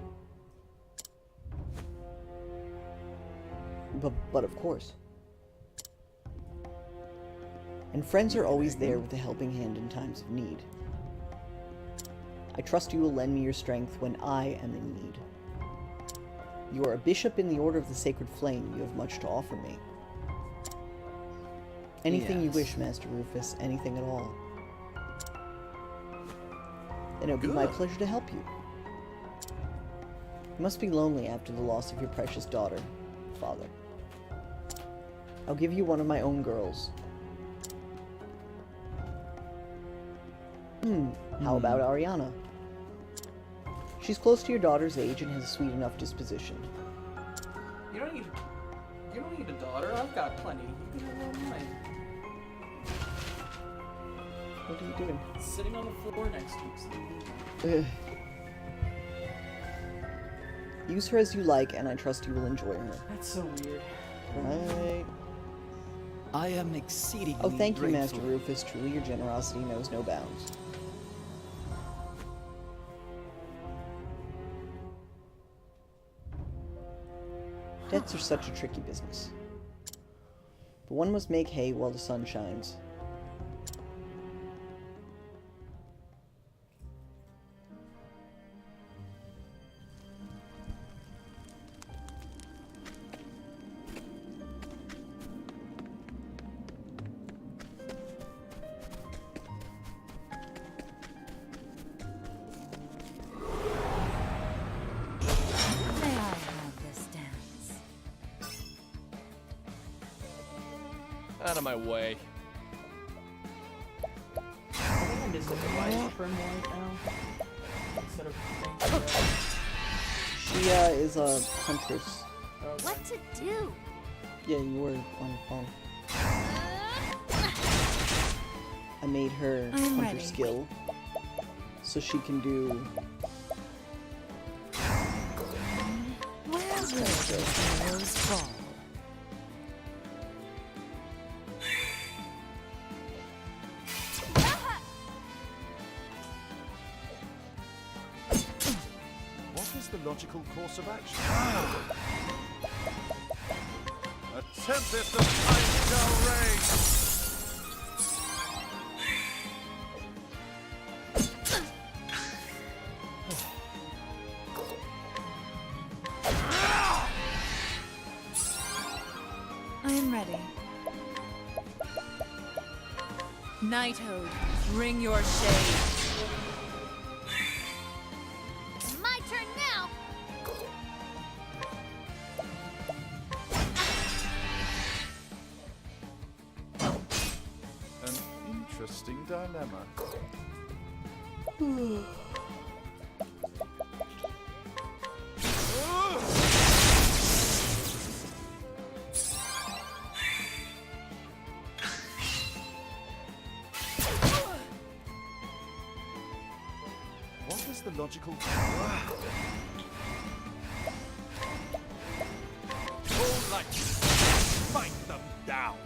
But of course. And friends are always there with a helping hand in times of need. I trust you will lend me your strength when I am in need. You are a bishop in the Order of the Sacred Flame. You have much to offer me. Anything you wish, Master Rufus. Anything at all. Then it would be my pleasure to help you. You must be lonely after the loss of your precious daughter, Father. I'll give you one of my own girls. How about Ariana? She's close to your daughter's age and has a sweet enough disposition. You don't need a daughter. I've got plenty. You can have one mine. What are you doing? Sitting on the floor next to you. Use her as you like, and I trust you will enjoy her. That's so weird. Right. I am exceedingly Oh, thank you, grateful. Master Rufus. Truly, your generosity knows no bounds. Debts are such a tricky business. But one must make hay while the sun shines. of my way. I think I'm just looking why is Prim white now? Instead of pink. She is a huntress. What to do? Yeah, you were on the phone. I made her I'm hunter ready. skill, so she can do. Where will those arrows fall? What is the logical course of action? A tempest of ice shall rage! I am ready. Knighthood, bring your shade. My turn now. An interesting dilemma. What is the logical... Hold like fight them down.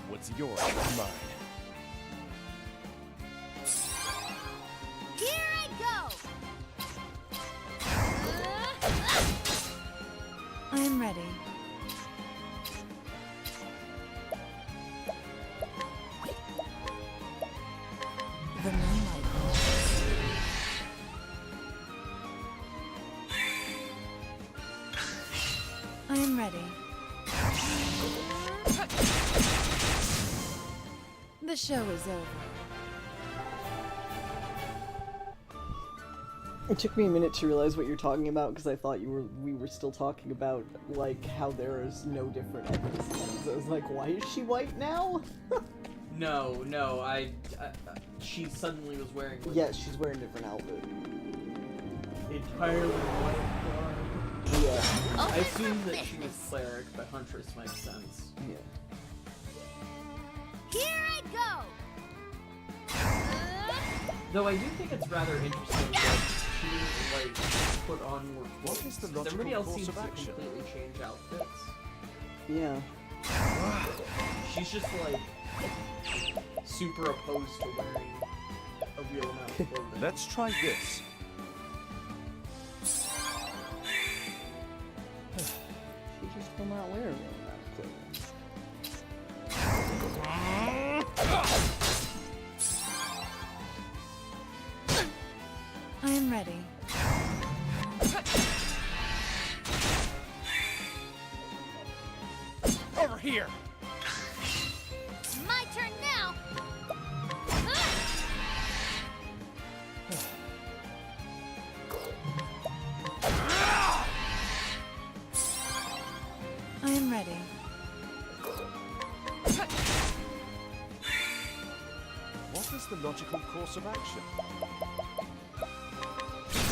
What's yours is mine. Here I go. I am ready. The moonlight glows. I am ready. The show is over. It took me a minute to realize what you're talking about because I thought we were still talking about like how there is no different ethnicities. I was like, why is she white now? No, she suddenly was wearing like, Yeah, she's wearing a different outfit. entirely white garb. Yeah. I assumed that she was cleric, but huntress makes sense. Yeah. Here I go. Though I do think it's rather interesting that she didn't like put on more clothes. What is the 'cause logical everybody else course seems of to action? completely change outfits. Yeah. She's just like super opposed to wearing a real amount of clothing. Let's try this. She just will not wear a real amount of clothing. I am ready. Over here. My turn now. I am ready. What is the logical course of action?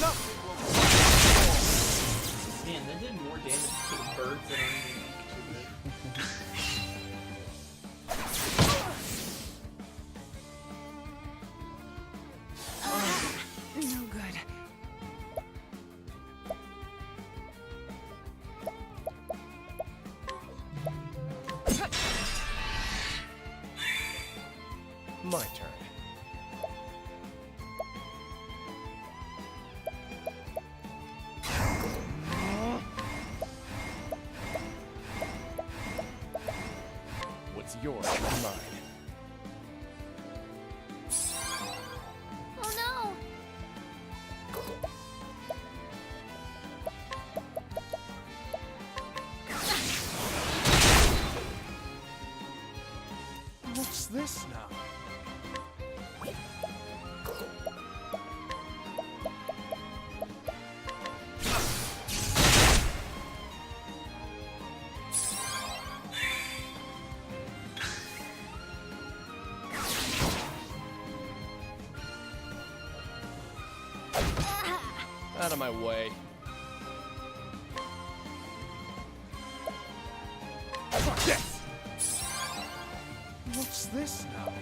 Nothing will Man, that did more damage to the birds than are unique to it. No good. My turn. What's yours is mine. Oh no. What's this now? out of my way. Yes! What's this now?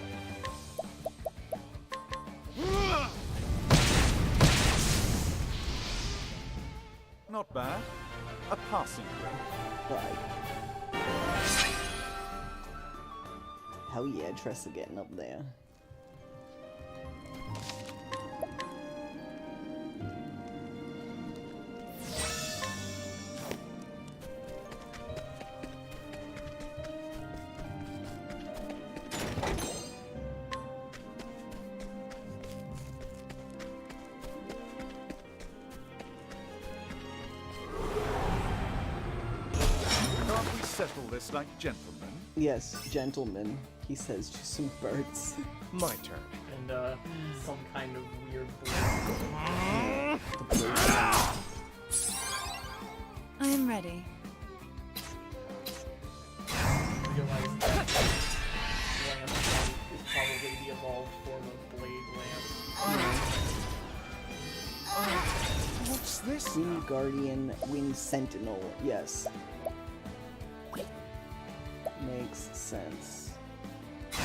Not bad. A passing grade. Right. Hell yeah, Tressa getting up there. Can't we settle this like gentlemen? Yes, gentlemen, he says to some birds. My turn. And some kind of weird blade. I am ready. Realize that lamp is probably the evolved form of blade lamp. What's this? Wind Guardian, Wind Sentinel, yes. Makes sense. I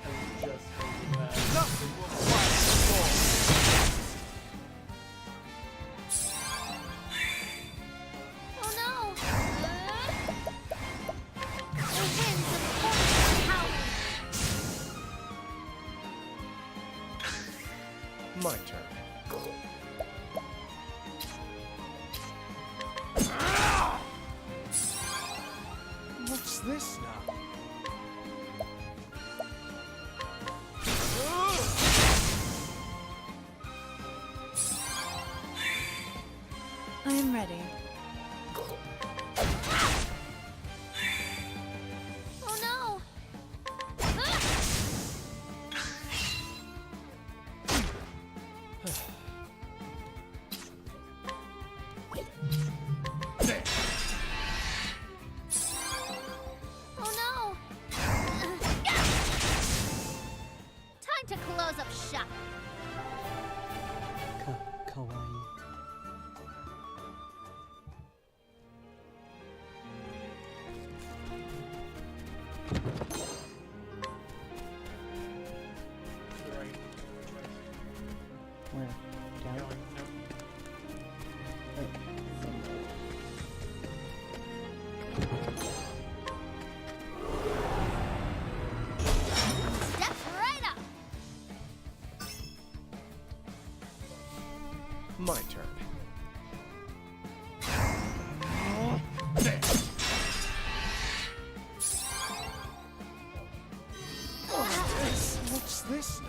was just thinking that. Nothing will quiet the storm. Oh no! The winds of force are howling! My turn. What's this now? I am ready. Oh no! Oh no! Time to close up shop. Kawaii. Right. Where? Down? Going, nope. Step right up. My turn. What's this now?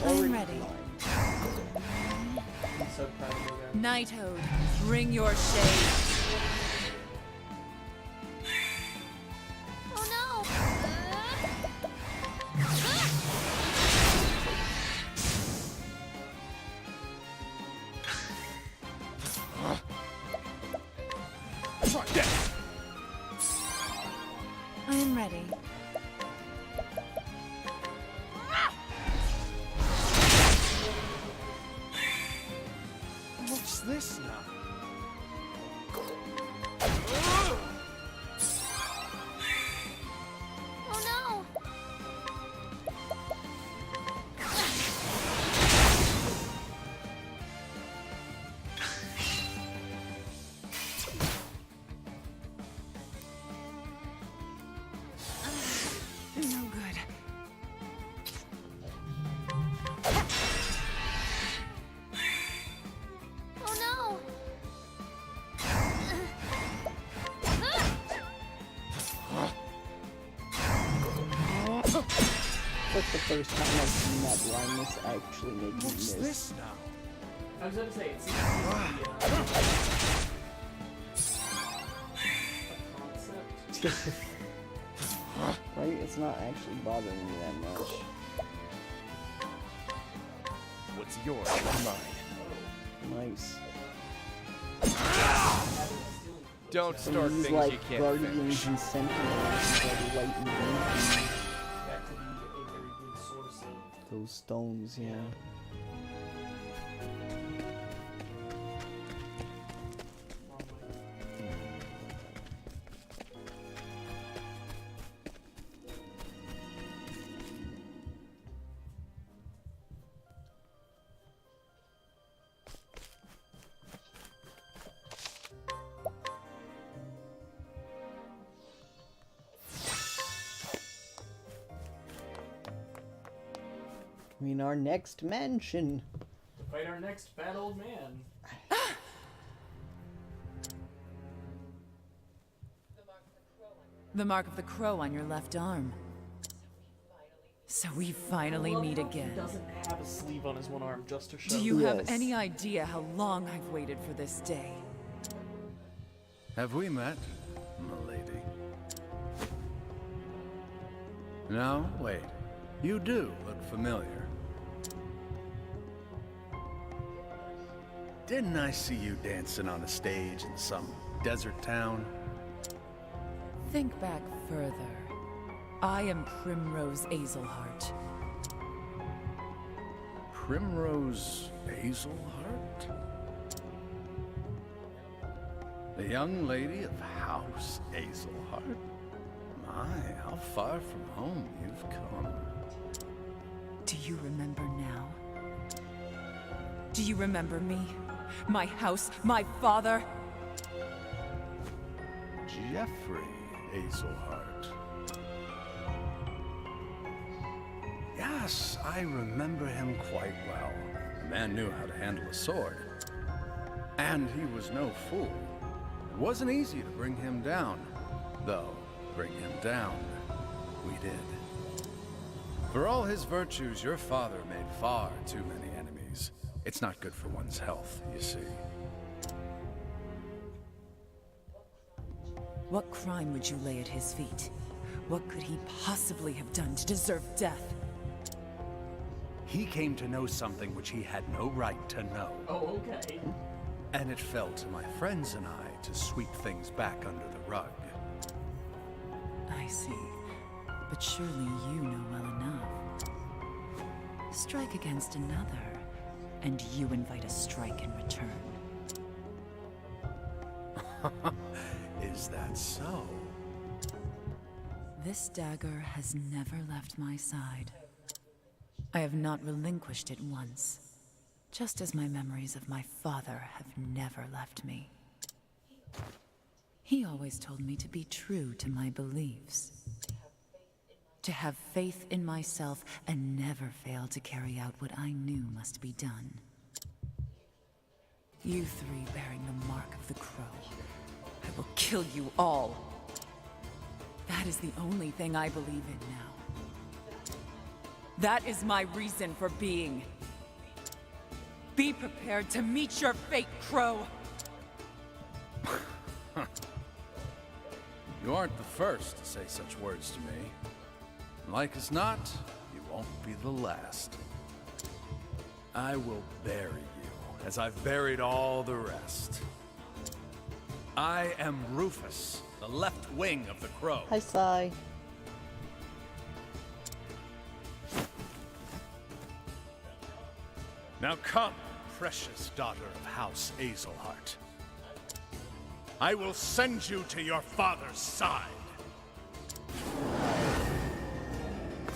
I am ready. I'm so proud of you guys. Nighthode, bring your shade. Oh no! Try this! I am ready. What's this now? Oh no! No good. Oh no! That's the first time I've seen that blindness actually make me What's miss. this now? I was going to say, it seems to be a concept. Right? It's not actually bothering me that much. What's yours is mine. Nice. Don't So start these things like you can't guardians finish. and sentinels, like light and dark. That could be a very good source of. Those stones, yeah. I mean, our next mansion. To fight our next fat old man. The mark of the crow on your left arm. So we finally meet again. He doesn't have a sleeve on his one arm just to show. Do you have any idea how long I've waited for this day? Have we met, milady? No, wait. You do look familiar. Didn't I see you dancing on a stage in some desert town? Think back further. I am Primrose Azelheart. Primrose Azelheart? The young lady of House Azelheart? My, how far from home you've come. Do you remember now? Do you remember me? My house, my father? Jeffrey Azelheart. Yes, I remember him quite well. The man knew how to handle a sword. And he was no fool. It wasn't easy to bring him down. Though, bring him down, we did. For all his virtues, your father made far too many enemies. It's not good for one's health, you see. What crime would you lay at his feet? What could he possibly have done to deserve death? He came to know something which he had no right to know. Oh, okay. And it fell to my friends and I to sweep things back under the rug. I see. But surely you know well enough. Strike against another, and you invite a strike in return. Is that so? This dagger has never left my side. I have not relinquished it once, just as my memories of my father have never left me. He always told me to be true to my beliefs, to have faith in myself and never fail to carry out what I knew must be done. You three bearing the mark of the crow, I will kill you all. That is the only thing I believe in now. That is my reason for being. Be prepared to meet your fate, Crow! You aren't the first to say such words to me. Like as not, you won't be the last. I will bury you, as I've buried all the rest. I am Rufus, the left wing of the Crow. Hi, Sai. Now come, precious daughter of House Azelheart. I will send you to your father's side.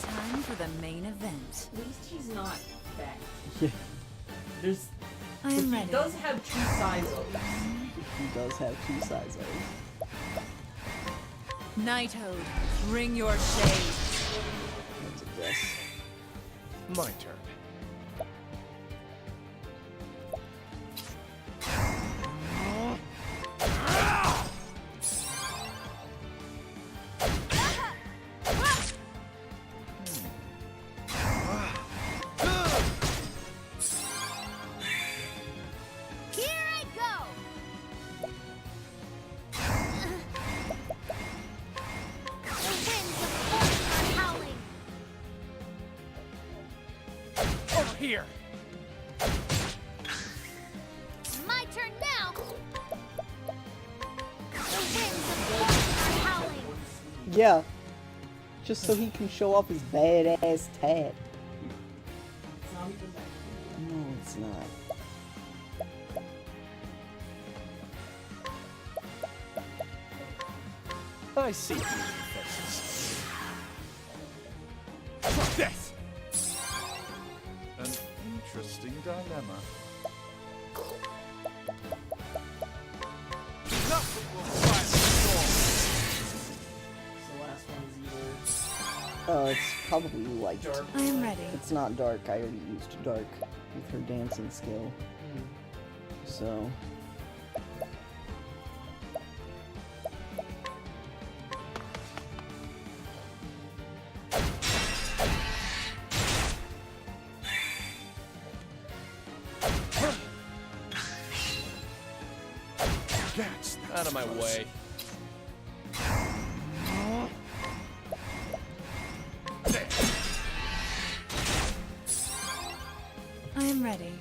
Time for the main event. At least he's not fat. Yeah. There's. I'm he ready. does have two sides of it. He does have two sides of it. Nighthode, bring your shade. That's a guess. My turn. Here. My turn now. Yeah. Just so he can show off his badass tat. It's not even that cool. No, it's not. I see through your faces. Death! An interesting dilemma. Nothing will quiet So the last one is either It's probably light. dark. I am ready. It's not dark. I already used dark with her dancing skill. So. Gats, Out of my way. I am ready.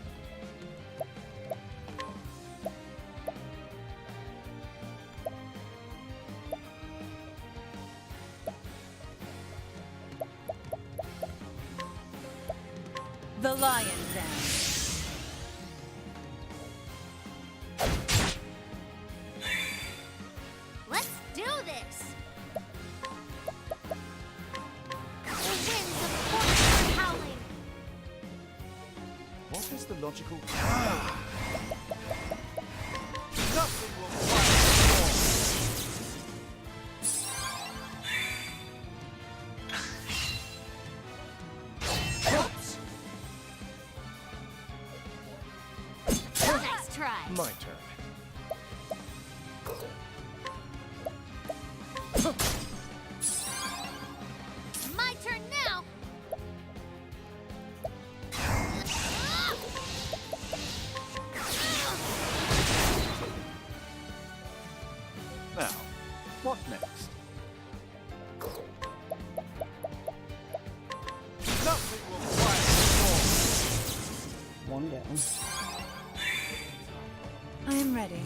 The lion's end. Let's do this! The winds of force are howling! what is the logical... Nothing will quiet Nice try! My turn. My turn now! Now, what next? Nothing will quiet One down. I am ready.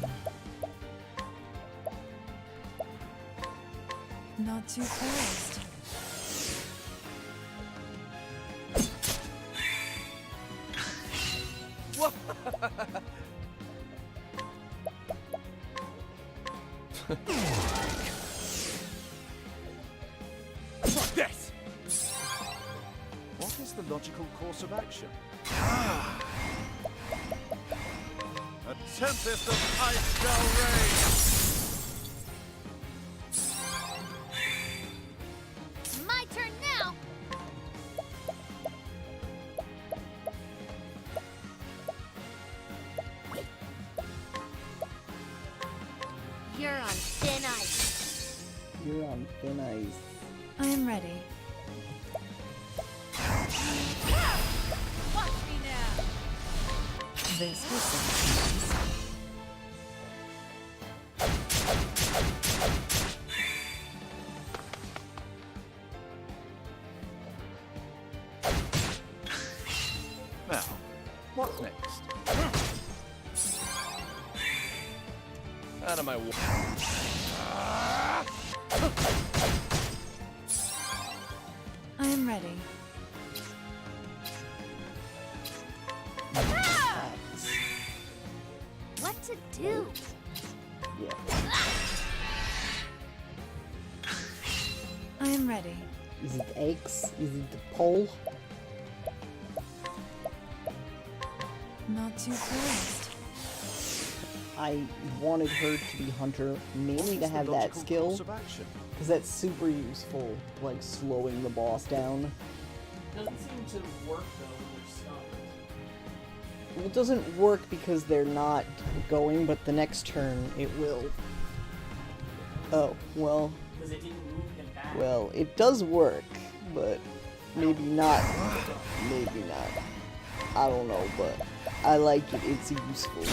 Not too fast. Death! What is the logical course of action? A tempest of ice shall rage! My turn now! You're on thin ice. You're on thin ice. I am ready. Watch me now. This was something. Now, what next? Out of my way. I am ready. What to do? Yeah. I am ready. Is it X? Is it the pole? Not too fast. I wanted her to be Hunter mainly to have that skill, because that's super useful, like slowing the boss down. Doesn't seem to work though when they're stuck. Well, it doesn't work because they're not going, but the next turn it will. Oh, well. Because it didn't move him back. Well, it does work, but maybe not. Maybe not. I don't know, but I like it. It's useful.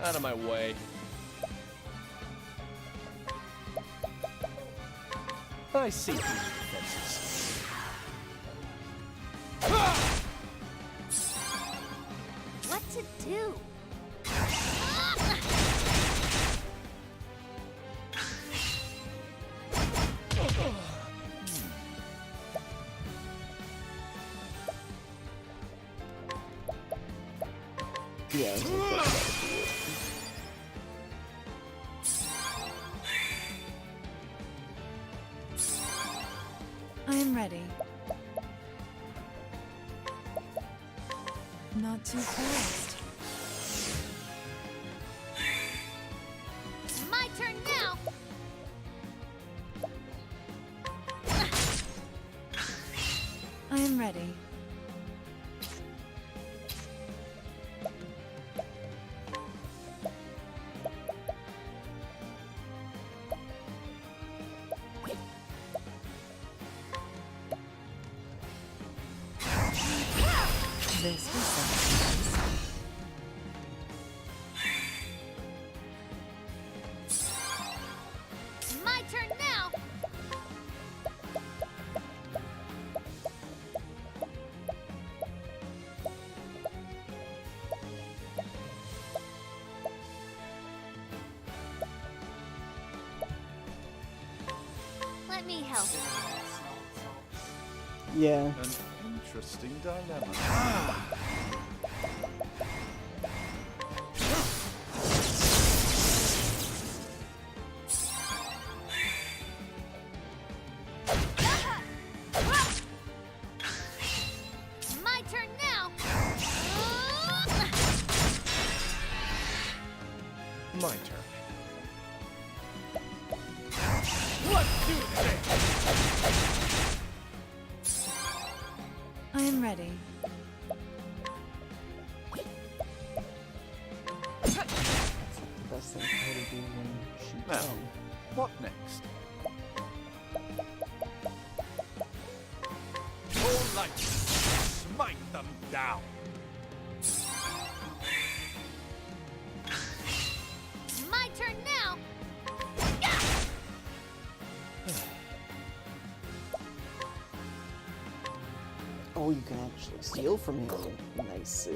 Out of my way. I see through your defenses. What to do? Yeah, so that's gotta be it. I am ready. Not too fast. My turn now. I am ready. This was something. My turn now. Let me help. Yeah. An interesting dilemma. My turn now. My turn. Let's do this! I am ready. The best thing for her to do when she Now, can. what next? Full light! Smite them down! My turn now. Oh, you can actually steal from him. Nice.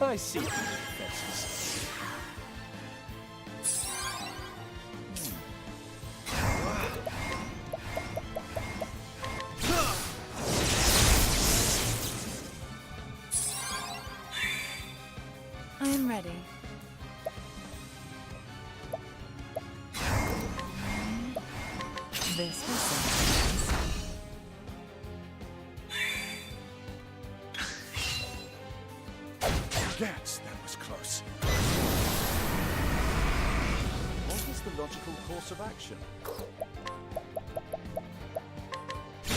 I see your defenses. I am ready. This was something. Gats, that was close. What is the logical course of action?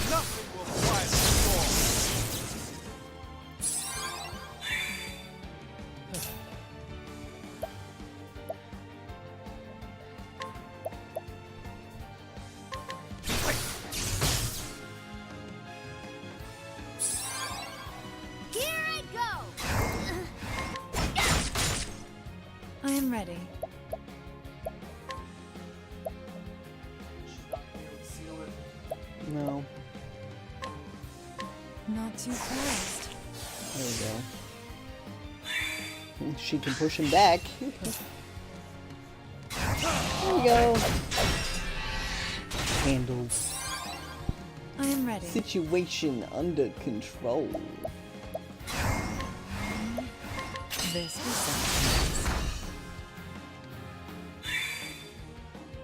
Nothing will quiet the storm! Here I go. I am ready. She's not gonna be able to seal it. No. Not too fast. There we go. She can push him back. There we go. Handled. I am ready. Situation under control. This was something.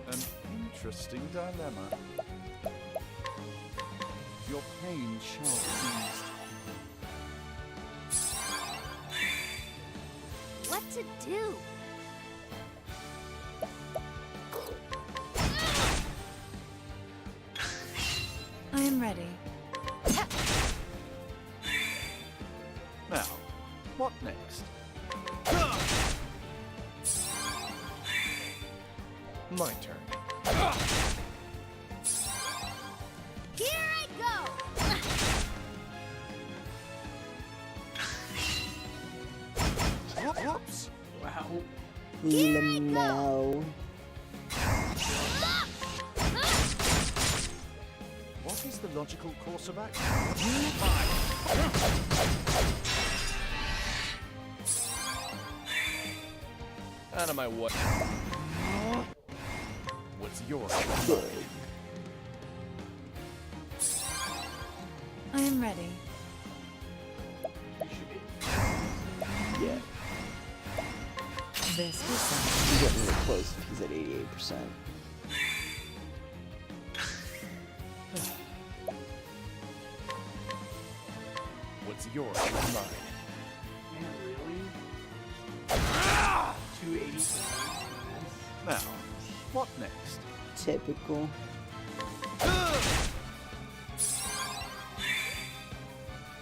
An interesting dilemma. Your pain shall be eased. What to do? I am ready. Now, what next? My turn. Here I go. Whoops! Wow. Lamau. What is the logical course of action? Out of my way. What's yours? Good. I am ready. You should be yet. This was I'm getting real close if he's at 88%. What's yours is mine. Man, really? 280. Now, what next? Typical.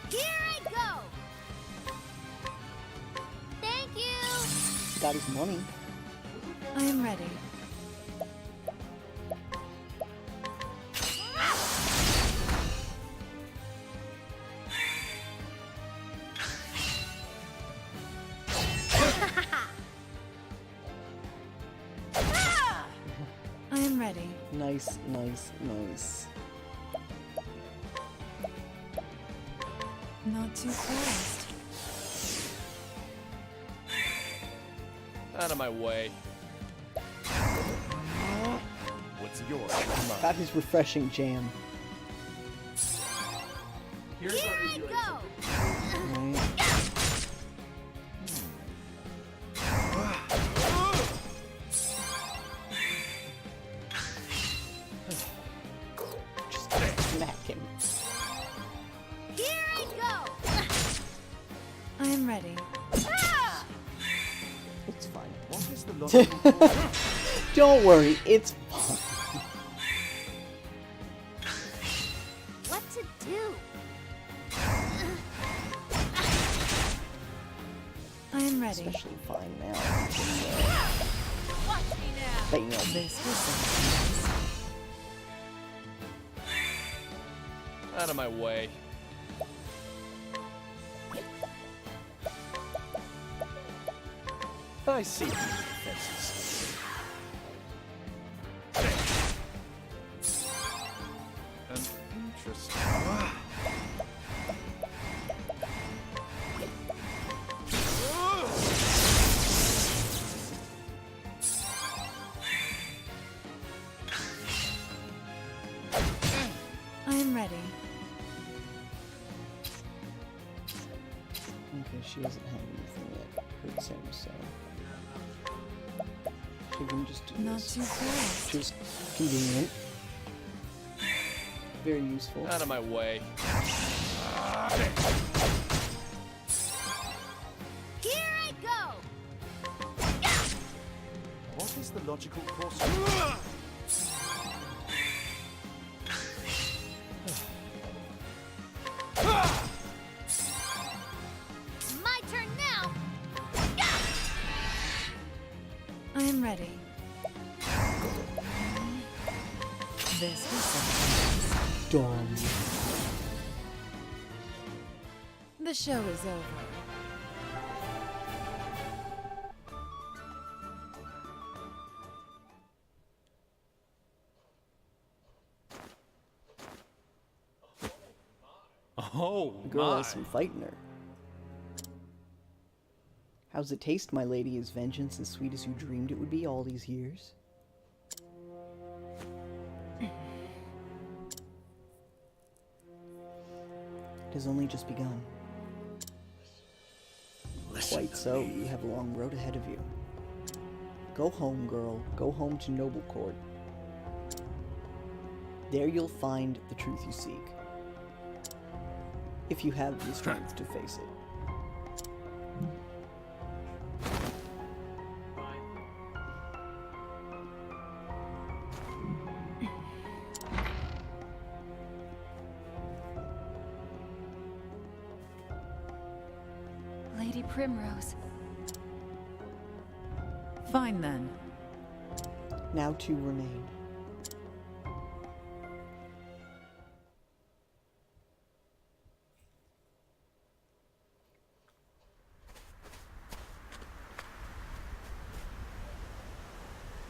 Here I go! Thank you! Got his money. I am ready. I am ready. Nice, nice, nice. Not too fast. Out of my way. What's yours is mine. Got his refreshing jam. Here's Here what I we do. go! Right. Just smack him. Here I go! I am ready. Ah! It's fine. What is the logical Don't worry, it's fine. What to do? I am ready. Especially fine now. Watch me now! But you know, This was Out of my way. I see these defenses. An interesting. I am ready. okay, she doesn't have anything that hurts him, so. She can just do Not this. too fast. Which is convenient. Very useful. Out of my way. Here I go! What is the logical course? My turn now! I am ready. This was Dumb. The show is over. Oh, The girl my. has some fight in her. How's it taste, my lady? Is vengeance as sweet as you dreamed it would be all these years? It has only just begun. Quite so, you have a long road ahead of you. Go home, girl. Go home to Noble Court. There you'll find the truth you seek. If you have the strength to face it. Lady Primrose. Fine then. Now two remain.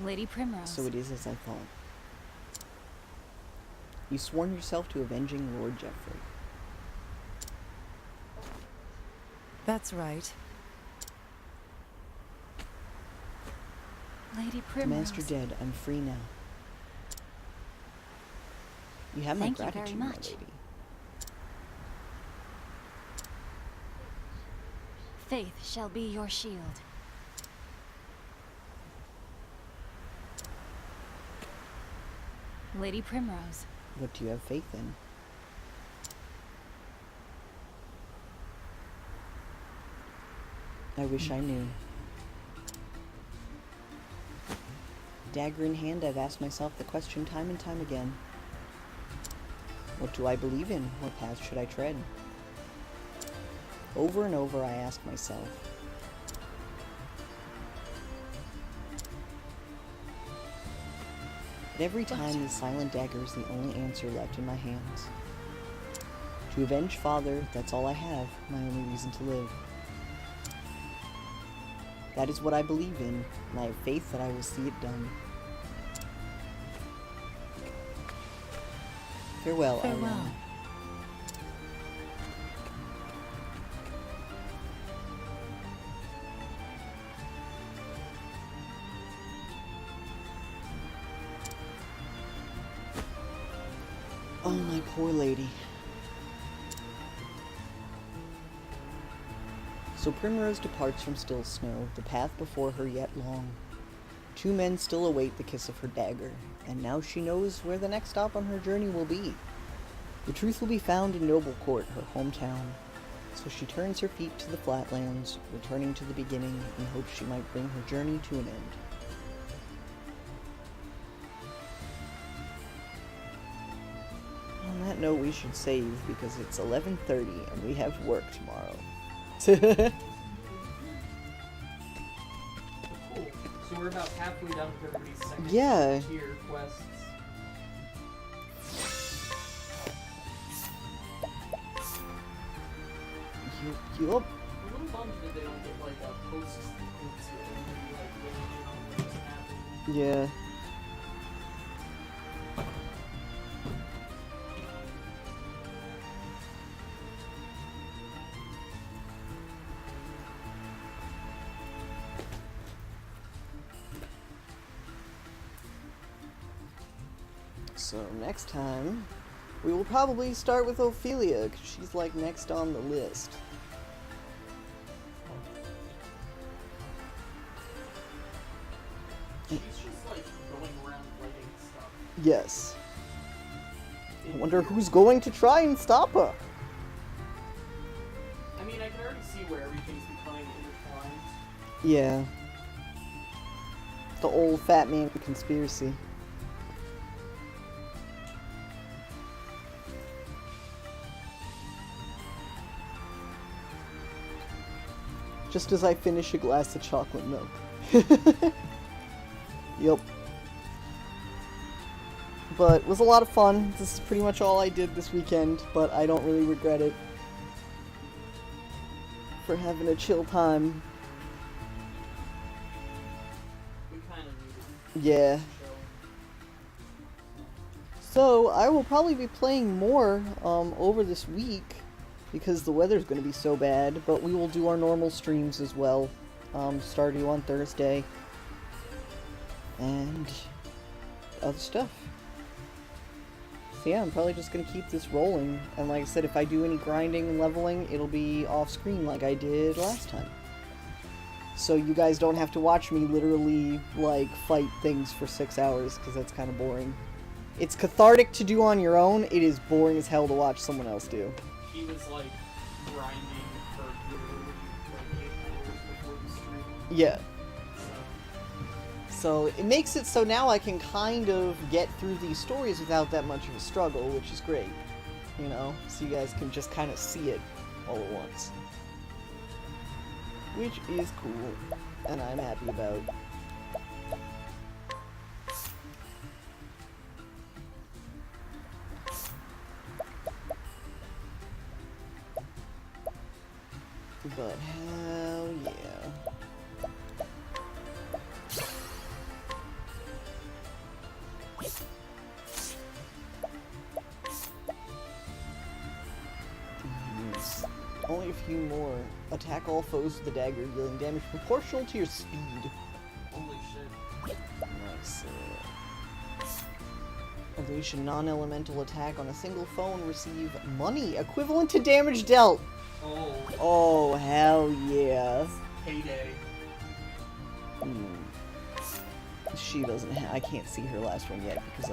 Lady Primrose. So it is as I thought. You sworn yourself to avenging Lord Geoffrey. That's right. Lady The Primrose. master dead, I'm free now. You have my Thank you very gratitude, my much. lady. faith shall be your shield. Lady Primrose. What do you have faith in? I wish I knew. Dagger in hand, I've asked myself the question time and time again. What do I believe in? What path should I tread? Over and over I ask myself. But every time the silent dagger is the only answer left in my hands. To avenge Father, that's all I have, my only reason to live. That is what I believe in, and I have faith that I will see it done. Farewell, Farewell. Ariana. Oh, my poor lady. So Primrose departs from still snow, the path before her yet long. 2 men still await the kiss of her dagger, and now she knows where the next stop on her journey will be. The truth will be found in Noble Court, her hometown. So she turns her feet to the flatlands, returning to the beginning in hopes she might bring her journey to an end. On that note, we should save because it's 11:30 and we have work tomorrow. Cool. So we're about halfway done with everybody's second tier quests. Yup. I'm a little bummed that they don't get like a post-sequence with everybody like weighing in on what's happening. Yeah. So next time, we will probably start with Ophelia, because she's like next on the list. She's just like going around lighting stuff. Yes. I wonder who's going to try and stop her. I mean, I can already see where everything's becoming intertwined. Yeah. The old fat man conspiracy. Just as I finish a glass of chocolate milk. Yep. But it was a lot of fun. This is pretty much all I did this weekend, but I don't really regret it. For having a chill time. We kind of needed Yeah. So, I will probably be playing more over this week because the weather's going to be so bad, but we will do our normal streams as well, starting on Thursday, and other stuff. So yeah, I'm probably just going to keep this rolling, and like I said, if I do any grinding and leveling, it'll be off screen like I did last time. So you guys don't have to watch me literally, like, fight things for 6 hours, because that's kind of boring. It's cathartic to do on your own, it is boring as hell to watch someone else do. He was like grinding for literally like 8 hours before the stream. Yeah. So it makes it so now I can kind of get through these stories without that much of a struggle, which is great. You know, so you guys can just kind of see it all at once. Which is cool, and I'm happy about. But hell yeah. Only a few more. Attack all foes with the dagger, dealing damage proportional to your speed. Holy shit. Nice. Unleash a non-elemental attack on a single foe and receive money equivalent to damage dealt. Oh. Oh, hell yeah. Payday. She doesn't I can't see her last one yet because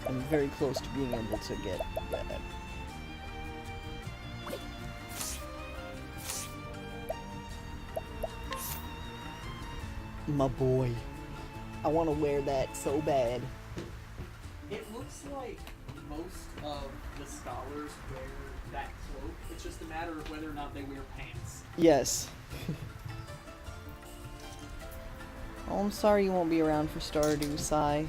I'm very close to being able to get that. My boy. I want to wear that so bad. It looks like most of the scholars wear that cloak. It's just a matter of whether or not they wear pants. Yes. Oh, I'm sorry you won't be around for Stardew, Sai.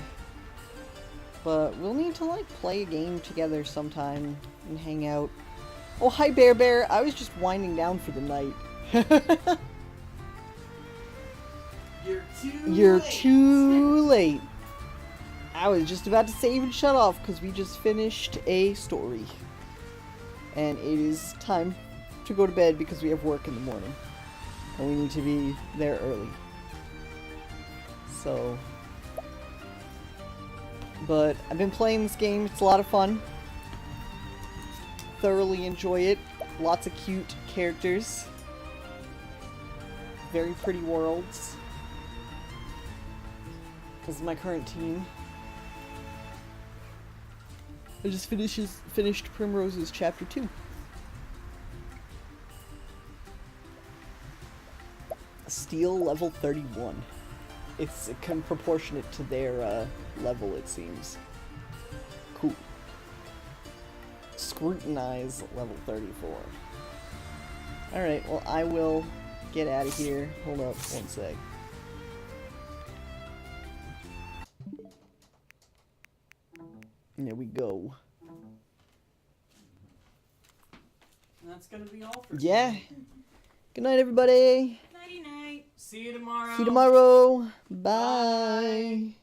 But we'll need to, like, play a game together sometime and hang out. Oh, hi, Bear Bear! I was just winding down for the night. You're too late. I was just about to save and shut off because we just finished a story. And it is time to go to bed because we have work in the morning. And we need to be there early. So, but I've been playing this game. It's a lot of fun. Thoroughly enjoy it. Lots of cute characters. Very pretty worlds. This is my current team. I just finished Primrose's chapter 2. Steel level 31. It's proportionate to their level, it seems. Cool. Scrutinize level 34. Alright, well, I will get out of here. Hold up one sec. There we go. And that's gonna be all for Yeah. today. Good night, everybody. Nighty night. See you tomorrow. See you tomorrow. Bye.